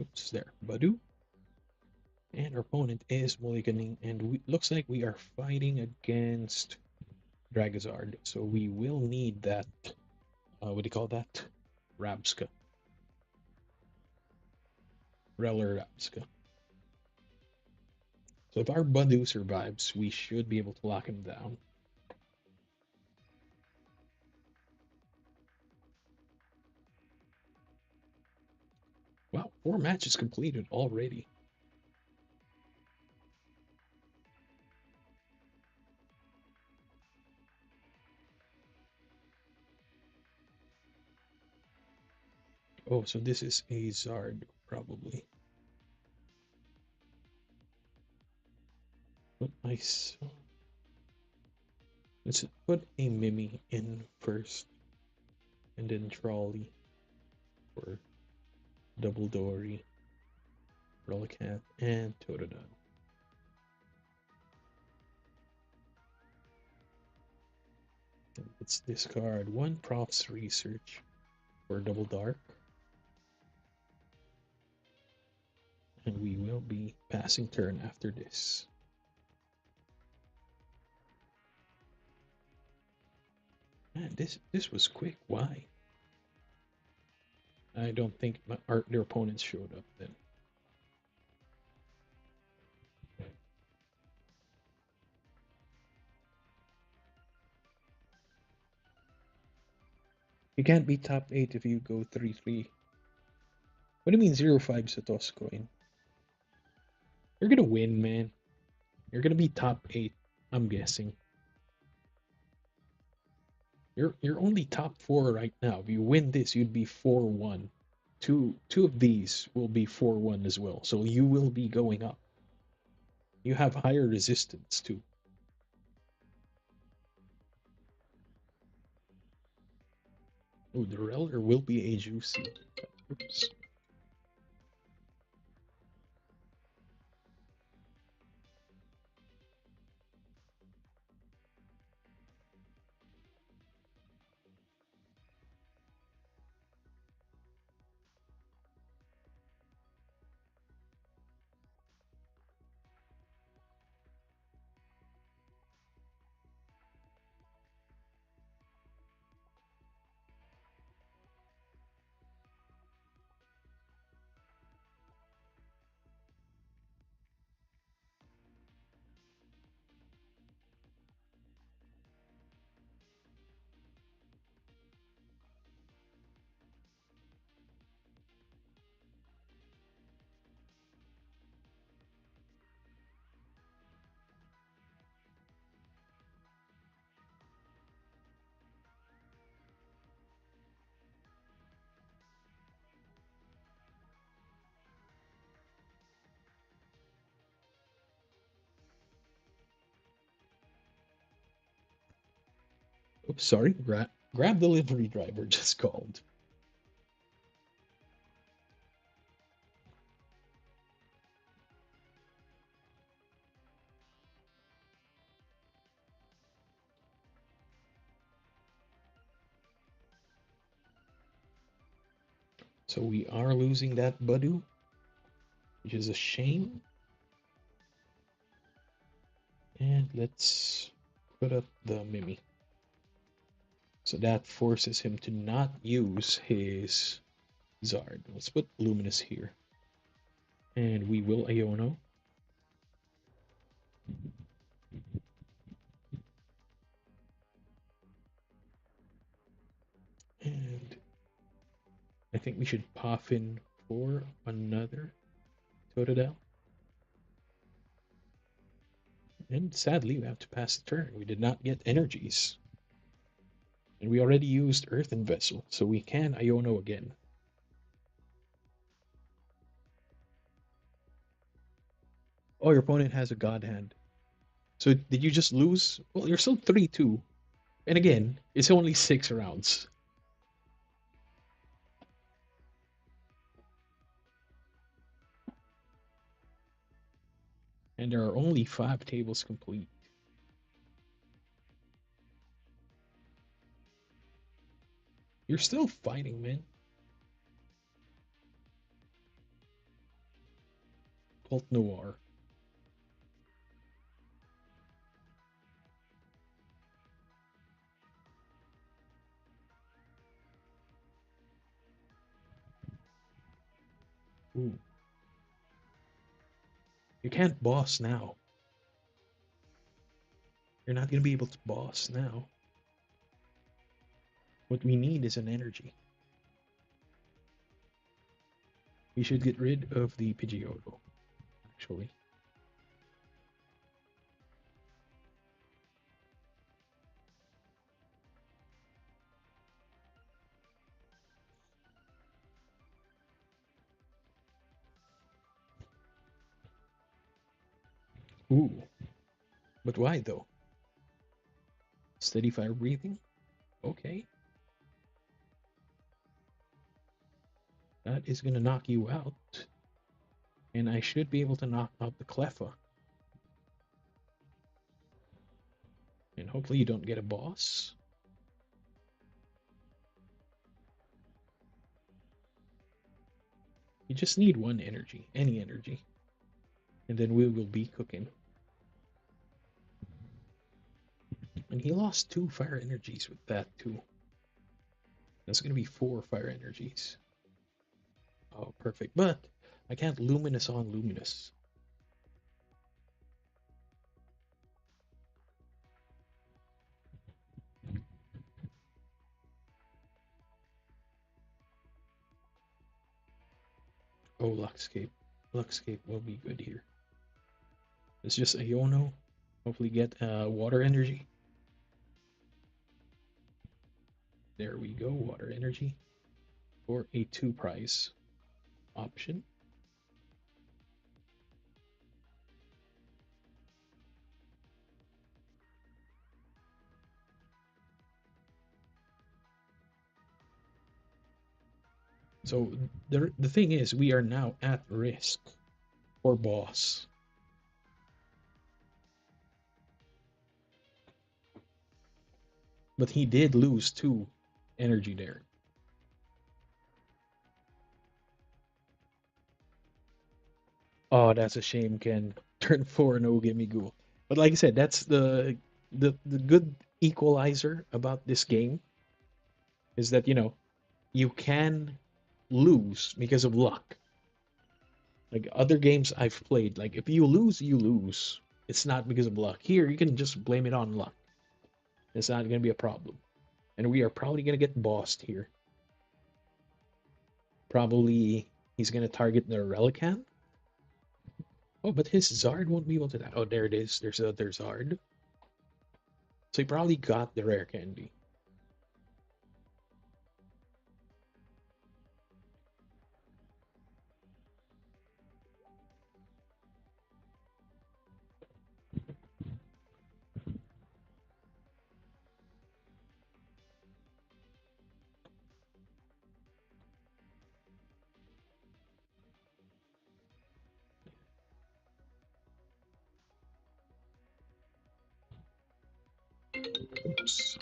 Oops, there. Budew. And our opponent is mulliganing, and looks like we are fighting against Dragazard. So we will need that, what do you call that? Rabsca. Rellor Rabsca. So if our Budew survives, we should be able to lock him down. Wow, 4 matches completed already. Oh, so this is a Zard, probably. But nice. Let's put a Mimi in first, and then Trolley for Double Dory, Relicanth, and Totodile. Let's discard 1 Prof's Research for Double Dark. And we will be passing turn after this. Man, this was quick. Why? I don't think their opponents showed up then. You can't be top 8 if you go 3-3. What do you mean 0-5 Satos coin? You're gonna win, man. You're gonna be top 8, I'm guessing. You're only top 4 right now. If you win this, you'd be 4-1. Two of these will be 4-1 as well. So you will be going up. You have higher resistance too. Oh, the Rellor will be a juicy. Oops. Oops, sorry. Grab delivery driver just called. So we are losing that Budew, which is a shame. And let's put up the Mimi. So that forces him to not use his Zard. Let's put Luminous here. And we will Iono. And I think we should Poffin for another Totodile. And sadly, we have to pass the turn. We did not get energies. And we already used Earthen Vessel, so we can Iono again. Oh, your opponent has a God Hand. So did you just lose? Well, you're still 3-2. And again, it's only 6 rounds. And there are only 5 tables complete. You're still fighting, man. Colt Noir. Ooh. You can't boss now. You're not going to be able to boss now. What we need is an energy. We should get rid of the Pidgeotto, actually. Ooh. But why, though? Steady fire breathing? Okay. That is going to knock you out. And I should be able to knock out the Cleffa. And hopefully you don't get a boss. You just need one energy, any energy. And then we will be cooking. And he lost 2 fire energies with that too. That's going to be 4 fire energies. Oh, perfect. But I can't Luminous on Luminous. Oh, Luckscape. Luckscape will be good here. It's just Iono. Hopefully get water energy. There we go, water energy. For a 2 prize option. So the thing is, we are now at risk for boss. But he did lose 2 energy there. Oh, that's a shame, Ken. Turn 4, no gimme ghoul. But like I said, that's the good equalizer about this game is that, you know, you can lose because of luck. Like other games I've played, like if you lose, you lose. It's not because of luck. Here, you can just blame it on luck. It's not going to be a problem. And we are probably going to get bossed here. Probably he's going to target the Relicanth. Oh, but his Zard won't be able to that. Oh, there it is. There's another Zard. So he probably got the rare candy. Oops.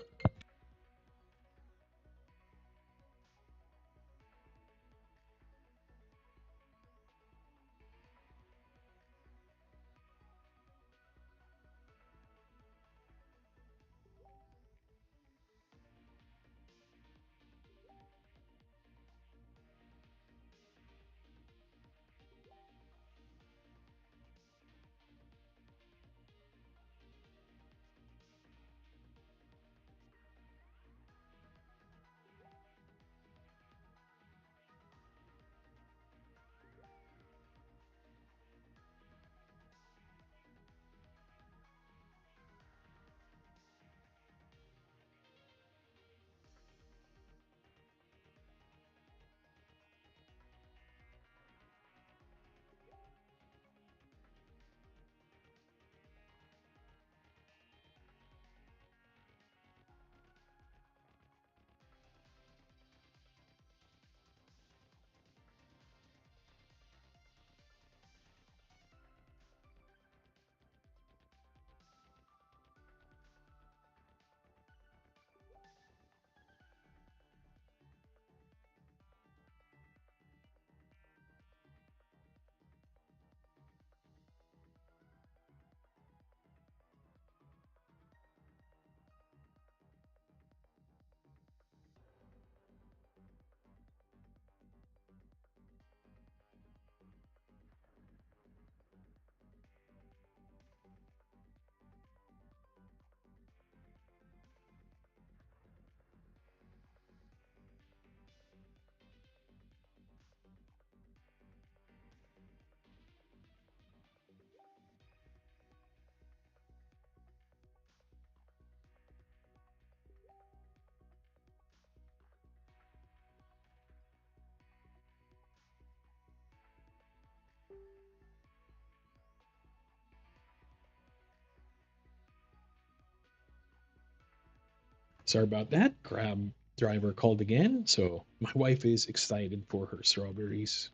Sorry about that. Grab driver called again, so my wife is excited for her strawberries.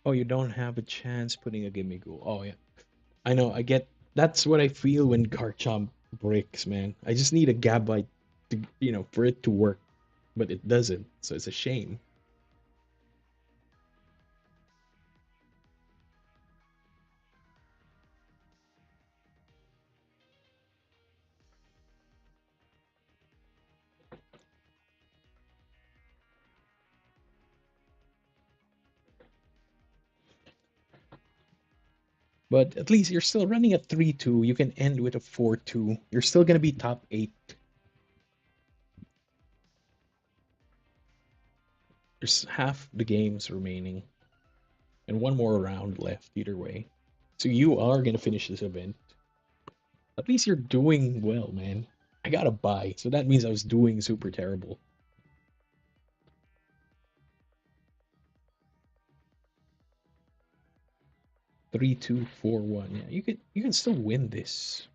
Oh, you don't have a chance putting a gimme goal. Oh yeah, I know. I get. That's what I feel when CARDHUB breaks, man. I just need a Gabite to, for it to work, but it doesn't. So it's a shame. But at least you're still running a 3-2. You can end with a 4-2. You're still gonna be top 8. There's half the games remaining, and one more round left either way. So you are gonna finish this event. At least you're doing well, man. I got a buy, so that means I was doing super terrible. 3-2-4-1. Yeah, you can still win this.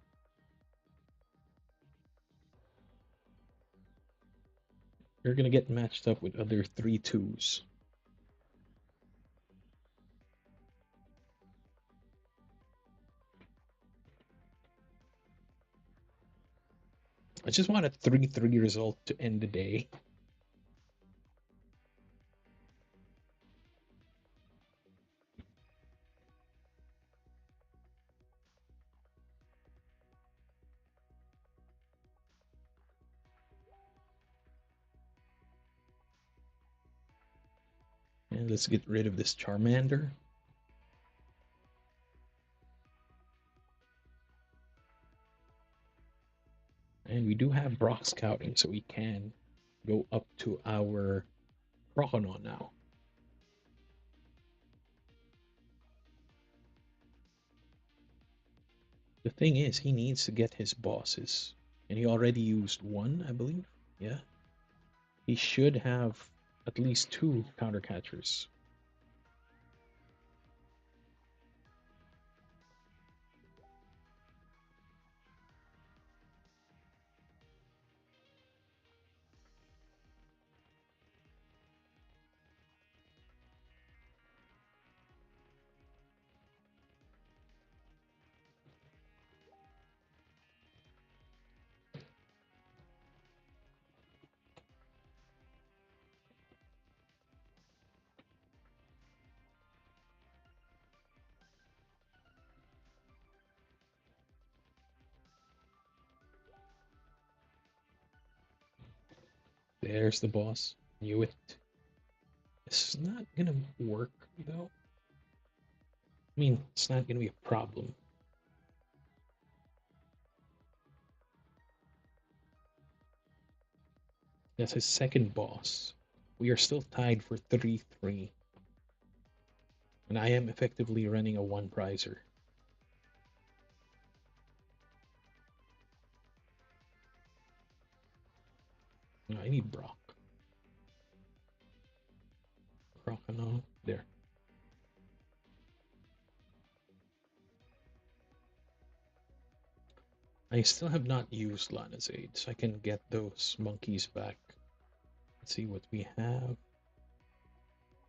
You're gonna get matched up with other 3-2s. I just want a 3-3 result to end the day. And let's get rid of this Charmander. And we do have Brock scouting, so we can go up to our Croconaw now. The thing is, he needs to get his bosses. And he already used one, I believe. Yeah. He should have at least 2 counter catchers. There's the boss. Knew it. It's not gonna work, though. I mean, it's not gonna be a problem. That's his second boss. We are still tied for 3-3. And I am effectively running a 1-prizer. No, I need Brock. Croconaw. There. I still have not used Lana's aid, so I can get those monkeys back. Let's see what we have.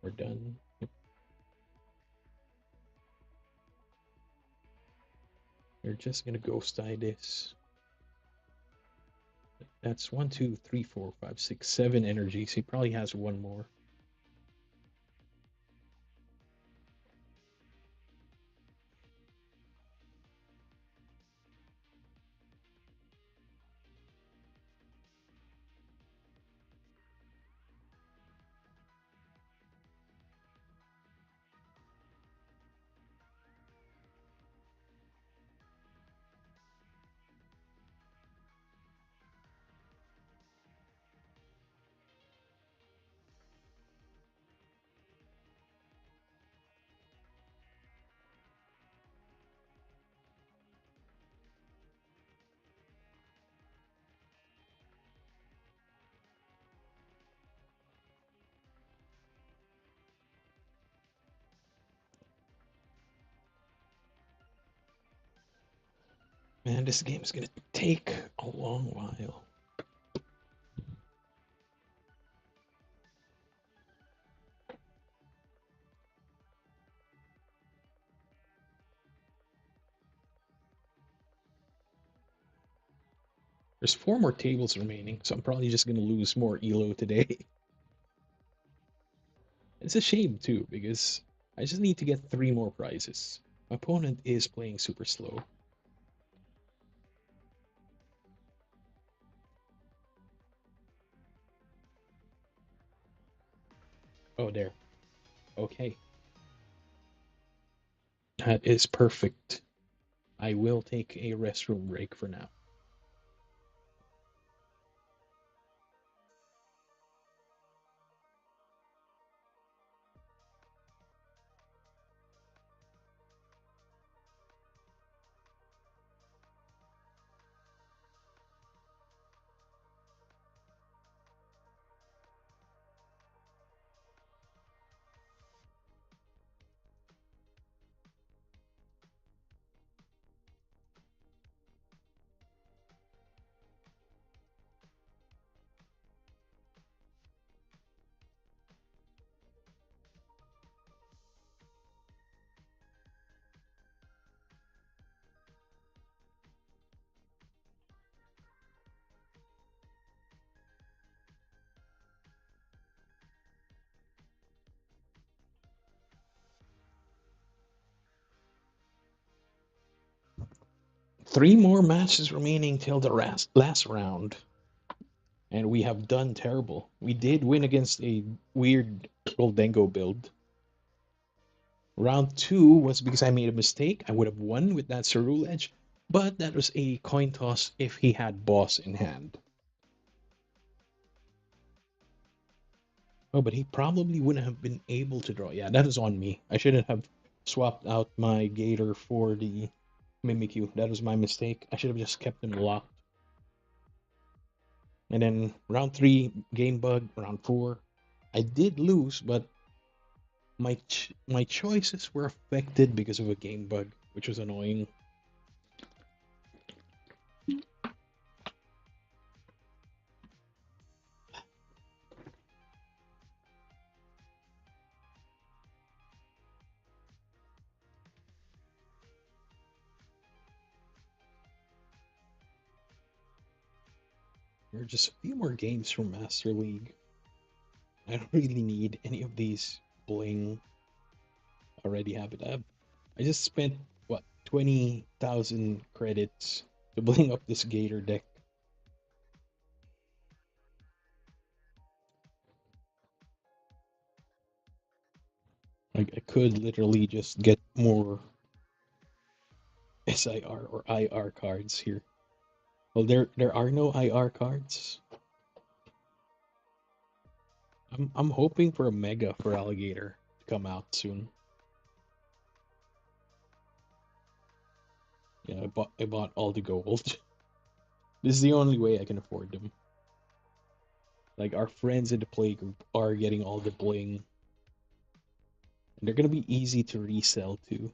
We're done. Yep. We're just gonna ghost eye this. That's 1, 2, 3, 4, 5, 6, 7 energies. He probably has one more. Man, this game's gonna take a long while. There's 4 more tables remaining, so I'm probably just gonna lose more ELO today. It's a shame too, because I just need to get 3 more prizes. My opponent is playing super slow. Oh, there. Okay. That is perfect. I will take a restroom break for now. Three more matches remaining till the last round. And we have done terrible. We did win against a weird Goldengo build. Round 2 was because I made a mistake. I would have won with that Cerule Edge, but that was a coin toss if he had boss in hand. Oh, but he probably wouldn't have been able to draw. Yeah, that was on me. I shouldn't have swapped out my Gator for the Mimikyu. That was my mistake. I should have just kept him locked. And then round 3, game bug. Round 4, I did lose, but my choices were affected because of a game bug, which was annoying. There are just a few more games from Master League. I don't really need any of these bling. Already have it. I just spent what 20,000 credits to bling up this Gator deck. Like I could literally just get more SIR or IR cards here. Well, there are no IR cards. I'm hoping for a Mega Feraligatr to come out soon. Yeah, I bought all the gold. This is the only way I can afford them. Like our friends in the playgroup are getting all the bling. And they're gonna be easy to resell too.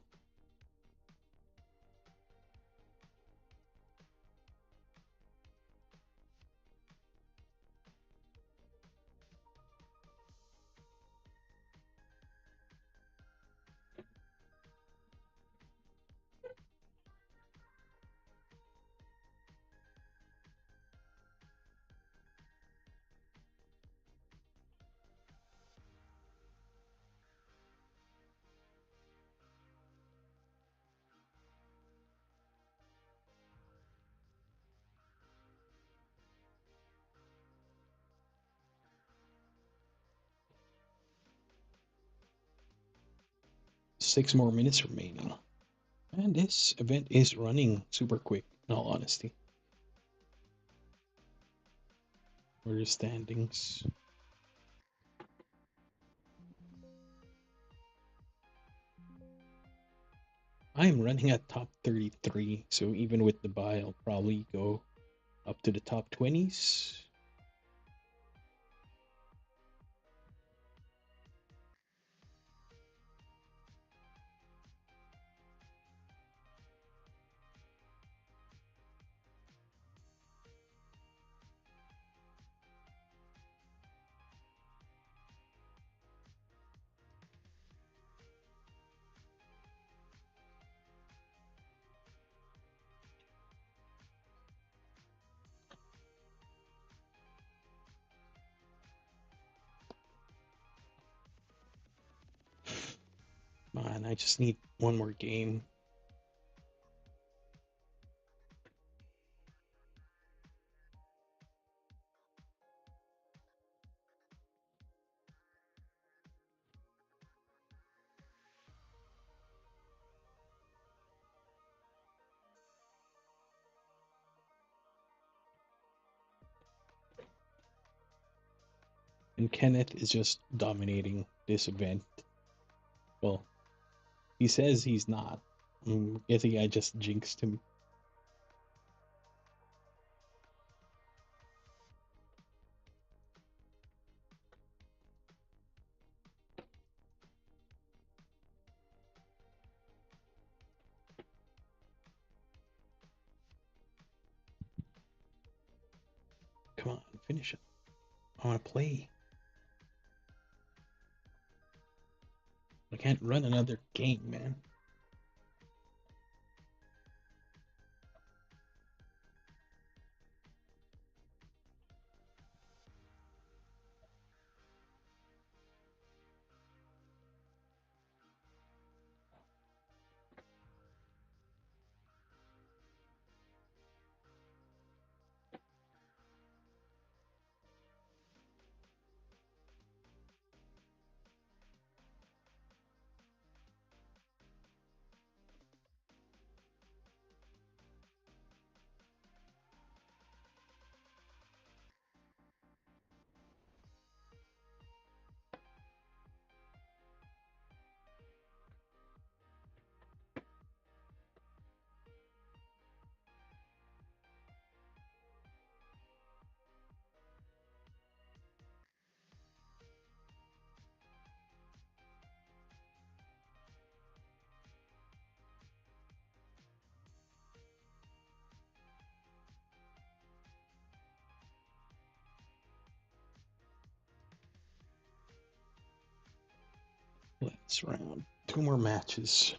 Six more minutes remaining. And this event is running super quick, in all honesty. Where are the standings? I'm running at top 33, so even with the buy, I'll probably go up to the top 20s. on, I just need one more game. And Kenneth is just dominating this event. Well, he says he's not. I'm guessing I just jinxed him. Come on, finish it. I want to play. I can't run another game, man. Let's round 2 more matches.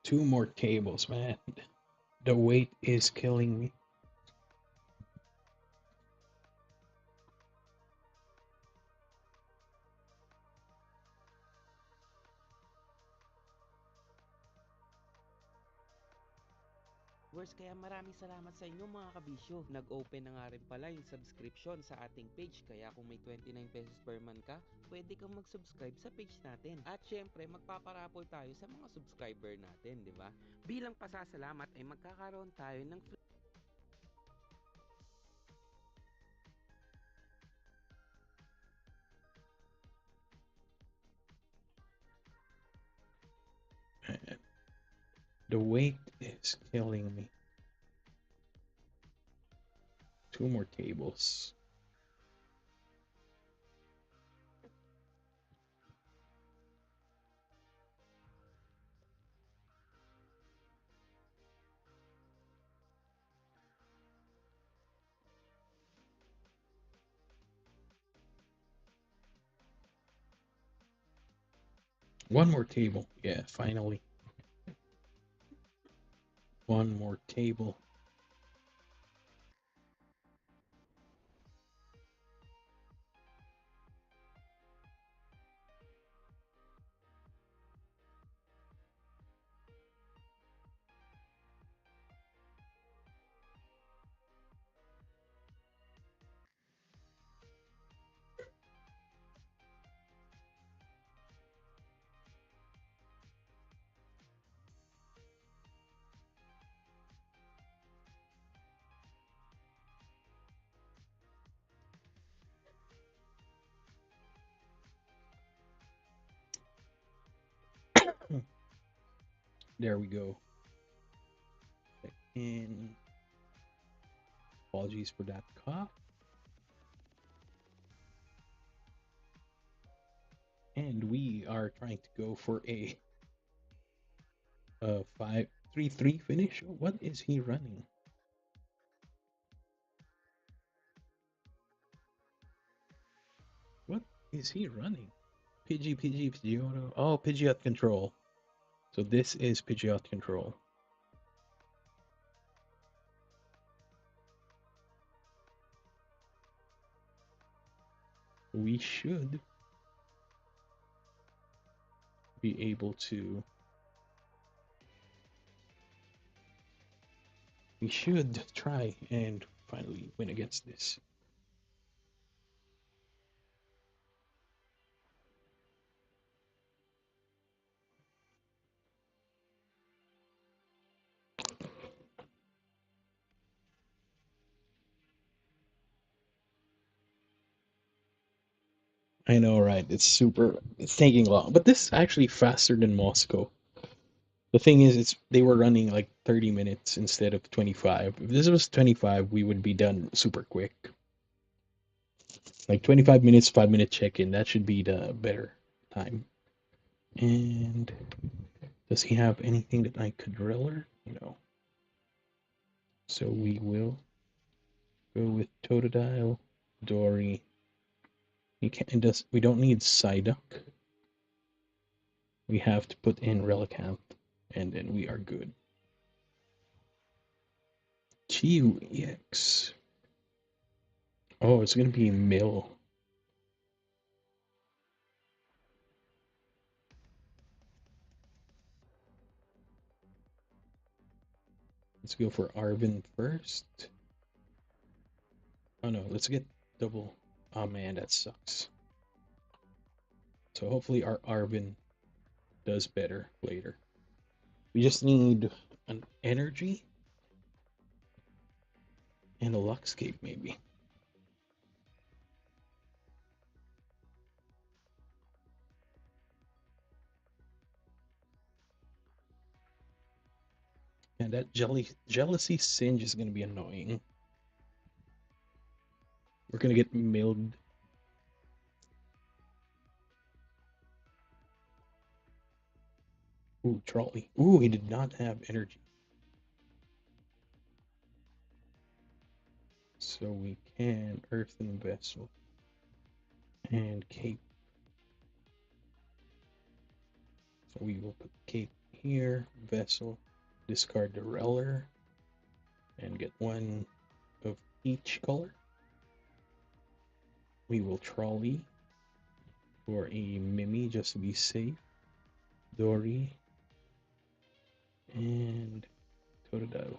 Two more tables, man. The weight is killing me. Kaya maraming salamat sa inyo mga kabisyo. Nag-open na nga rin pala yung subscription sa ating page. Kaya kung may 29 pesos per month ka, pwede kang mag-subscribe sa page natin. At syempre, magpaparapol tayo sa mga subscriber natin, di ba? Bilang pasasalamat ay magkakaroon tayo ng The weight is killing me. 2 more tables. One more table. Yeah, finally. One more table. There we go. And apologies for that cough. And we are trying to go for a 5-3-3 finish. What is he running? What is he running? Pidgeotto. Oh, Pidgeot control. So this is Pidgeot control. We should be able to. We should try and finally win against this. I know, right? It's taking long, but this is actually faster than Moscow. The thing is, they were running like 30 minutes instead of 25. If this was 25, we would be done super quick. Like 25 minutes, 5-minute check-in. That should be the better time. And does he have anything that I could driller? No. So we will go with Totodile, Dory. We don't need Psyduck. We have to put in Relicanth, and then we are good. GUEX. Oh, it's gonna be Mill. Let's go for Arven first. Oh no, let's get double. Oh man, that sucks. So hopefully our Arven does better later. We just need an energy and a Luckscape maybe. And that jealousy singe is gonna be annoying. We're gonna get milled. Ooh, Trolley. Ooh, he did not have energy. So we can Earthen Vessel and Cape. So we will put Cape here, Vessel, discard the Rellor, and get one of each color. We will Trolley for a Mimi just to be safe. Dory and Totodile.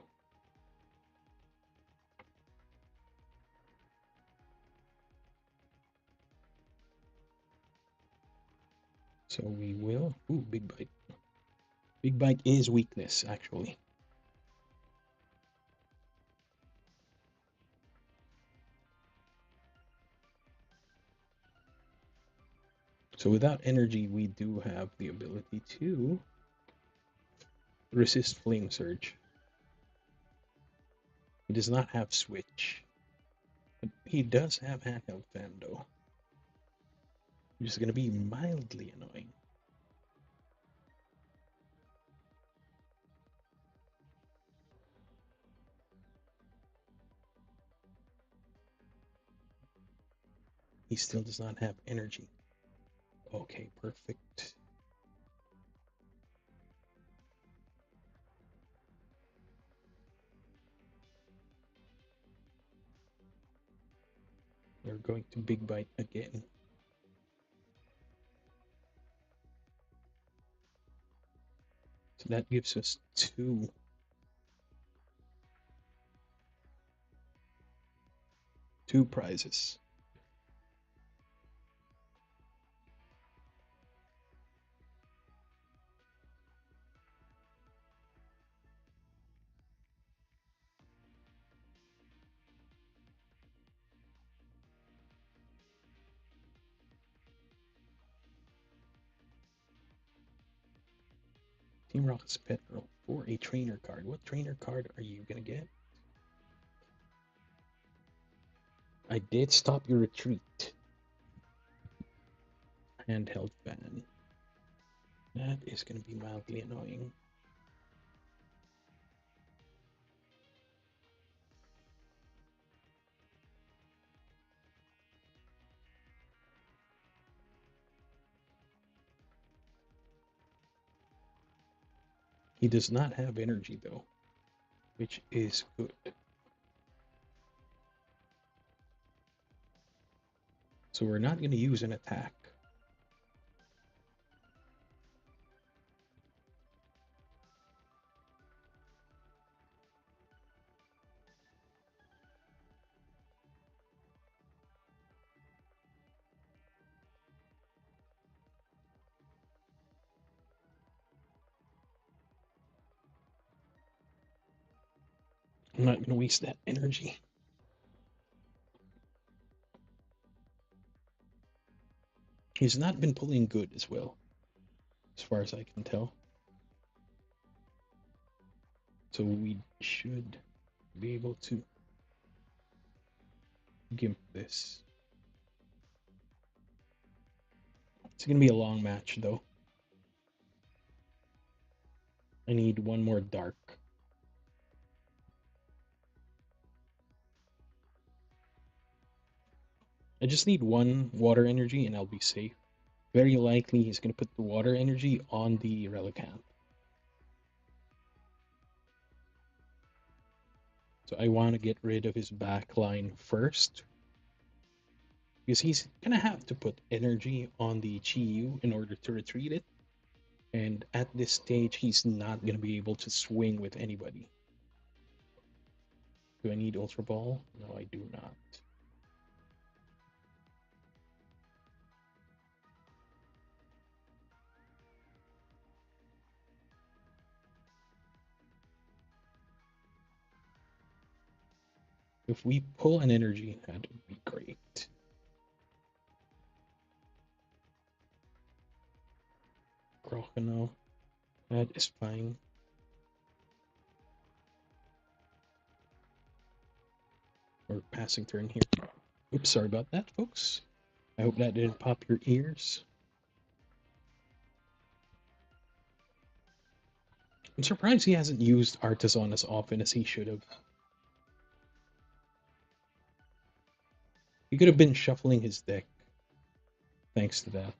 So we will. Ooh, Big Bite. Big Bite is weakness, actually. So without energy, we do have the ability to resist Flame Surge. He does not have Switch. But he does have Handheld Fan, though. Which is going to be mildly annoying. He still does not have energy. Okay, perfect. We're going to Big Bite again. So that gives us two prizes. Team Rocket's Petrol for a trainer card. What trainer card are you going to get? I did stop your retreat. Handheld Fan. That is going to be mildly annoying. He does not have energy though, which is good. So we're not going to use an attack. I'm not going to waste that energy. He's not been pulling good as well, as far as I can tell. So we should be able to gimp this. It's going to be a long match though. I need one more dark. I just need one water energy and I'll be safe. Very likely he's going to put the water energy on the Relicanth. So I want to get rid of his back line first. Because he's going to have to put energy on the Chi-Yu in order to retreat it. And at this stage, he's not going to be able to swing with anybody. Do I need Ultra Ball? No, I do not. If we pull an energy, that would be great. Croconaw, that is fine. We're passing turn here. Oops, sorry about that, folks. I hope that didn't pop your ears. I'm surprised he hasn't used Artisan as often as he should have. He could have been shuffling his deck, thanks to that.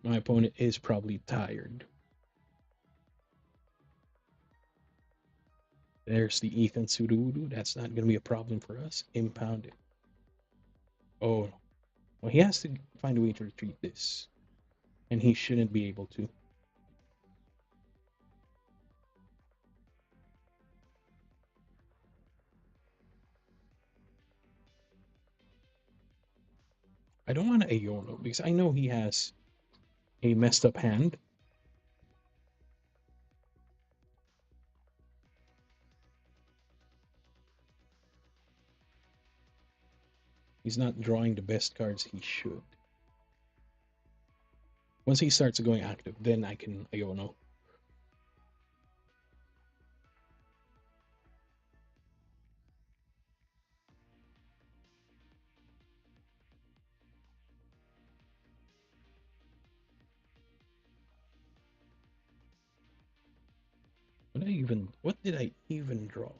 My opponent is probably tired. There's the Earthen Vessel. That's not going to be a problem for us. Impound it. Oh, well, he has to find a way to retreat this. And he shouldn't be able to. I don't want to Iono because I know he has a messed up hand. He's not drawing the best cards he should. Once he starts going active, then I can Iono. What did I even draw?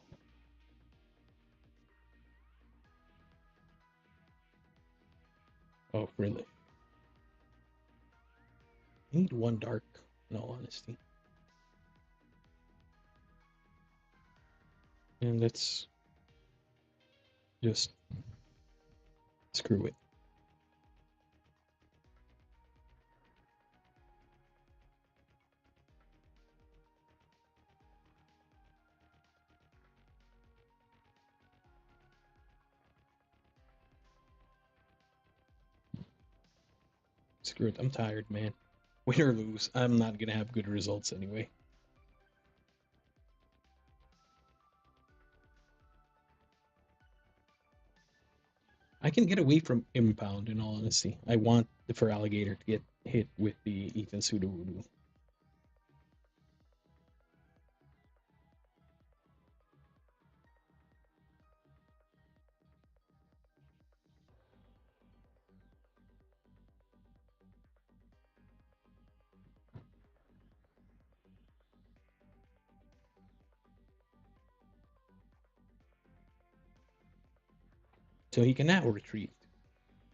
Oh, really? I need one dark, in all honesty. And let's just screw it. Screw it. I'm tired, man. Win or lose, I'm not gonna have good results anyway. I can get away from impound, in all honesty. I want the Feraligatr to get hit with the Earthen Vessel. So he can now retreat.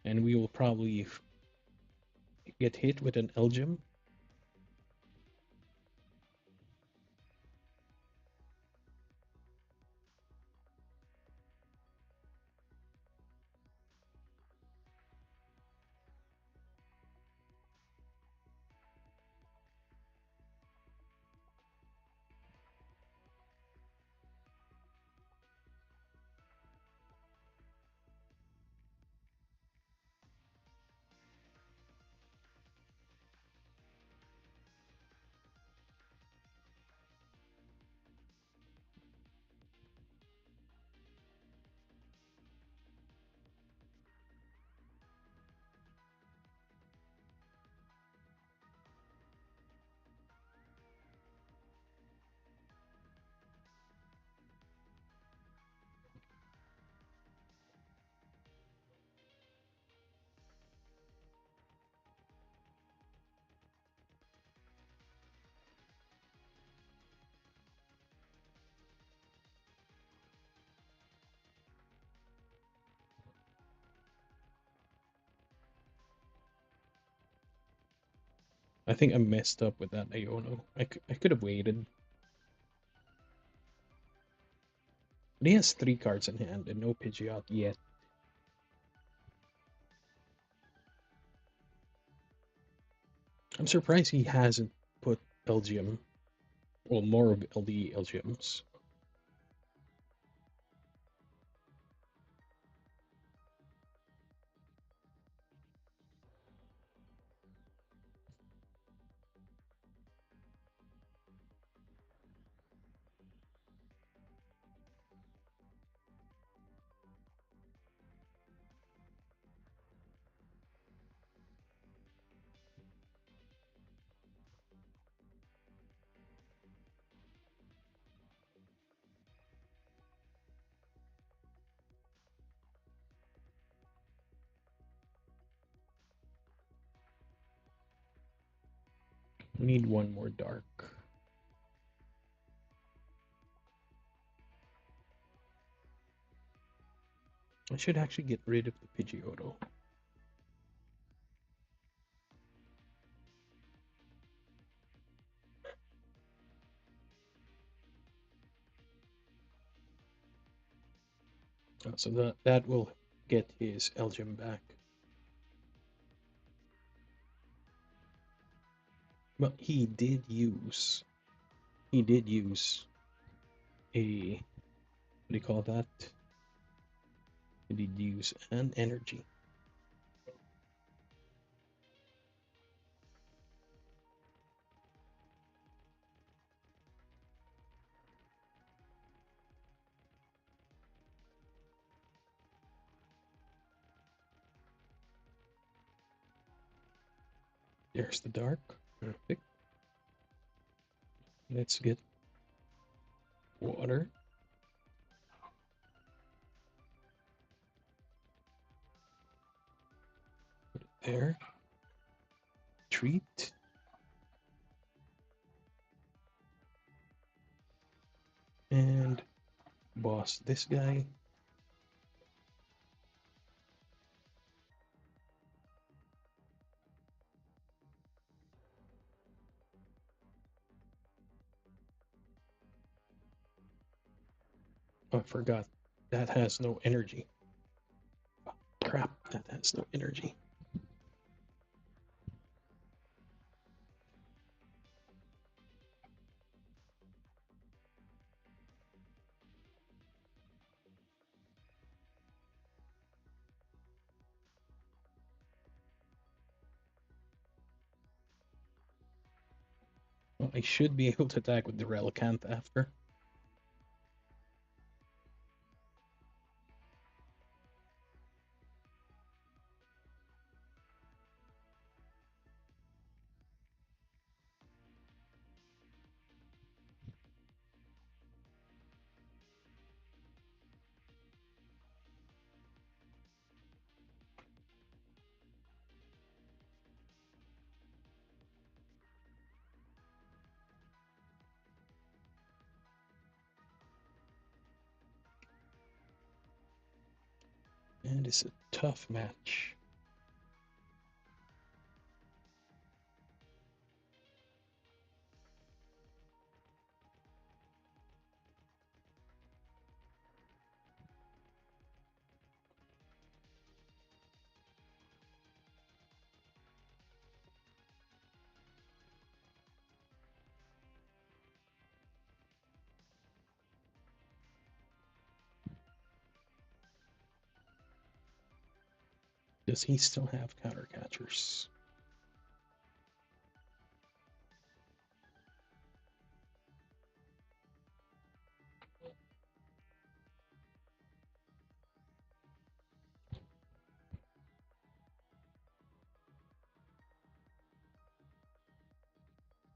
And we will probably get hit with an Elgem I think I messed up with that Iono. I could have waited. But he has 3 cards in hand and no Pidgeot yet. I'm surprised he hasn't put LGM, or more of LD LGMs. We need one more dark. I should actually get rid of the Pidgeotto. So that will get his Elgin back. But he did use a, what do you call that? He did use an energy. There's the dark. Perfect. Let's get water. Put it there. Treat. And boss this guy. Oh, I forgot. That has no energy. Oh, crap, that has no energy. Well, I should be able to attack with the Relicanth after. And it's a tough match. Does he still have counter catchers?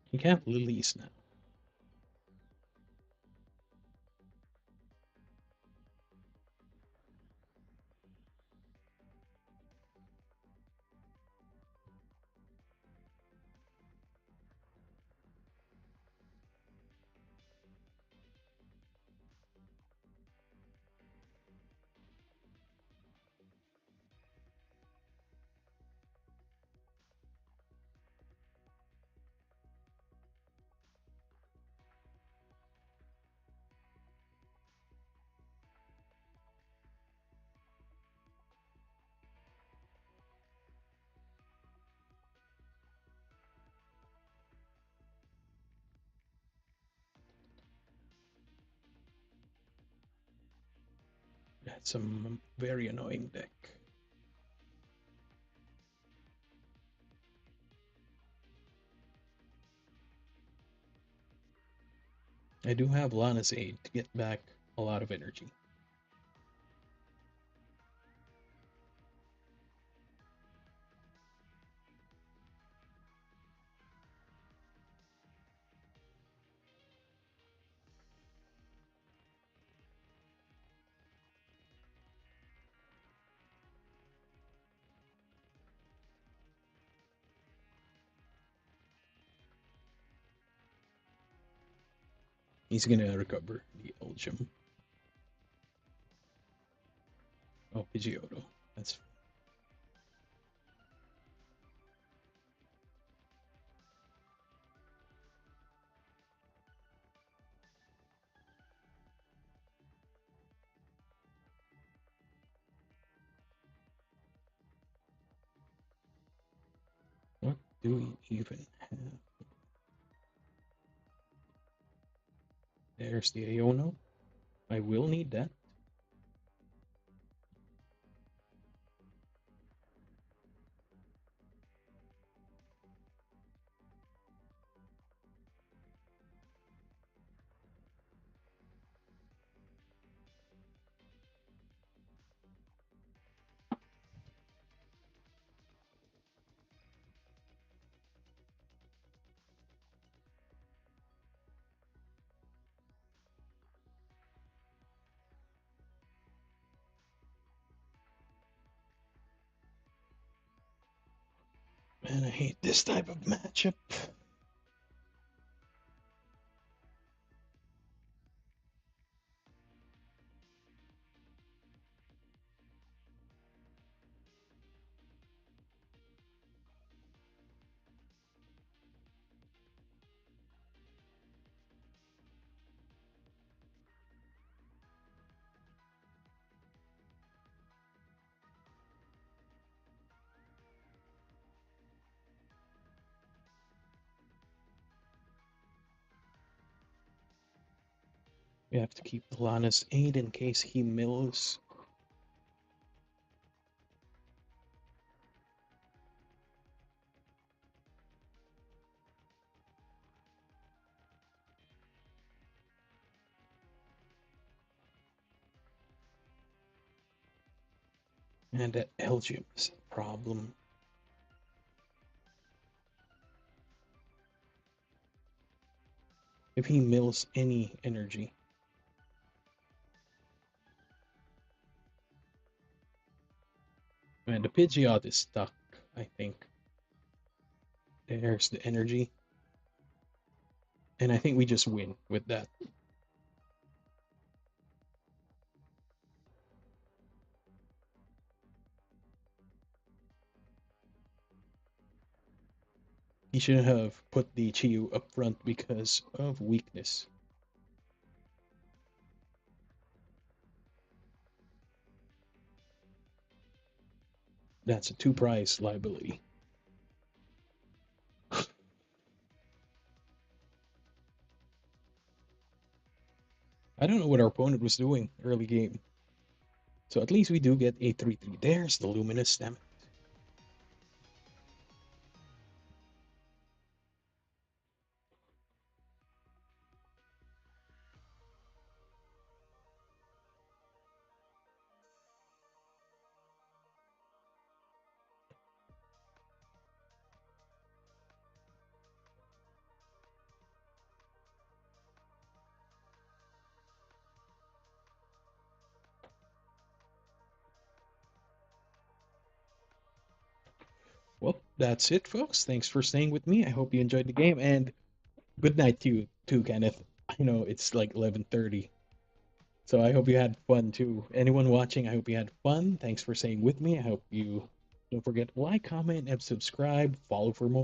He can't release now. That's a very annoying deck. I do have Lana's Aid to get back a lot of energy. He's gonna recover the Elgyem. Oh, Pidgeotto. That's what do we even have? There's the Iono. I will need that. Man, I hate this type of matchup. We have to keep Lana's Aid in case he mills. And that Elgyem is a problem. If he mills any energy. Man, the Pidgeot is stuck, I think. There's the energy. And I think we just win with that. He shouldn't have put the Chiyu up front because of weakness. That's a 2-prize liability. I don't know what our opponent was doing early game. So at least we do get a 3-3. There's the Luminous, damn it. Well, that's it, folks. Thanks for staying with me. I hope you enjoyed the game, and good night to you too, Kenneth. I know it's like 11:30, so I hope you had fun too. Anyone watching, I hope you had fun. Thanks for staying with me. I hope you don't forget to like, comment, and subscribe. Follow for more.